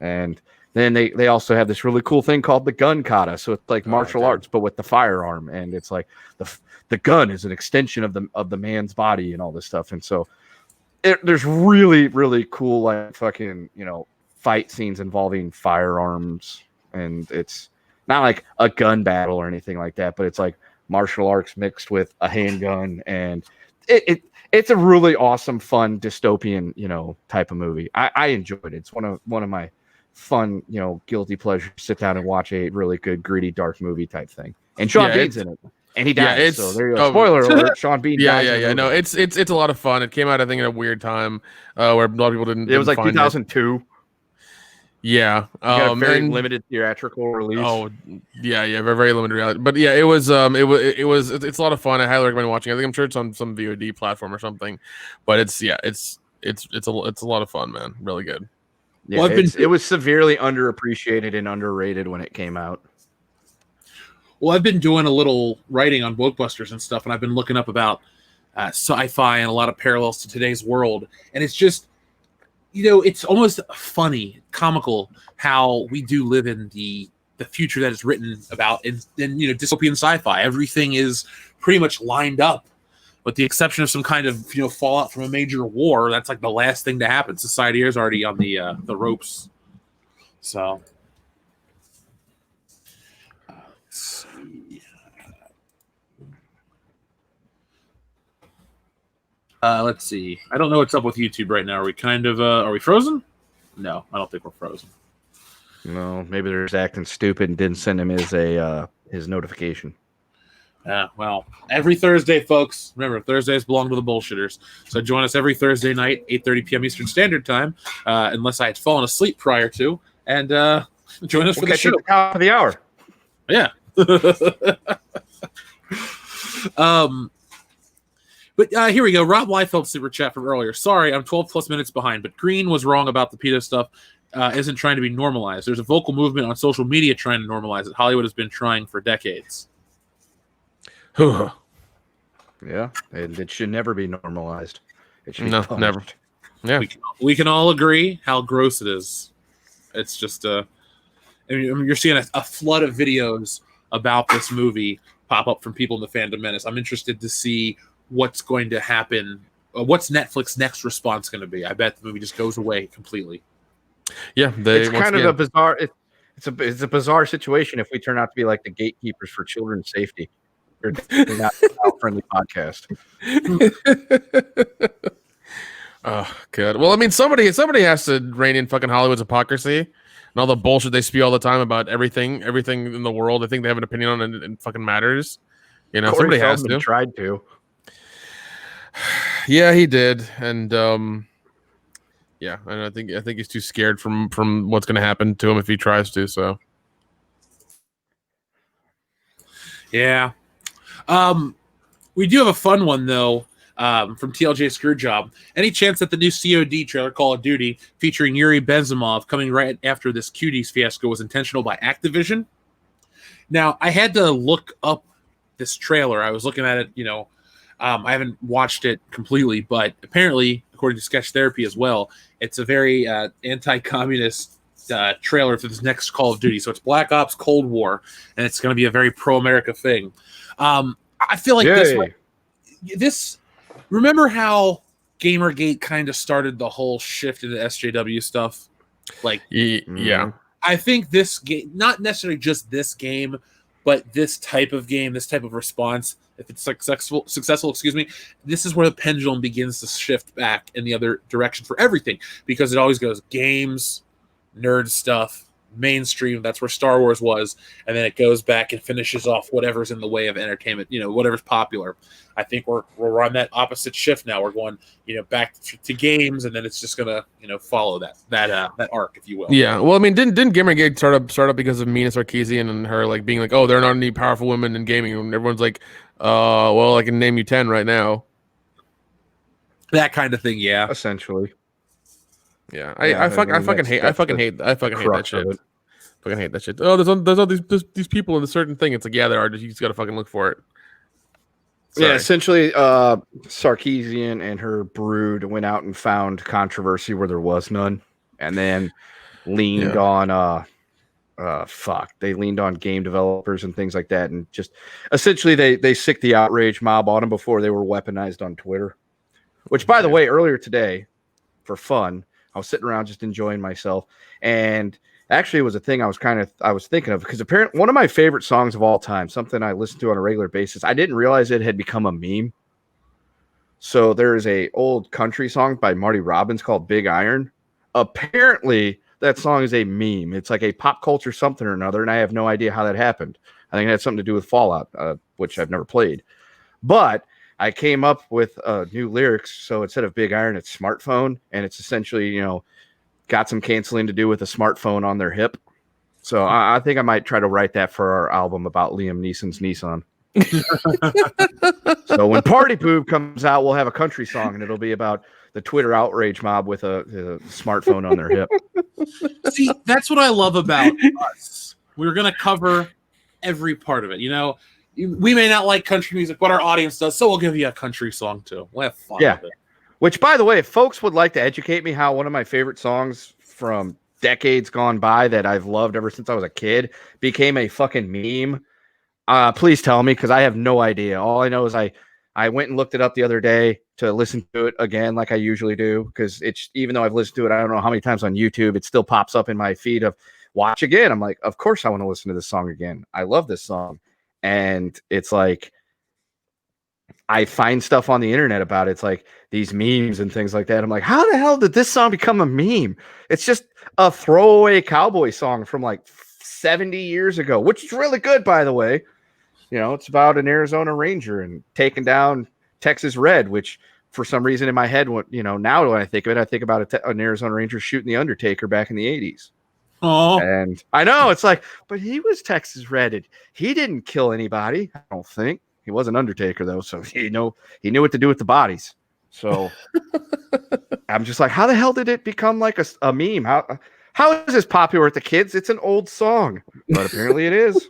And then they also have this really cool thing called the gun kata. So it's like martial arts, but with the firearm. And it's like the gun is an extension of the man's body and all this stuff. And so there's really, really cool, like fucking, you know, fight scenes involving firearms. And it's not like a gun battle or anything like that, but it's like martial arts mixed with a handgun. And it's a really awesome, fun, dystopian, you know, type of movie. I enjoyed it. It's one of my fun, you know, guilty pleasure, sit down and watch a really good, gritty, dark movie type thing. And Sean Bean's in it. And he dies. Yeah, so there you go. Spoiler alert, Sean Bean dies.
Yeah. No, it's a lot of fun. It came out, I think, in a weird time where a lot of people didn't.
It was like 2002.
Yeah.
Got a very limited theatrical release.
Oh, yeah, very, very limited reality. But yeah, it's a lot of fun. I highly recommend watching. I think I'm sure it's on some VOD platform or something. But it's a lot of fun, man. Really good.
Yeah, well, it was severely underappreciated and underrated when it came out.
Well, I've been doing a little writing on Wokebusters and stuff, and I've been looking up about sci-fi and a lot of parallels to today's world. And it's just, you know, it's almost funny, comical how we do live in the future that is written about in you know, dystopian sci-fi. Everything is pretty much lined up, with the exception of some kind of, you know, fallout from a major war. That's like the last thing to happen. Society is already on the ropes. So. Let's see. I don't know what's up with YouTube right now. Are we are we frozen? No, I don't think we're frozen.
No, maybe they're just acting stupid and didn't send him his notification.
Well, every Thursday, folks. Remember, Thursdays belong to the bullshitters. So join us every Thursday night, 8:30 p.m. Eastern Standard Time, unless I had fallen asleep prior to, and join us for the show.
Top of the hour.
Yeah. But here we go. Rob Liefeld super chat from earlier. Sorry, I'm 12 plus minutes behind, but Green was wrong about the pedo stuff. isn't trying to be normalized. There's a vocal movement on social media trying to normalize it. Hollywood has been trying for decades.
Yeah, it should never be normalized. It should be punished.
Never. Yeah,
We can all agree how gross it is. It's just I mean, you're seeing a flood of videos about this movie pop up from people in the fandom menace. I'm interested to see what's going to happen. What's Netflix's next response going to be? I bet the movie just goes away completely.
Yeah,
It's kind of a bizarre. It's a bizarre situation if we turn out to be like the gatekeepers for children's safety. We're definitely not a friendly podcast.
Oh god. Well, I mean, somebody has to rein in fucking Hollywood's hypocrisy and all the bullshit they spew all the time about everything in the world. I think they have an opinion on it and fucking matters. You know,
Corey
somebody has
Feldman
to.
tried to.
Yeah, he did, and yeah, and I think he's too scared from what's going to happen to him if he tries to. So,
Yeah. We do have a fun one though. From TLJ Screwjob. Any chance that the new COD trailer, Call of Duty, featuring Yuri Benzimov, coming right after this Cuties fiasco, was intentional by Activision? Now, I had to look up this trailer. I was looking at it, I haven't watched it completely, but apparently, according to Sketch Therapy as well, it's a very anti-communist trailer for this next Call of Duty. So it's Black Ops Cold War, and it's going to be a very pro-America thing. I feel like this. Remember how Gamergate kind of started the whole shift into SJW stuff? Like,
yeah.
I think this game, not necessarily just this game, but this type of game, this type of response, if it's successful, this is where the pendulum begins to shift back in the other direction for everything, because it always goes games, nerd stuff, mainstream. That's where Star Wars was, and then it goes back and finishes off whatever's in the way of entertainment. Whatever's popular. I think we're on that opposite shift now. We're going, back to games, and then it's just gonna, follow that arc, if you will.
Yeah. Well, I mean, didn't Gamergate start up because of Mina Sarkeesian and her like being like, oh, there are not any powerful women in gaming, and everyone's like, well, I can name you 10 right now. That kind of thing. Yeah.
Essentially.
Yeah. I fucking hate that shit. Fucking hate that shit. Oh, there's all these people in a certain thing. It's like, yeah, there are. You just gotta fucking look for it. Sorry.
Yeah, essentially, Sarkeesian and her brood went out and found controversy where there was none, and then leaned on they leaned on game developers and things like that, and just essentially they sicked the outrage mob on them before they were weaponized on Twitter. Which, by the way, earlier today, for fun, I was sitting around just enjoying myself, and actually, it was a thing I was thinking of, because apparently one of my favorite songs of all time, something I listen to on a regular basis, I didn't realize it had become a meme. So there is a old country song by Marty Robbins called Big Iron. Apparently, that song is a meme. It's like a pop culture something or another, and I have no idea how that happened. I think it had something to do with Fallout, which I've never played. But I came up with new lyrics, so instead of Big Iron, it's smartphone, and it's essentially, got some canceling to do with a smartphone on their hip. So I think I might try to write that for our album about Liam Neeson's Nissan. So when Party Poob comes out, we'll have a country song, and it'll be about the Twitter outrage mob with a smartphone on their hip.
See, that's what I love about us. We're going to cover every part of it. We may not like country music, but our audience does, so we'll give you a country song too. We'll have fun with it.
Which, by the way, if folks would like to educate me how one of my favorite songs from decades gone by that I've loved ever since I was a kid became a fucking meme, please tell me, because I have no idea. All I know is I went and looked it up the other day to listen to it again like I usually do, because it's, even though I've listened to it I don't know how many times on YouTube, it still pops up in my feed of watch again. I'm like, of course I want to listen to this song again. I love this song. And it's like, I find stuff on the internet about it. It's like these memes and things like that. I'm like, how the hell did this song become a meme? It's just a throwaway cowboy song from like 70 years ago, which is really good, by the way. It's about an Arizona Ranger and taking down Texas Red, which for some reason in my head, now when I think of it, I think about an Arizona Ranger shooting the Undertaker back in the 80s.
Oh,
and I know it's like, but he was Texas Red. He didn't kill anybody, I don't think. He was an Undertaker, though, so he knew what to do with the bodies. So I'm just like, how the hell did it become like a meme? How How is this popular with the kids? It's an old song, but apparently it is.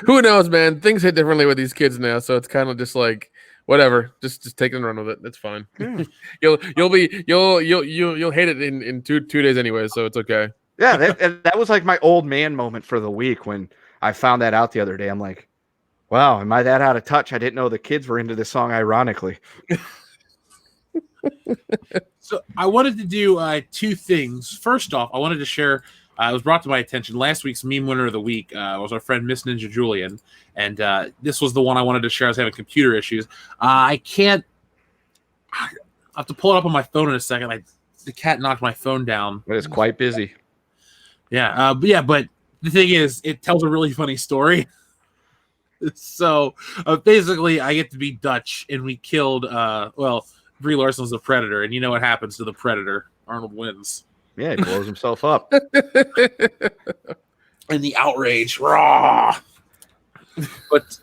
Who knows, man? Things hit differently with these kids now, so it's kind of just like whatever. Just take it and run with it. That's fine.
Yeah.
you'll hate it in two days anyway, so it's okay.
Yeah, that was like my old man moment for the week when I found that out the other day. I'm like, wow, am I that out of touch? I didn't know the kids were into this song, ironically.
So I wanted to do two things. First off, I wanted to share. It was brought to my attention last week's meme winner of the week was our friend Miss Ninja Julian, and this was the one I wanted to share. I was having computer issues. I have to pull it up on my phone in a second. The cat knocked my phone down.
But it's quite busy.
Yeah, but the thing is, it tells a really funny story. So basically, I get to be Dutch, and we killed. Brie Larson's the Predator, and you know what happens to the Predator? Arnold wins.
Yeah, he blows himself up.
And the outrage, raw. But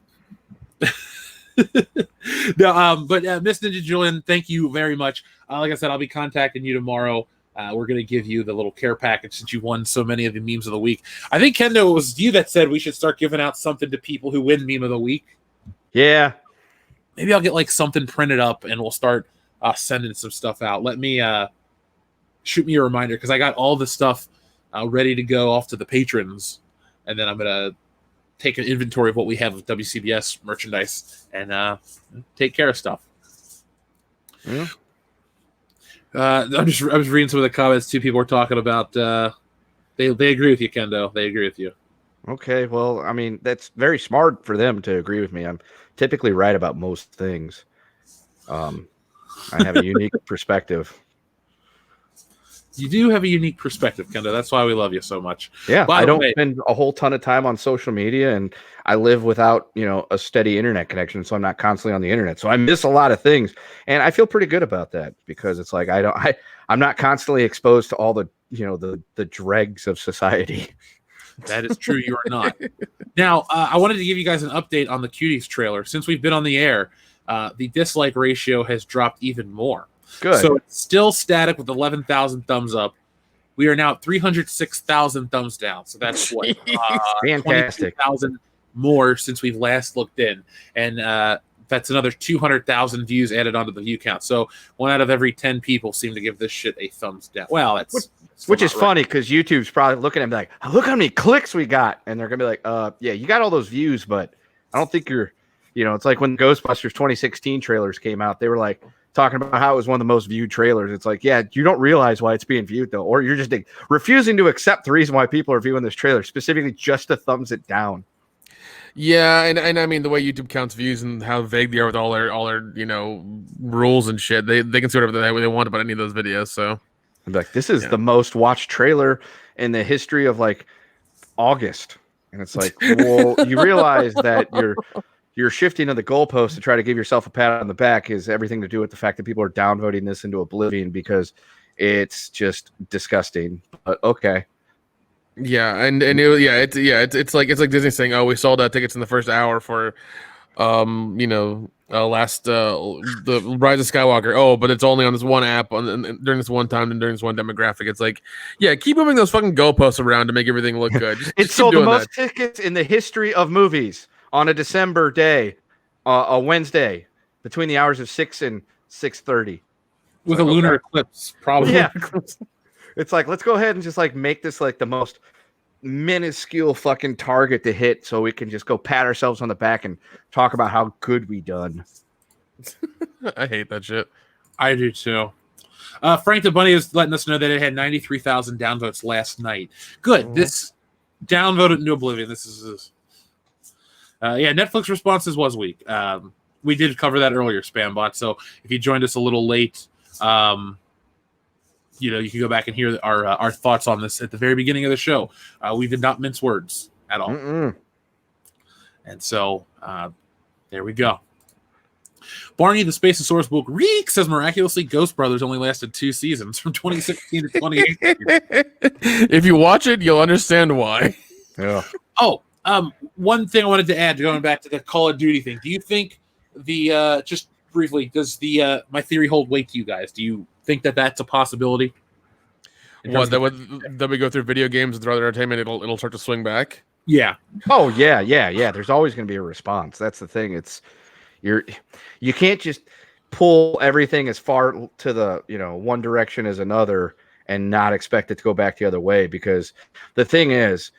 no, Miss Ninja Julian, thank you very much. Like I said, I'll be contacting you tomorrow. We're going to give you the little care package since you won so many of the memes of the week. I think, Kendo, it was you that said we should start giving out something to people who win meme of the week.
Yeah.
Maybe I'll get like something printed up and we'll start sending some stuff out. Let me shoot me a reminder because I got all the stuff ready to go off to the patrons, and then I'm gonna take an inventory of what we have of WCBS merchandise and take care of stuff.
Yeah.
I was reading some of the comments too. People were talking about they agree with you, Kendo. They agree with you.
Okay, well, I mean, that's very smart for them to agree with me. I'm typically right about most things. I have a unique perspective.
You do have a unique perspective, Kendo. That's why we love you so much.
Yeah,
By
I
the
don't
way,
spend a whole ton of time on social media, and I live without, a steady internet connection, so I'm not constantly on the internet. So I miss a lot of things, and I feel pretty good about that because it's like I'm not constantly exposed to all the, the dregs of society.
That is true. You are not. Now, I wanted to give you guys an update on the Cuties trailer. Since we've been on the air, the dislike ratio has dropped even more.
Good.
So it's still static with 11,000 thumbs up. We are now at 306,000 thumbs down. So that's what
Fantastic.
22,000 more since we've last looked in, and that's another 200,000 views added onto the view count. So 1 out of every 10 people seem to give this shit a thumbs down. Well, that's
which is funny because YouTube's probably looking at me like, look how many clicks we got, and they're gonna be like, yeah, you got all those views, but I don't think you're, it's like when Ghostbusters 2016 trailers came out, they were like talking about how it was one of the most viewed trailers. It's like, yeah, you don't realize why it's being viewed though, or you're just refusing to accept the reason why people are viewing this trailer, specifically just to thumbs it down.
Yeah, and I mean the way YouTube counts views and how vague they are with all their rules and shit. They can see whatever they want about any of those videos. So
I'm like, this is the most watched trailer in the history of like August, and it's like, well, you realize that you're shifting to the goalpost to try to give yourself a pat on the back is everything to do with the fact that people are downvoting this into oblivion because it's just disgusting. But okay.
Yeah, it's like Disney saying, "Oh, we sold out tickets in the first hour for, the Rise of Skywalker." Oh, but it's only on this one app during this one time and during this one demographic. It's like, yeah, keep moving those fucking goalposts around to make everything look good.
It sold the most tickets in the history of movies on a December day, a Wednesday, between the hours of 6 and 6:30.
with a lunar eclipse, probably.
Yeah. It's like, let's go ahead and just like make this like the most minuscule fucking target to hit so we can just go pat ourselves on the back and talk about how good we done.
I hate that shit.
I do too. Frank the Bunny is letting us know that it had 93,000 downvotes last night. Good. This downvoted into oblivion. This is Netflix responses was weak. We did cover that earlier, Spambot. So if you joined us a little late, you can go back and hear our thoughts on this at the very beginning of the show. We did not mince words at all.
Mm-mm.
And so there we go. Barney the Space and Source book Reek says miraculously Ghost Brothers only lasted 2 seasons from 2016 to 2018.
If you watch it, you'll understand why.
Yeah.
Oh, one thing I wanted to add, going back to the Call of Duty thing. Do you think just briefly, does my theory hold weight to you guys? Do you think that that's a possibility?
What that we go through video games and through other entertainment, it'll start to swing back.
Yeah.
Oh yeah. There's always going to be a response. That's the thing. You can't just pull everything as far to the one direction as another and not expect it to go back the other way, because the thing is,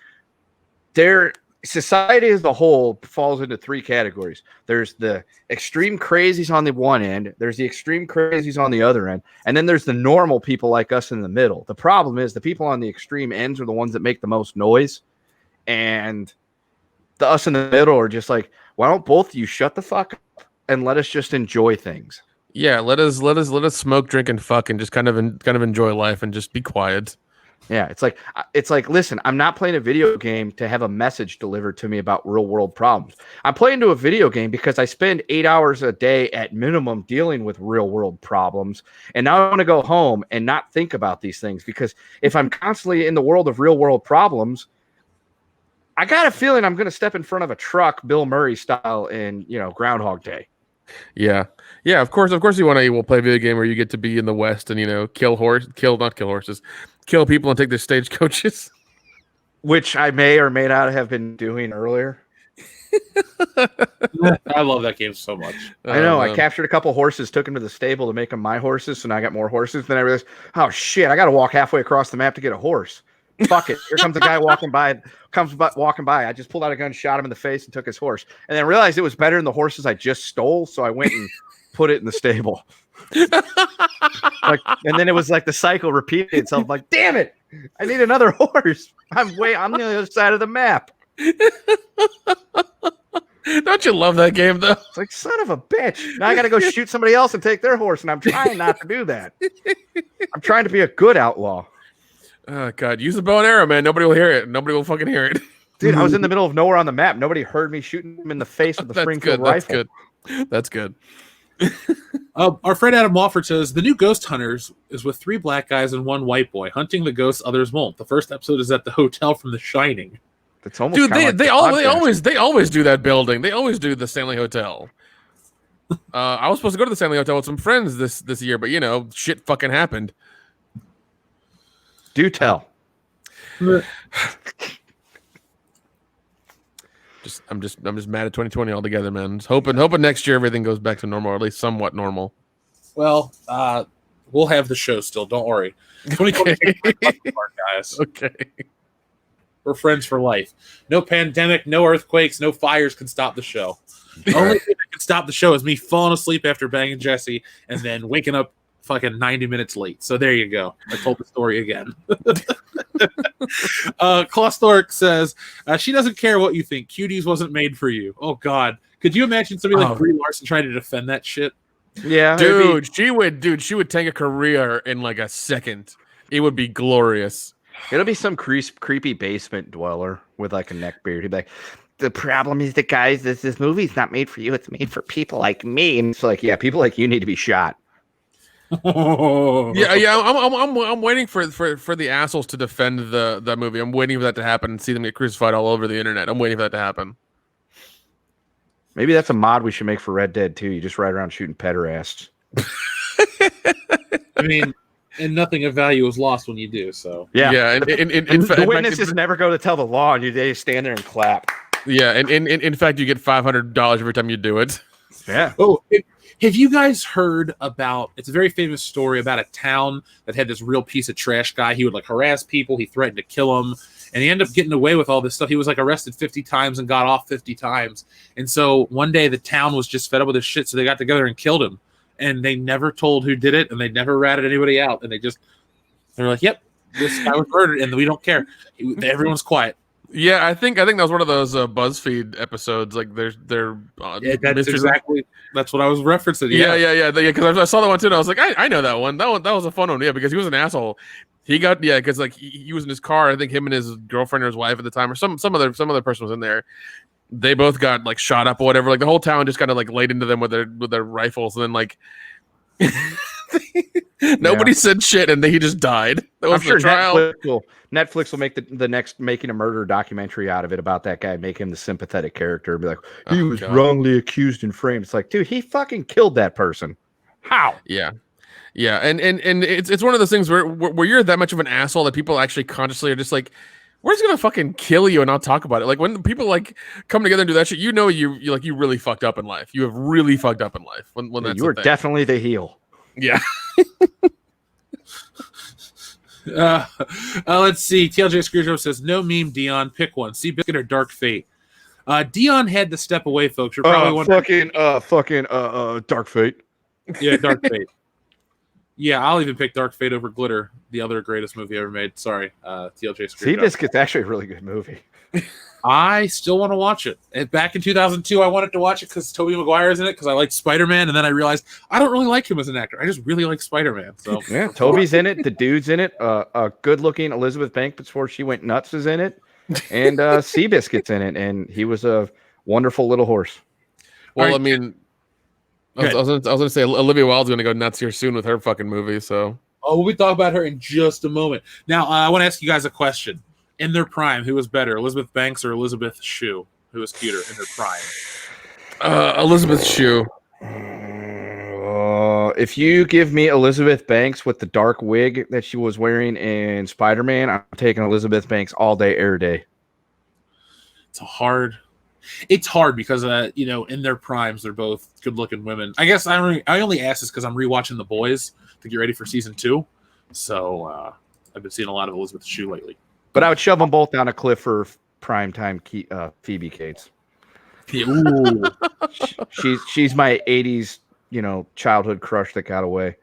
society as a whole falls into three categories. There's the extreme crazies on the one end, there's the extreme crazies on the other end, and then there's the normal people like us in the middle. The problem is the people on the extreme ends are the ones that make the most noise, and the us in the middle are just like, why don't both of you shut the fuck up and let us just enjoy things?
Yeah, let us smoke, drink, and fuck, and just kind of enjoy life and just be quiet.
Yeah, it's like, listen, I'm not playing a video game to have a message delivered to me about real world problems. I'm playing a video game because I spend 8 hours a day at minimum dealing with real world problems. And now I want to go home and not think about these things, because if I'm constantly in the world of real world problems, I got a feeling I'm going to step in front of a truck, Bill Murray style, in Groundhog Day.
Yeah. Of course you will play a video game where you get to be in the West and kill people and take their stagecoaches,
which I may or may not have been doing earlier.
I love that game so much.
I know. I captured a couple horses, took them to the stable to make them my horses, so now I got more horses. Then I realized, oh shit, I got to walk halfway across the map to get a horse. Fuck it. Here comes a guy walking by. I just pulled out a gun, shot him in the face, and took his horse. And then realized it was better than the horses I just stole, so I went and put it in the stable. And then it was like the cycle repeated itself. Like, damn it, I need another horse. I'm on the other side of the map.
Don't you love that game though?
It's like, son of a bitch. Now I got to go shoot somebody else and take their horse, and I'm trying not to do that. I'm trying to be a good outlaw.
Oh God, use the bow and arrow, man. Nobody will hear it. Nobody will fucking hear it.
Dude, I was in the middle of nowhere on the map. Nobody heard me shooting him in the face with the Springfield rifle.
That's good.
Our friend Adam Wofford says the new Ghost Hunters is with 3 black guys and 1 white boy hunting the ghosts others won't. The first episode is at the hotel from The Shining.
It's almost
they always do that building. They always do the Stanley Hotel. I was supposed to go to the Stanley Hotel with some friends this year, but shit fucking happened.
Do tell.
I'm just mad at 2020 altogether, man. Just hoping next year everything goes back to normal, or at least somewhat normal.
Well, we'll have the show still. Don't worry. 2020, guys.
Okay.
We're friends for life. No pandemic, no earthquakes, no fires can stop the show. The only thing that can stop the show is me falling asleep after banging Jesse and then waking up fucking 90 minutes late. So there you go. I told the story again. Claustork says, she doesn't care what you think. Cuties wasn't made for you. Oh, God. Could you imagine somebody like Brie Larson trying to defend that shit?
Yeah.
She would take a career in like a second. It would be glorious.
It'll be some creepy basement dweller with like a neck beard. He'd be like, the problem is that, guys, this movie's not made for you. It's made for people like me. And it's like, yeah, people like you need to be shot.
Yeah. I'm waiting for the assholes to defend the movie. I'm waiting for that to happen and see them get crucified all over the internet. I'm waiting for that to happen.
Maybe that's a mod we should make for Red Dead 2. You just ride around shooting pederasts.
I mean, and nothing of value is lost when you do. So
yeah.
The witnesses never go to tell the law, and they stand there and clap.
Yeah, and in fact, you get $500 every time you do it.
Yeah.
Oh, have you guys heard about? It's a very famous story about a town that had this real piece of trash guy. He would like harass people. He threatened to kill them, and he ended up getting away with all this stuff. He was like arrested 50 times and got off 50 times. And so one day the town was just fed up with his shit, so they got together and killed him. And they never told who did it, and they never ratted anybody out. And they're like, "Yep, this guy was murdered, and we don't care." Everyone's quiet.
Yeah, I think that was one of those BuzzFeed episodes. Like that's
what I was referencing.
Yeah. Because I saw that one too, and I was like, I know that one. That was a fun one. Yeah, because he was an asshole. He got because like he was in his car. I think him and his girlfriend or his wife at the time, or some other person was in there. They both got like shot up or whatever. Like the whole town just kind of like laid into them with their rifles, and then like nobody said shit, and he just died. That was
I'm sure
the trial.
Netflix will make the next Making a Murder documentary out of it about that guy, make him the sympathetic character, be like, he was wrongly accused and framed. It's like, dude, he fucking killed that person. How?
Yeah. Yeah, and it's one of those things where you're that much of an asshole that people actually consciously are just like, we're just gonna fucking kill you and not talk about it. Like when people like come together and do that shit, you know, you really fucked up in life. You have really fucked up in life when that's
you were definitely the heel.
Yeah.
Let's see. TLJ Screwdriver says, no meme, Dion. Pick one. Seabiscuit or Dark Fate. Dion had to step away, folks. You're probably
Dark Fate.
Yeah, Dark Fate. Yeah, I'll even pick Dark Fate over Glitter, the other greatest movie ever made. Sorry, TLJ Screwdriver.
Seabiscuit's actually a really good movie.
I still want to watch it. And back in 2002, I wanted to watch it because Tobey Maguire is in it because I liked Spider-Man, and then I realized I don't really like him as an actor. I just really like Spider-Man. So
yeah, Toby's in it. The dude's in it. A good-looking Elizabeth Banks before she went nuts is in it, and Seabiscuit's in it, and he was a wonderful little horse.
Well, right. I mean, I was gonna say Olivia Wilde's gonna go nuts here soon with her fucking movie. So
we'll be talking about her in just a moment. Now, I want to ask you guys a question. In their prime, who was better, Elizabeth Banks or Elizabeth Shue? Who was cuter in their prime?
Elizabeth Shue.
If you give me Elizabeth Banks with the dark wig that she was wearing in Spider-Man, I'm taking Elizabeth Banks all day, every day.
It's hard because in their primes, they're both good-looking women. I guess I only ask this because I'm rewatching The Boys to get ready for season 2. So I've been seeing a lot of Elizabeth Shue lately.
But I would shove them both down a cliff for primetime Phoebe Cates.
Ooh.
she's my 80s, childhood crush that got away.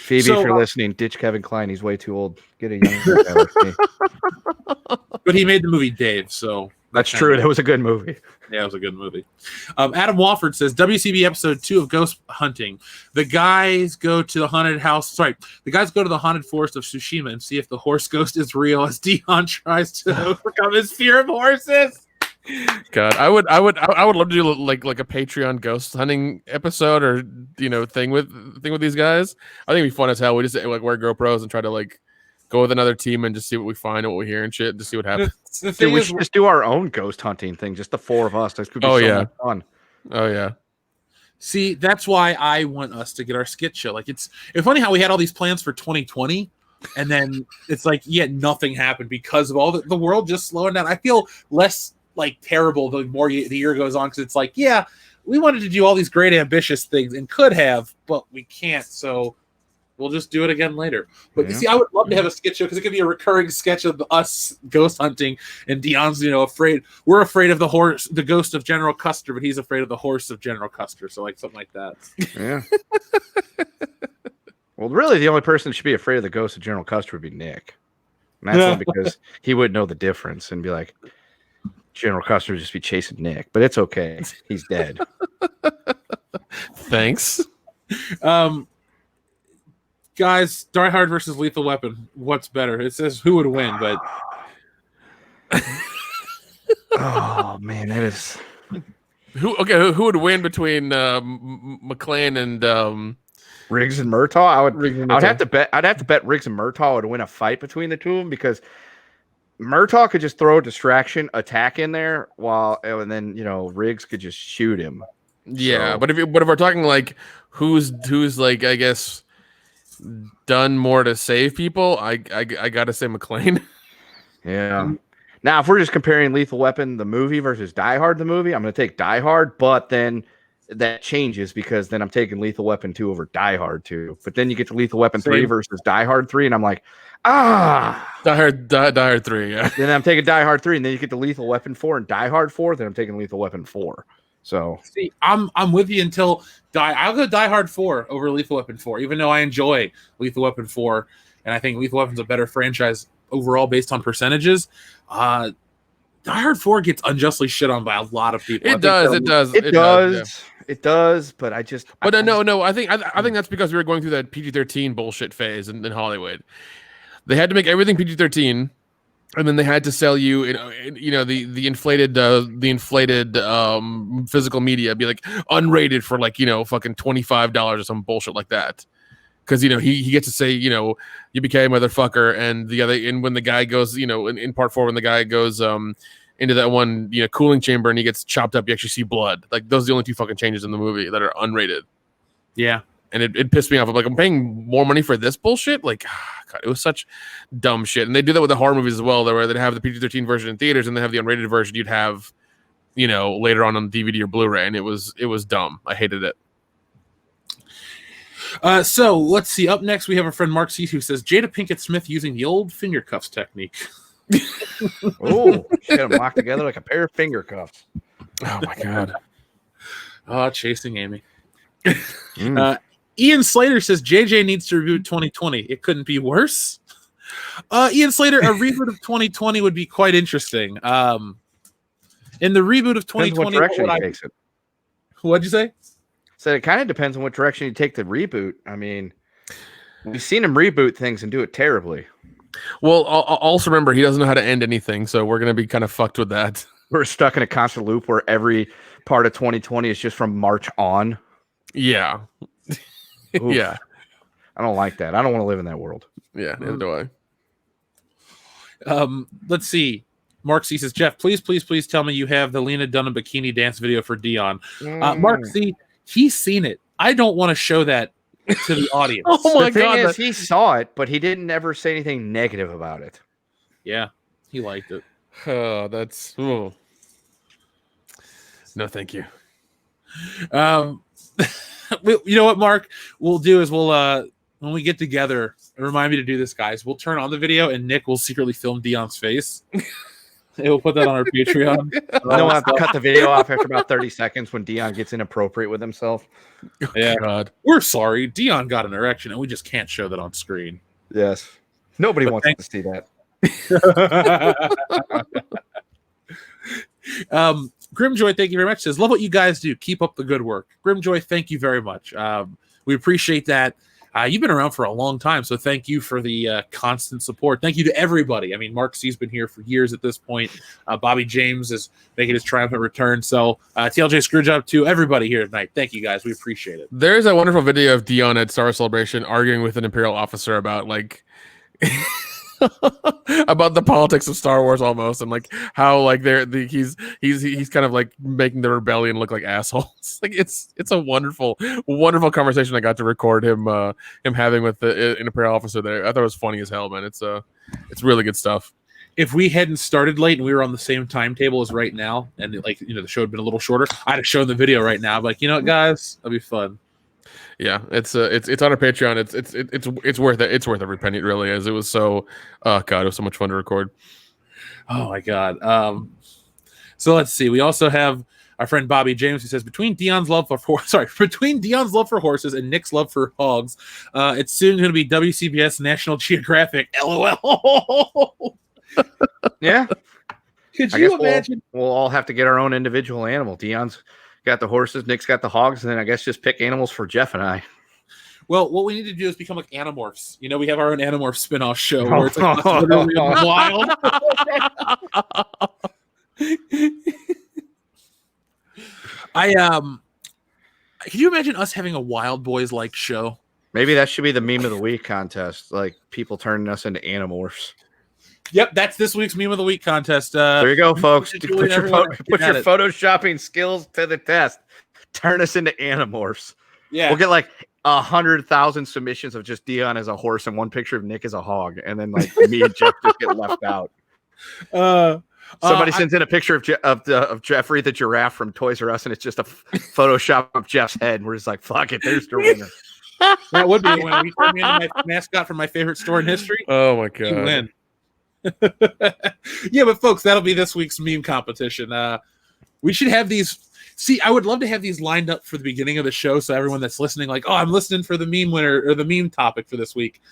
Phoebe, if you're listening, ditch Kevin Kline. He's way too old. Get a young guy like me.
But he made the movie Dave, so
that's true. That was a good movie.
Yeah, it was a good movie. Adam Wofford says, WCB episode 2 of Ghost Hunting. The guys go to the haunted house. Sorry, the guys go to the haunted forest of Tsushima and see if the horse ghost is real as Dion tries to overcome his fear of horses.
God, I would love to do like a Patreon ghost hunting episode or thing with these guys. I think it'd be fun as hell. We just like wear GoPros and try to like go with another team and just see what we find and what we hear and shit. Just see what happens.
Dude, we should just do our own ghost hunting thing. Just the 4 of us. This could be so much fun.
Oh yeah.
See, that's why I want us to get our skit show. Like it's funny how we had all these plans for 2020, and then it's like nothing happened because of all the world just slowing down. I feel less like terrible the more the year goes on because it's like we wanted to do all these great ambitious things and could have, but we can't. So we'll just do it again later. But see, I would love to have a sketch show because it could be a recurring sketch of us ghost hunting and Dion's, afraid. We're afraid of the horse, the ghost of General Custer, but he's afraid of the horse of General Custer. So like something like that.
Yeah. Well, really, the only person that should be afraid of the ghost of General Custer would be Nick. And that's only because he wouldn't know the difference and be like, General Custer would just be chasing Nick. But it's okay. He's dead.
Thanks.
Guys, Die Hard versus Lethal Weapon. What's better? It says who would win, but
oh man, that is
who would win between McClane and
Riggs and Murtaugh? I'd have to bet Riggs and Murtaugh would win a fight between the two of them because Murtaugh could just throw a distraction attack in there and then Riggs could just shoot him.
Yeah, so. but if we're talking like who's like I guess done more to save people, I gotta say McClane.
Yeah. Now, if we're just comparing Lethal Weapon the movie versus Die Hard the movie, I'm gonna take Die Hard, but then that changes because then I'm taking Lethal Weapon 2 over Die Hard 2. But then you get to Lethal Weapon 3 versus Die Hard 3, and I'm like, Die Hard 3, yeah. Then I'm taking Die Hard 3, and then you get to Lethal Weapon 4 and Die Hard 4, then I'm taking Lethal Weapon 4. So
see, I'm with you until I'll go Die Hard 4 over Lethal Weapon 4, even though I enjoy Lethal Weapon 4, and I think Lethal Weapon's a better franchise overall based on percentages. Die Hard 4 gets unjustly shit on by a lot of people.
It does.
It does, but I just.
But no. I think that's because we were going through that PG-13 bullshit phase in Hollywood. They had to make everything PG-13. And then they had to sell you, the inflated physical media, be like unrated for like fucking $25 or some bullshit like that, because he gets to say you became a motherfucker, and when the guy goes in part 4 when the guy goes into that one cooling chamber and he gets chopped up, you actually see blood. Like those are the only 2 fucking changes in the movie that are unrated.
Yeah.
And it pissed me off. I'm like, I'm paying more money for this bullshit. Like, God, it was such dumb shit. And they do that with the horror movies as well, where they'd have the PG-13 version in theaters and they have the unrated version you'd have, later on DVD or Blu-ray. And it was dumb. I hated it.
So let's see. Up next, we have our friend Mark C, who says Jada Pinkett Smith using the old finger cuffs technique.
Oh, she got them locked together like a pair of finger cuffs.
Oh my God.
Chasing Amy. Ian Slater says JJ needs to reboot 2020. It couldn't be worse. Ian Slater, a reboot of 2020 would be quite interesting. In the reboot of 2020,
what direction he takes it.
What'd you say?
So it kind of depends on what direction you take the reboot. I mean, we've seen him reboot things and do it terribly.
Well, also remember, he doesn't know how to end anything, so we're going to be kind of fucked with that.
We're stuck in a constant loop where every part of 2020 is just from March on.
Yeah. Yeah.
I don't like that. I don't want to live in that world.
Yeah, neither do I.
Let's see. Mark C says, Jeff, please tell me you have the Lena Dunham bikini dance video for Dion. Mark C, he's seen it. I don't want to show that to the audience.
Oh my God. He saw it, but he didn't ever say anything negative about it.
Yeah, he liked it.
Oh, that's... Oh. No, thank you.
You know what, Mark? We'll do is when we get together, remind me to do this, guys. We'll turn on the video and Nick will secretly film Dion's face. We'll put that on our Patreon.
We'll have to cut the video off after about 30 seconds when Dion gets inappropriate with himself.
Yeah,
God.
We're sorry. Dion got an erection and we just can't show that on screen.
Yes. Nobody wants to see that.
Grimjoy, thank you very much. Says, love what you guys do. Keep up the good work. Grimjoy, thank you very much. We appreciate that. You've been around for a long time, so thank you for the constant support. Thank you to everybody. I mean, Mark C's been here for years at this point. Bobby James is making his triumphant return. So TLJ Screwjob to everybody here tonight. Thank you guys. We appreciate it.
There's a wonderful video of Dion at Star Wars Celebration arguing with an Imperial officer about like about the politics of Star Wars almost, and like how like he's kind of like making the rebellion look like assholes. Like it's a wonderful conversation I got to record him having with an Imperial officer there. I thought it was funny as hell, man. It's really good stuff.
If we hadn't started late and we were on the same timetable as right now, and the show had been a little shorter, I'd have shown the video right now. But you know what, guys, that'd be fun.
Yeah, it's on our Patreon. It's worth it. It's worth every penny. It really is. It was so God, it was so much fun to record.
Oh my God. So let's see. We also have our friend Bobby James who says between Dion's love for horses and Nick's love for hogs, it's soon going to be WCBS National Geographic. LOL.
Yeah.
Could you imagine?
We'll all have to get our own individual animal. Dion's got the horses, Nick's got the hogs, and then I guess just pick animals for Jeff and I.
Well, what we need to do is become like Animorphs. We have our own Animorph spin-off show where it's like literally wild. Can you imagine us having a Wild Boys like show?
Maybe that should be the meme of the week contest, like people turning us into Animorphs.
Yep, that's this week's meme of the week contest.
There you go, folks. Put your photoshopping skills to the test. Turn us into Animorphs.
Yeah,
we'll get like 100,000 submissions of just Dion as a horse and one picture of Nick as a hog, and then like me and Jeff just get left out. Somebody sends in a picture of Jeffrey the giraffe from Toys R Us, and it's just a Photoshop of Jeff's head. And we're just like, fuck it, there's the winner.
That would be when we turn me into my mascot from my favorite store in history.
Oh my God.
You win. Yeah, but folks, that'll be this week's meme competition. We should have these. See, I would love to have these lined up for the beginning of the show, so everyone that's listening, like, oh, I'm listening for the meme winner or the meme topic for this week.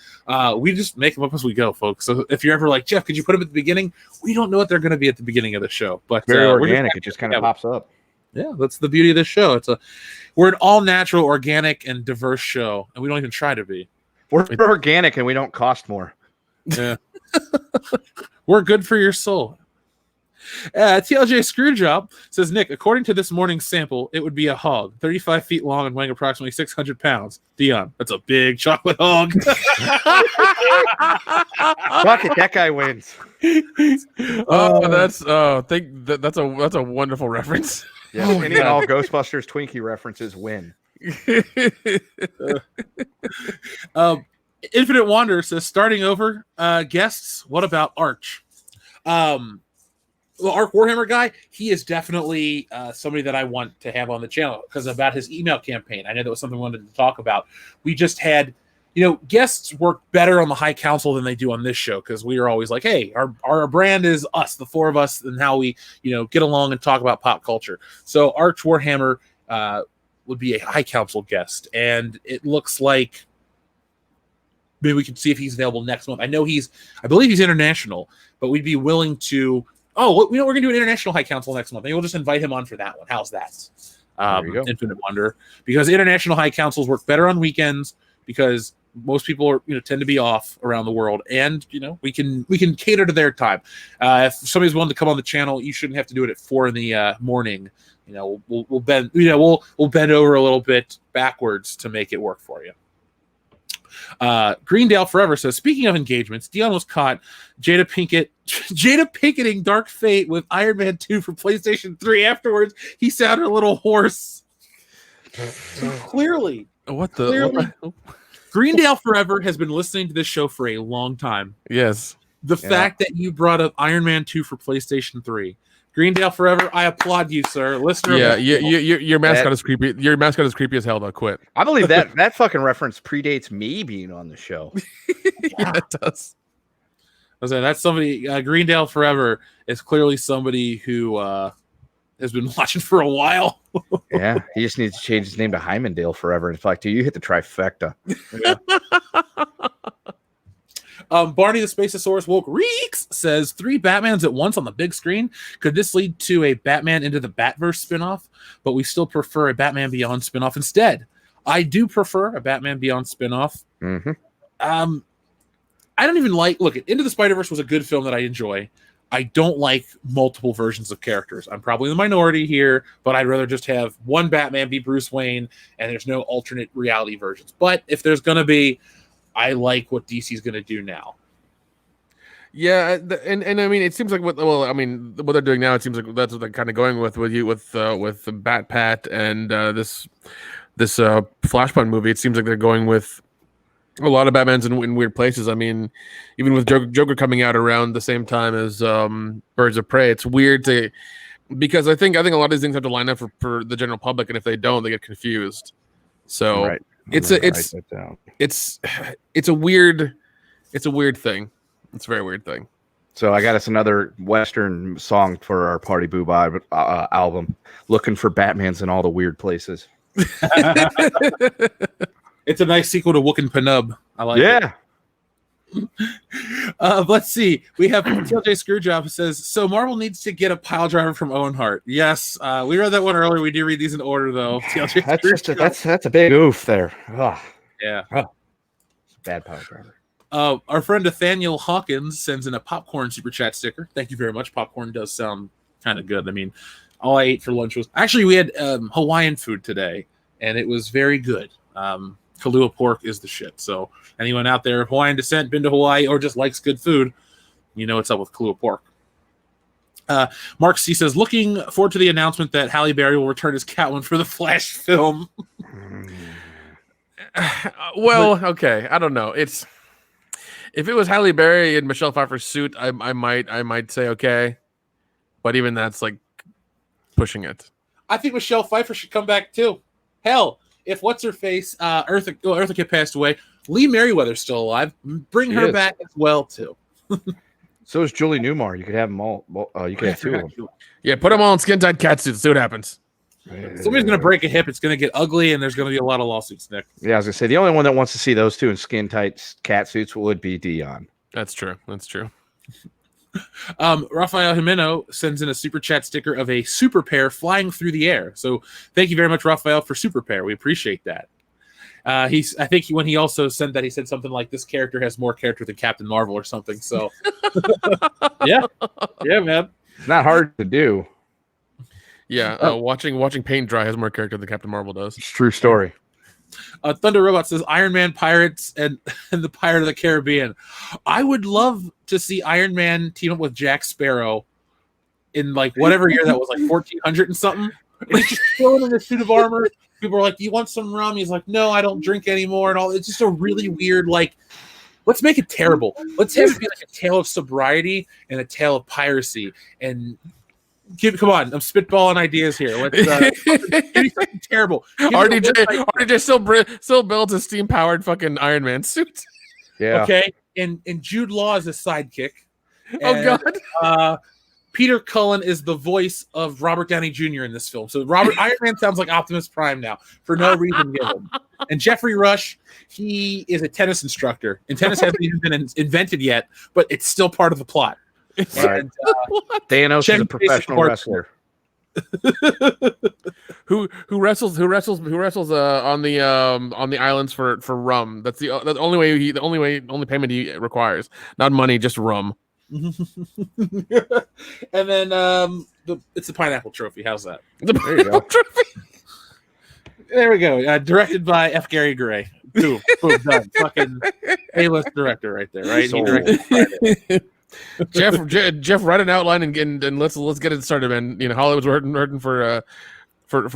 We just make them up as we go, folks. So if you're ever like, Jeff, could you put them at the beginning? We don't know what they're going to be at the beginning of the show, but
very organic. It just kind of pops up.
Yeah, that's the beauty of this show. We're an all natural, organic, and diverse show, and we don't even try to be.
We're organic, and we don't cost more.
Yeah. We're good for your soul. TLJ Screwjob says, Nick, according to this morning's sample, it would be a hog, 35 feet long and weighing approximately 600 pounds. Dion, that's a big chocolate hog.
Fuck it, that guy wins.
That's a wonderful reference.
Yeah, any and all Ghostbusters Twinkie references win.
Infinite Wander says, starting over, guests, what about Arch? The Arc Warhammer guy, he is definitely somebody that I want to have on the channel because about his email campaign. I know that was something we wanted to talk about. We just had, guests work better on the High Council than they do on this show because we are always like, hey, our brand is us, the four of us, and how we, get along and talk about pop culture. So Arch Warhammer would be a High Council guest, and it looks like maybe we can see if he's available next month. I believe he's international, but we'd be willing to. Oh, we're going to do an international High Council next month. Maybe we'll just invite him on for that one. How's that?
There you go.
Infinite Wonder, because international High Councils work better on weekends because most people are tend to be off around the world, and we can cater to their time. If somebody's willing to come on the channel, you shouldn't have to do it at 4 in the morning. We'll bend we'll bend over a little bit backwards to make it work for you. Greendale Forever says, speaking of engagements, Dion was caught Jada Pinketing Dark Fate with Iron Man 2 for PlayStation 3. Afterwards, he sounded a little hoarse. So clearly, Greendale Forever has been listening to this show for a long time.
Yes.
The fact that you brought up Iron Man 2 for PlayStation 3. Greendale Forever, I applaud you, sir. Listener,
your mascot is creepy. Your mascot is creepy as hell. Though, quit.
I believe that fucking reference predates me being on the show.
Yeah, it does.
I was saying, that's somebody. Greendale Forever is clearly somebody who has been watching for a while.
Yeah, he just needs to change his name to Hymendale Forever. In fact, you hit the trifecta.
Yeah. Barney the Spaceosaurus Woke Reeks says 3 Batmans at once on the big screen. Could this lead to a Batman into the Batverse spinoff? But we still prefer a Batman Beyond spinoff instead. I do prefer a Batman Beyond spinoff.
Mm-hmm.
I don't even look, Into the Spider-Verse was a good film that I enjoy. I don't like multiple versions of characters. I'm probably the minority here, but I'd rather just have one Batman be Bruce Wayne and there's no alternate reality versions. But if there's going to be, I like what DC's going to do now.
Yeah, and I mean, it seems like what they're doing now. It seems like that's what they're kind of going with Bat Pat and this Flashpoint movie. It seems like they're going with a lot of Batmans in weird places. I mean, even with Joker coming out around the same time as Birds of Prey, it's weird because I think a lot of these things have to line up for the general public, and if they don't, they get confused. So
right.
It's a weird thing. It's a very weird thing.
So I got us another Western song for our Party Boob album. Looking for Batmans in all the weird places.
It's a nice sequel to Wook and Penub. I like it. Let's see. We have TLJ Screwjob who says, so Marvel needs to get a pile driver from Owen Hart. Yes, we read that one earlier. We do read these in order, though. TLJ
that's a big oof there. Ugh.
Yeah.
Oh. It's a bad pile driver.
Our friend Nathaniel Hawkins sends in a popcorn super chat sticker. Thank you very much. Popcorn does sound kind of good. I mean, all I ate for lunch was actually we had Hawaiian food today, and it was very good. Kahlua pork is the shit. So anyone out there of Hawaiian descent, been to Hawaii, or just likes good food, you know what's up with Kahlua pork. Mark C says, looking forward to the announcement that Halle Berry will return as Catwoman for the Flash film.
Okay. I don't know. If it was Halle Berry in Michelle Pfeiffer's suit, I might say okay, but even that's like pushing it.
I think Michelle Pfeiffer should come back too. Hell, if what's her face, Eartha Kitt passed away, Lee Merriweather's still alive. Bring her back as well too.
So is Julie Newmar. You could have them all. You could have 2 of them.
Yeah, put them all in skin tight cat suits. See what happens.
Somebody's going to break a hip. It's going to get ugly, and there's going to be a lot of lawsuits, Nick.
Yeah, I was going to say the only one that wants to see those 2 in skin tight cat suits would be Dion.
That's true.
Rafael Jimeno sends in a super chat sticker of a super pair flying through the air. So thank you very much, Rafael, for super pair. We appreciate that. When he also sent that, he said something like, this character has more character than Captain Marvel or something. So yeah, man.
It's not hard to do.
Yeah, watching paint dry has more character than Captain Marvel does.
It's a true story.
Thunder Robot says Iron Man, Pirates, and the Pirate of the Caribbean. I would love to see Iron Man team up with Jack Sparrow in like whatever year that was, like 1400 and something. and he's just chilling in a suit of armor. People are like, "Do you want some rum?" He's like, "No, I don't drink anymore." And all it's just a really weird like. Let's make it terrible. Let's have it be like a tale of sobriety and a tale of piracy. And come on, I'm spitballing ideas here. Let's give me something terrible.
RDJ still builds a steam powered fucking Iron Man suit.
Yeah.
Okay, and Jude Law is a sidekick.
Oh
God. Peter Cullen is the voice of Robert Downey Jr. in this film. So Iron Man sounds like Optimus Prime now for no reason given. And Jeffrey Rush, he is a tennis instructor. And tennis hasn't even been invented yet, but it's still part of the plot.
Right.
And,
Thanos is a professional wrestler.
who wrestles on the islands for rum. That's the only payment he requires. Not money, just rum.
And then it's the pineapple trophy. How's that?
There you go.
There we go. Directed by F. Gary Gray. Boom, done. Fucking A-list director right there. Right? He directed Friday.
Jeff, write an outline and let's get it started, man. You know, Hollywood's hurting for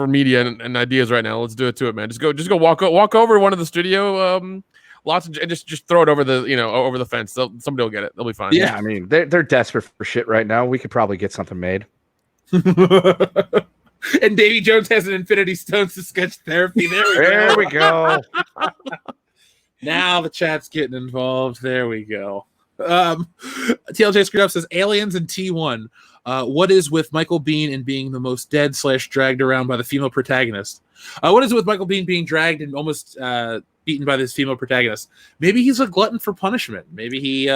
media and ideas right now. Let's do it to it, man. Just go walk over one of the studio lots and just throw it over the fence. Somebody will get it. They'll be fine.
Yeah, I mean they're desperate for shit right now. We could probably get something made.
And Davy Jones has an Infinity Stones to sketch therapy.
There we go.
Now the chat's getting involved. There we go. TLJ Screwed Up says Aliens and T1. What is with Michael Biehn and being the most dead / dragged around by the female protagonist? What is it with Michael Biehn being dragged and almost beaten by this female protagonist? Maybe he's a glutton for punishment. Maybe he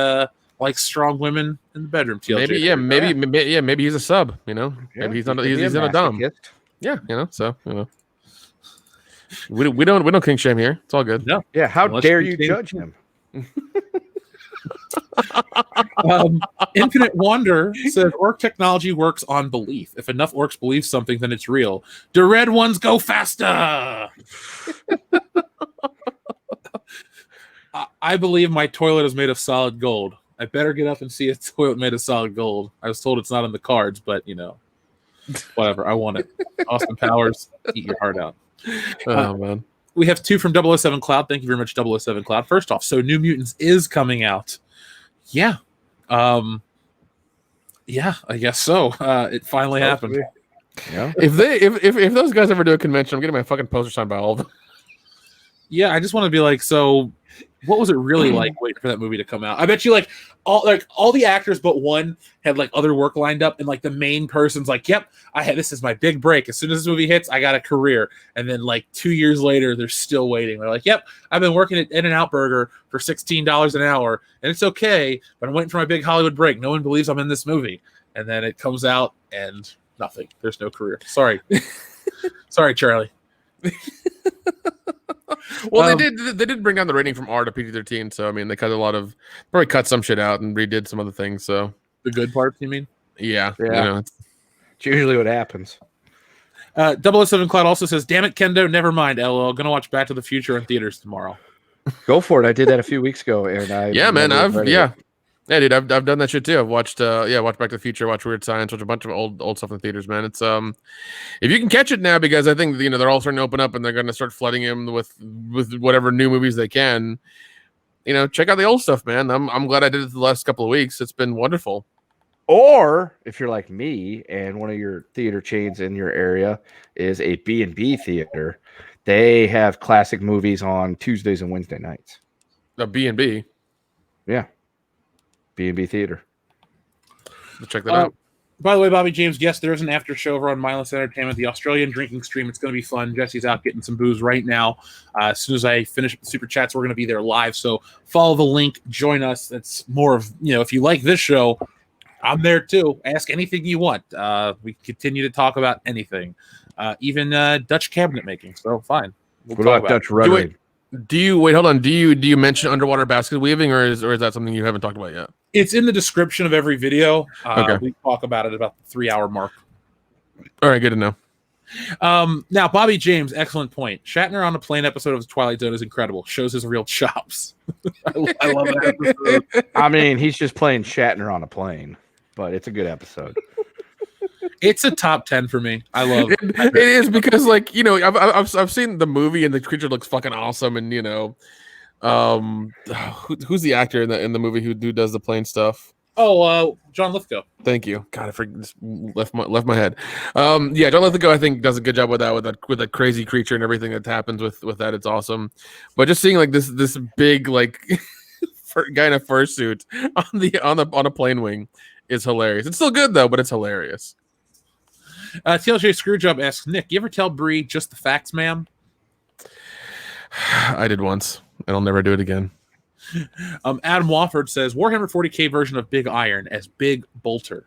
likes strong women in the bedroom. TLJ
maybe he's a sub. You know, maybe he's not a dom. Yeah, so we don't kink shame here. It's all good.
No,
yeah. How dare you judge him?
Infinite Wonder says orc technology works on belief. If enough orcs believe something, then it's real. The red ones go faster. I believe my toilet is made of solid gold. I better get up and see a toilet made of solid gold. I was told it's not in the cards, but whatever. I want it. Austin Powers, eat your heart out.
Oh man.
We have 2 from 007 Cloud. Thank you very much, 007 Cloud. First off, so New Mutants is coming out. Yeah. Yeah, I guess so. It finally happened.
Yeah.
If those guys ever do a convention, I'm getting my fucking poster signed by all of them.
Yeah, I just want to be like, so what was it really like waiting for that movie to come out? I bet you all the actors but one had other work lined up, and the main person's like, yep, this is my big break. As soon as this movie hits, I got a career. And then 2 years later, they're still waiting. They're like, yep, I've been working at In-N-Out Burger for $16 an hour, and it's okay, but I'm waiting for my big Hollywood break. No one believes I'm in this movie. And then it comes out and nothing. There's no career. Sorry. Sorry, Charlie.
Well, they did bring down the rating from R to PG-13, so I mean they probably cut some shit out and redid some other things. So
the good parts, you mean?
Yeah.
It's usually what happens.
007 Cloud also says, "Damn it, Kendo, never mind. LOL. Gonna watch Back to the Future in theaters tomorrow."
Go for it. I did that a few weeks ago, and
Yeah, dude, I've done that shit too. I've watched watch Back to the Future, watch Weird Science, watch a bunch of old stuff in the theaters, man. It's if you can catch it now, because I think they're all starting to open up and they're going to start flooding him with whatever new movies they can. Check out the old stuff, man. I'm glad I did it the last couple of weeks. It's been wonderful.
Or if you're like me and one of your theater chains in your area is a B&B theater, they have classic movies on Tuesdays and Wednesday nights.
A B&B.
Yeah. B&B Theater.
Check that out.
By the way, Bobby James, yes, there is an after show over on Mindless Entertainment, the Australian drinking stream. It's going to be fun. Jesse's out getting some booze right now. As soon as I finish the super chats, we're going to be there live. So follow the link, join us. It's more of, if you like this show, I'm there too. Ask anything you want. We continue to talk about anything, even Dutch cabinet making. So fine.
What about Dutch rotary?
Do you mention underwater basket weaving, or is that something you haven't talked about yet?
It's in the description of every video.
Okay.
We talk about it about the 3-hour mark.
All right, good to know.
Now, Bobby James, excellent point. Shatner on a plane episode of The Twilight Zone is incredible. Shows his real chops. I love that episode.
I mean, he's just playing Shatner on a plane, but it's a good episode.
It's a top 10 for me. I love it.
It is because, like, you know, I've seen the movie and the creature looks fucking awesome, and you know, who's the actor in the movie who does the plane stuff?
Oh, John Lithgow.
Thank you. God, just left my head. Yeah, John Lithgow I think does a good job with that crazy creature and everything that happens with that. It's awesome. But just seeing like this big like guy in a fursuit on a plane wing is hilarious. It's still good though, but it's hilarious.
TLJ Screwjob asks Nick, "You ever tell Bree just the facts, ma'am?"
I did once, and I'll never do it again.
Adam Wofford says Warhammer 40k version of Big Iron as Big Bolter.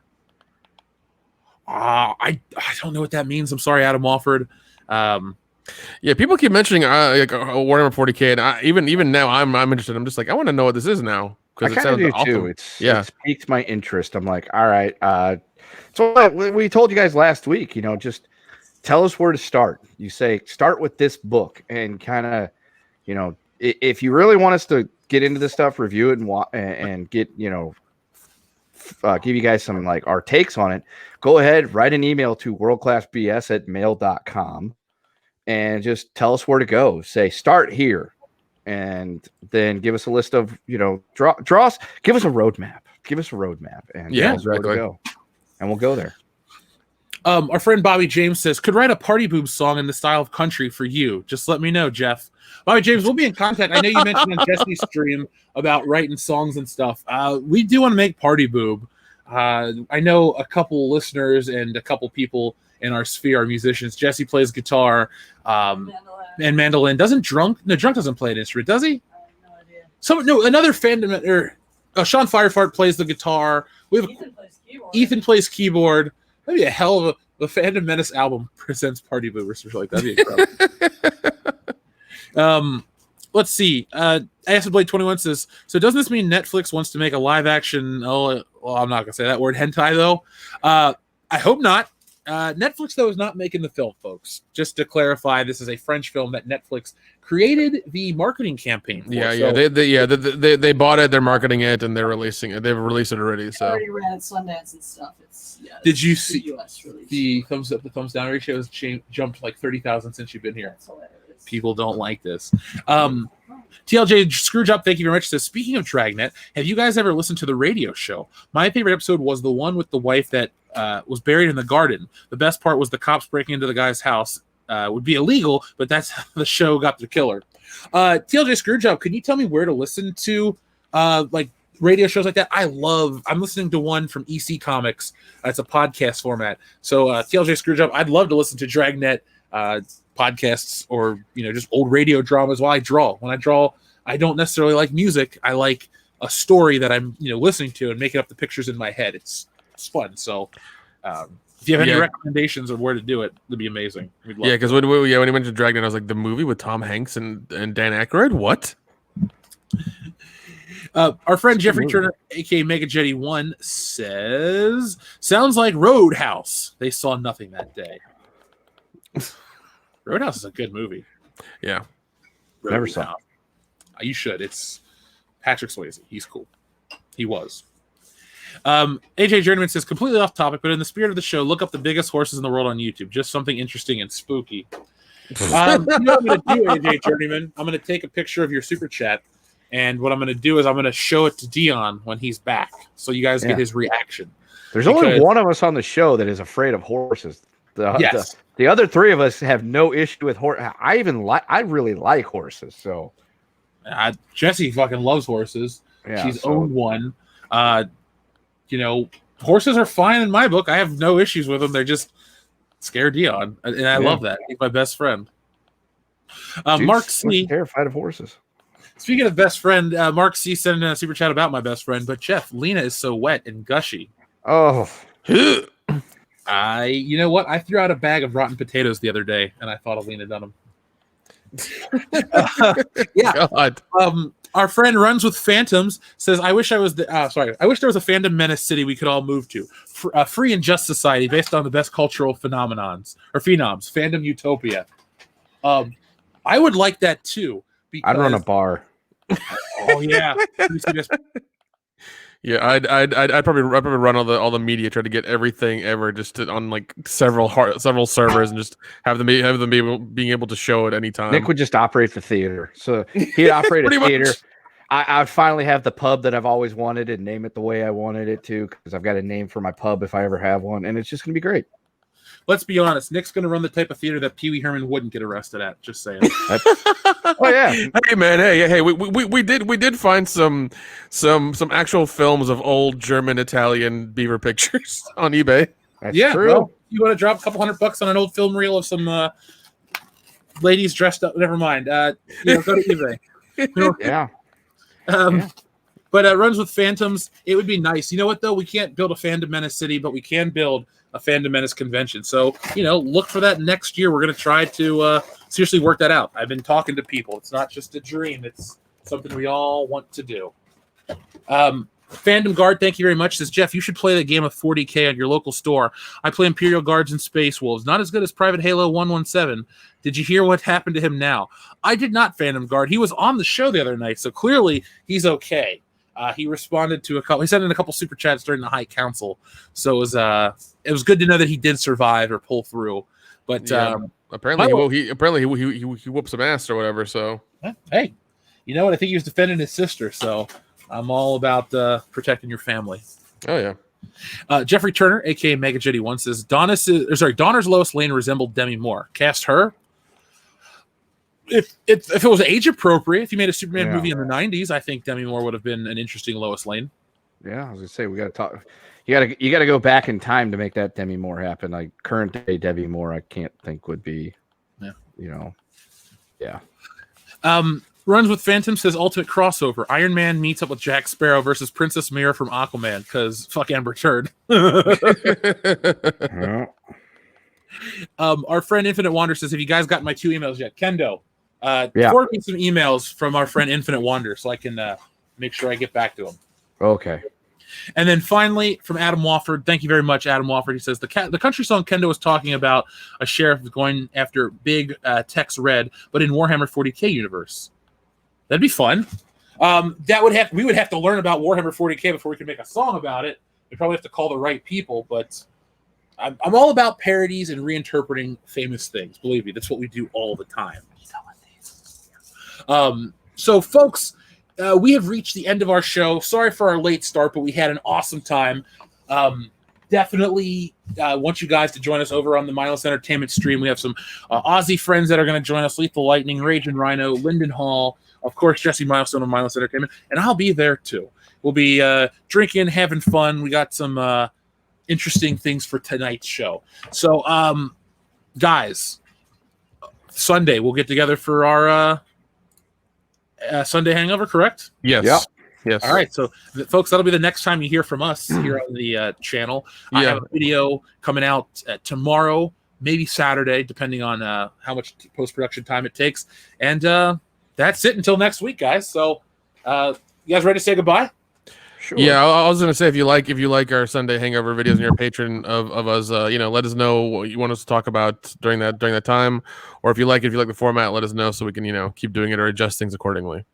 I don't know what that means. I'm sorry, Adam Wofford.
Yeah, people keep mentioning Warhammer 40k, and even now I'm interested. I'm just like, I want to know what this is now
because it sounds awesome. Too. It's piqued my interest. I'm like, all right. So we told you guys last week, you know, just tell us where to start. You say start with this book, and kind of, you know, if you really want us to get into this stuff, review it, and get, you know, give you guys some like our takes on it, go ahead, write an email to worldclassbs@mail.com and just tell us where to go. Say start here, and then give us a list of, you know, draw us, give us a roadmap, and
yeah,
where to go, and we'll go there.
Our friend Bobby James says, "Could write a party boob song in the style of country for you. Just let me know, Jeff." Bobby James, we'll be in contact. I know you mentioned on Jesse's stream about writing songs and stuff. We do want to make party boob. I know a couple listeners and a couple people in our sphere are musicians. Jesse plays guitar and mandolin. Drunk doesn't play an instrument, does he?
I have no idea.
Another fandom Sean Firefart plays the guitar. We have Ethan plays keyboard. That'd be a hell of the Phantom Menace album presents Party Boob or something like that. That'd be incredible. Let's see. Acid Blade 21 says, so doesn't this mean Netflix wants to make a live action? Oh, well, I'm not gonna say that word, hentai though. I hope not. Netflix though is not making the film, folks. Just to clarify, this is a French film that Netflix created the marketing campaign for.
They bought it, they're marketing it, and they're releasing it. They've released it already. So
already ran at Sundance and stuff.
Did you see
US release.
The thumbs up, the thumbs down ratio has jumped like 30,000 since you've been here?
That's hilarious.
People don't like this. TLJ Screwjob, thank you very much. Says, speaking of Dragnet, have you guys ever listened to the radio show? My favorite episode was the one with the wife that was buried in the garden. The best part was the cops breaking into the guy's house. Would be illegal, but that's how the show got the killer. TLJ Screwjob, can you tell me where to listen to like radio shows like that? I'm listening to one from EC Comics. It's a podcast format. So TLJ Screwjob, I'd love to listen to Dragnet podcasts or, you know, just old radio dramas while I draw. When I draw, I don't necessarily like music. I like a story that I'm, you know, listening to and making up the pictures in my head. It's fun. So if you have any recommendations of where to do it, it'd be amazing.
Yeah, because when you mentioned Dragnet, I was like, the movie with Tom Hanks and Dan Aykroyd? What?
Our friend Jeffrey Turner, aka Mega Jetty 1, says, sounds like Roadhouse. They saw nothing that day. Roadhouse is a good movie.
Yeah.
Never saw it.
You should. It's Patrick Swayze. He's cool. He was. AJ Journeyman says, completely off topic, but in the spirit of the show, look up the biggest horses in the world on YouTube. Just something interesting and spooky. You know what I'm going to do, AJ Journeyman? I'm going to take a picture of your super chat, and what I'm going to do is I'm going to show it to Dion when he's back, so you guys get his reaction.
There's only one of us on the show that is afraid of horses. The other three of us have no issue with horse. I really like horses. So
Jessie fucking loves horses.
Yeah,
She's owned one. You know, horses are fine in my book. I have no issues with them. They're just scare Dion, and I love that. He's my best friend. Mark C.
terrified of horses.
Speaking of best friend, Mark C. sent in a super chat about my best friend. But Jeff, Lena is so wet and gushy.
Oh.
You know what? I threw out a bag of rotten potatoes the other day, and I thought of Lena Dunham. Yeah.
God.
Our friend Runs with Phantoms says, I wish I wish there was a Phantom Menace city we could all move to. A free and just society based on the best cultural phenoms. Fandom Utopia. I would like that too.
I'd run a bar.
Oh, yeah.
Yeah, I'd probably run all the media, try to get everything ever just on like several servers, and just have them being able to show it anytime.
Nick would just operate the theater, so he'd operate a
Pretty
theater.
much.
I would finally have the pub that I've always wanted and name it the way I wanted it to, because I've got a name for my pub if I ever have one, and it's just gonna be great.
Let's be honest. Nick's going to run the type of theater that Pee Wee Herman wouldn't get arrested at. Just saying.
Oh yeah.
Hey man, hey, we did find some actual films of old German Italian beaver pictures on eBay.
That's
Yeah,
true.
well, you want to drop a couple $100 on an old film reel of some ladies dressed up? Never mind. Go to eBay.
Yeah.
But Runs with Phantoms, it would be nice. You know what, though? We can't build a Fandom Menace city, but we can build a Fandom Menace convention. So, look for that next year. We're going to try to seriously work that out. I've been talking to people. It's not just a dream. It's something we all want to do. Fandom Guard, thank you very much. Says, Jeff, you should play the game of 40K at your local store. I play Imperial Guards and Space Wolves. Not as good as Private Halo 117. Did you hear what happened to him now? I did not, Fandom Guard. He was on the show the other night, so clearly he's okay. He responded to he sent in a couple super chats during the High Council, so it was good to know that he did survive or pull through. But
apparently he whoops some ass or whatever. So
hey, you know what? I think he was defending his sister, so I'm all about protecting your family.
Oh yeah.
Jeffrey Turner, aka Mega Jetty, once says Donner's Lois Lane resembled Demi Moore. Cast her. If it was age appropriate, if you made a Superman movie in the 90s, I think Demi Moore would have been an interesting Lois Lane.
Yeah, I was gonna say we got to talk. You got to go back in time to make that Demi Moore happen. Like current day Demi Moore, I can't think would be. Yeah.
Runs with Phantom says ultimate crossover. Iron Man meets up with Jack Sparrow versus Princess Mira from Aquaman because fuck Amber Turd. Our friend Infinite Wander says, have you guys gotten my 2 emails yet? Kendo, forward me some emails from our friend Infinite Wander so I can make sure I get back to him.
Okay.
And then finally, from Adam Wofford, thank you very much, Adam Wofford. He says, the country song Kendo was talking about a sheriff going after big Tex Red, but in Warhammer 40K universe. That'd be fun. We would have to learn about Warhammer 40K before we can make a song about it. We'd probably have to call the right people, but I'm all about parodies and reinterpreting famous things. Believe me, that's what we do all the time. So, folks, we have reached the end of our show. Sorry for our late start, but we had an awesome time. Definitely want you guys to join us over on the Mindless Entertainment stream. We have some Aussie friends that are going to join us: Lethal Lightning, Rage and Rhino, Lyndon Hall, of course, Jesse Milestone of Mindless Entertainment, and I'll be there too. We'll be drinking, having fun. We got some interesting things for tonight's show. So, guys, Sunday we'll get together for our Sunday hangover, correct?
Yes.
Yep.
Yes.
All right, so folks, that'll be the next time you hear from us here on the channel. I have a video coming out tomorrow, maybe Saturday, depending on how much post-production time it takes. And that's it until next week, guys. So you guys ready to say goodbye?
Sure. Yeah, I was gonna say if you like our Sunday hangover videos and you're a patron of us, let us know what you want us to talk about during that time, or if you like the format, let us know so we can keep doing it or adjust things accordingly.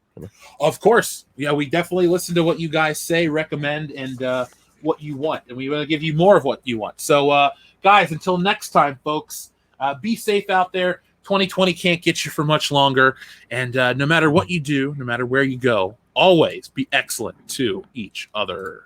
Of course, yeah, we definitely listen to what you guys say, recommend, and what you want, and we want to give you more of what you want. So, guys, until next time, folks, be safe out there. 2020 can't get you for much longer, and no matter what you do, no matter where you go, always be excellent to each other.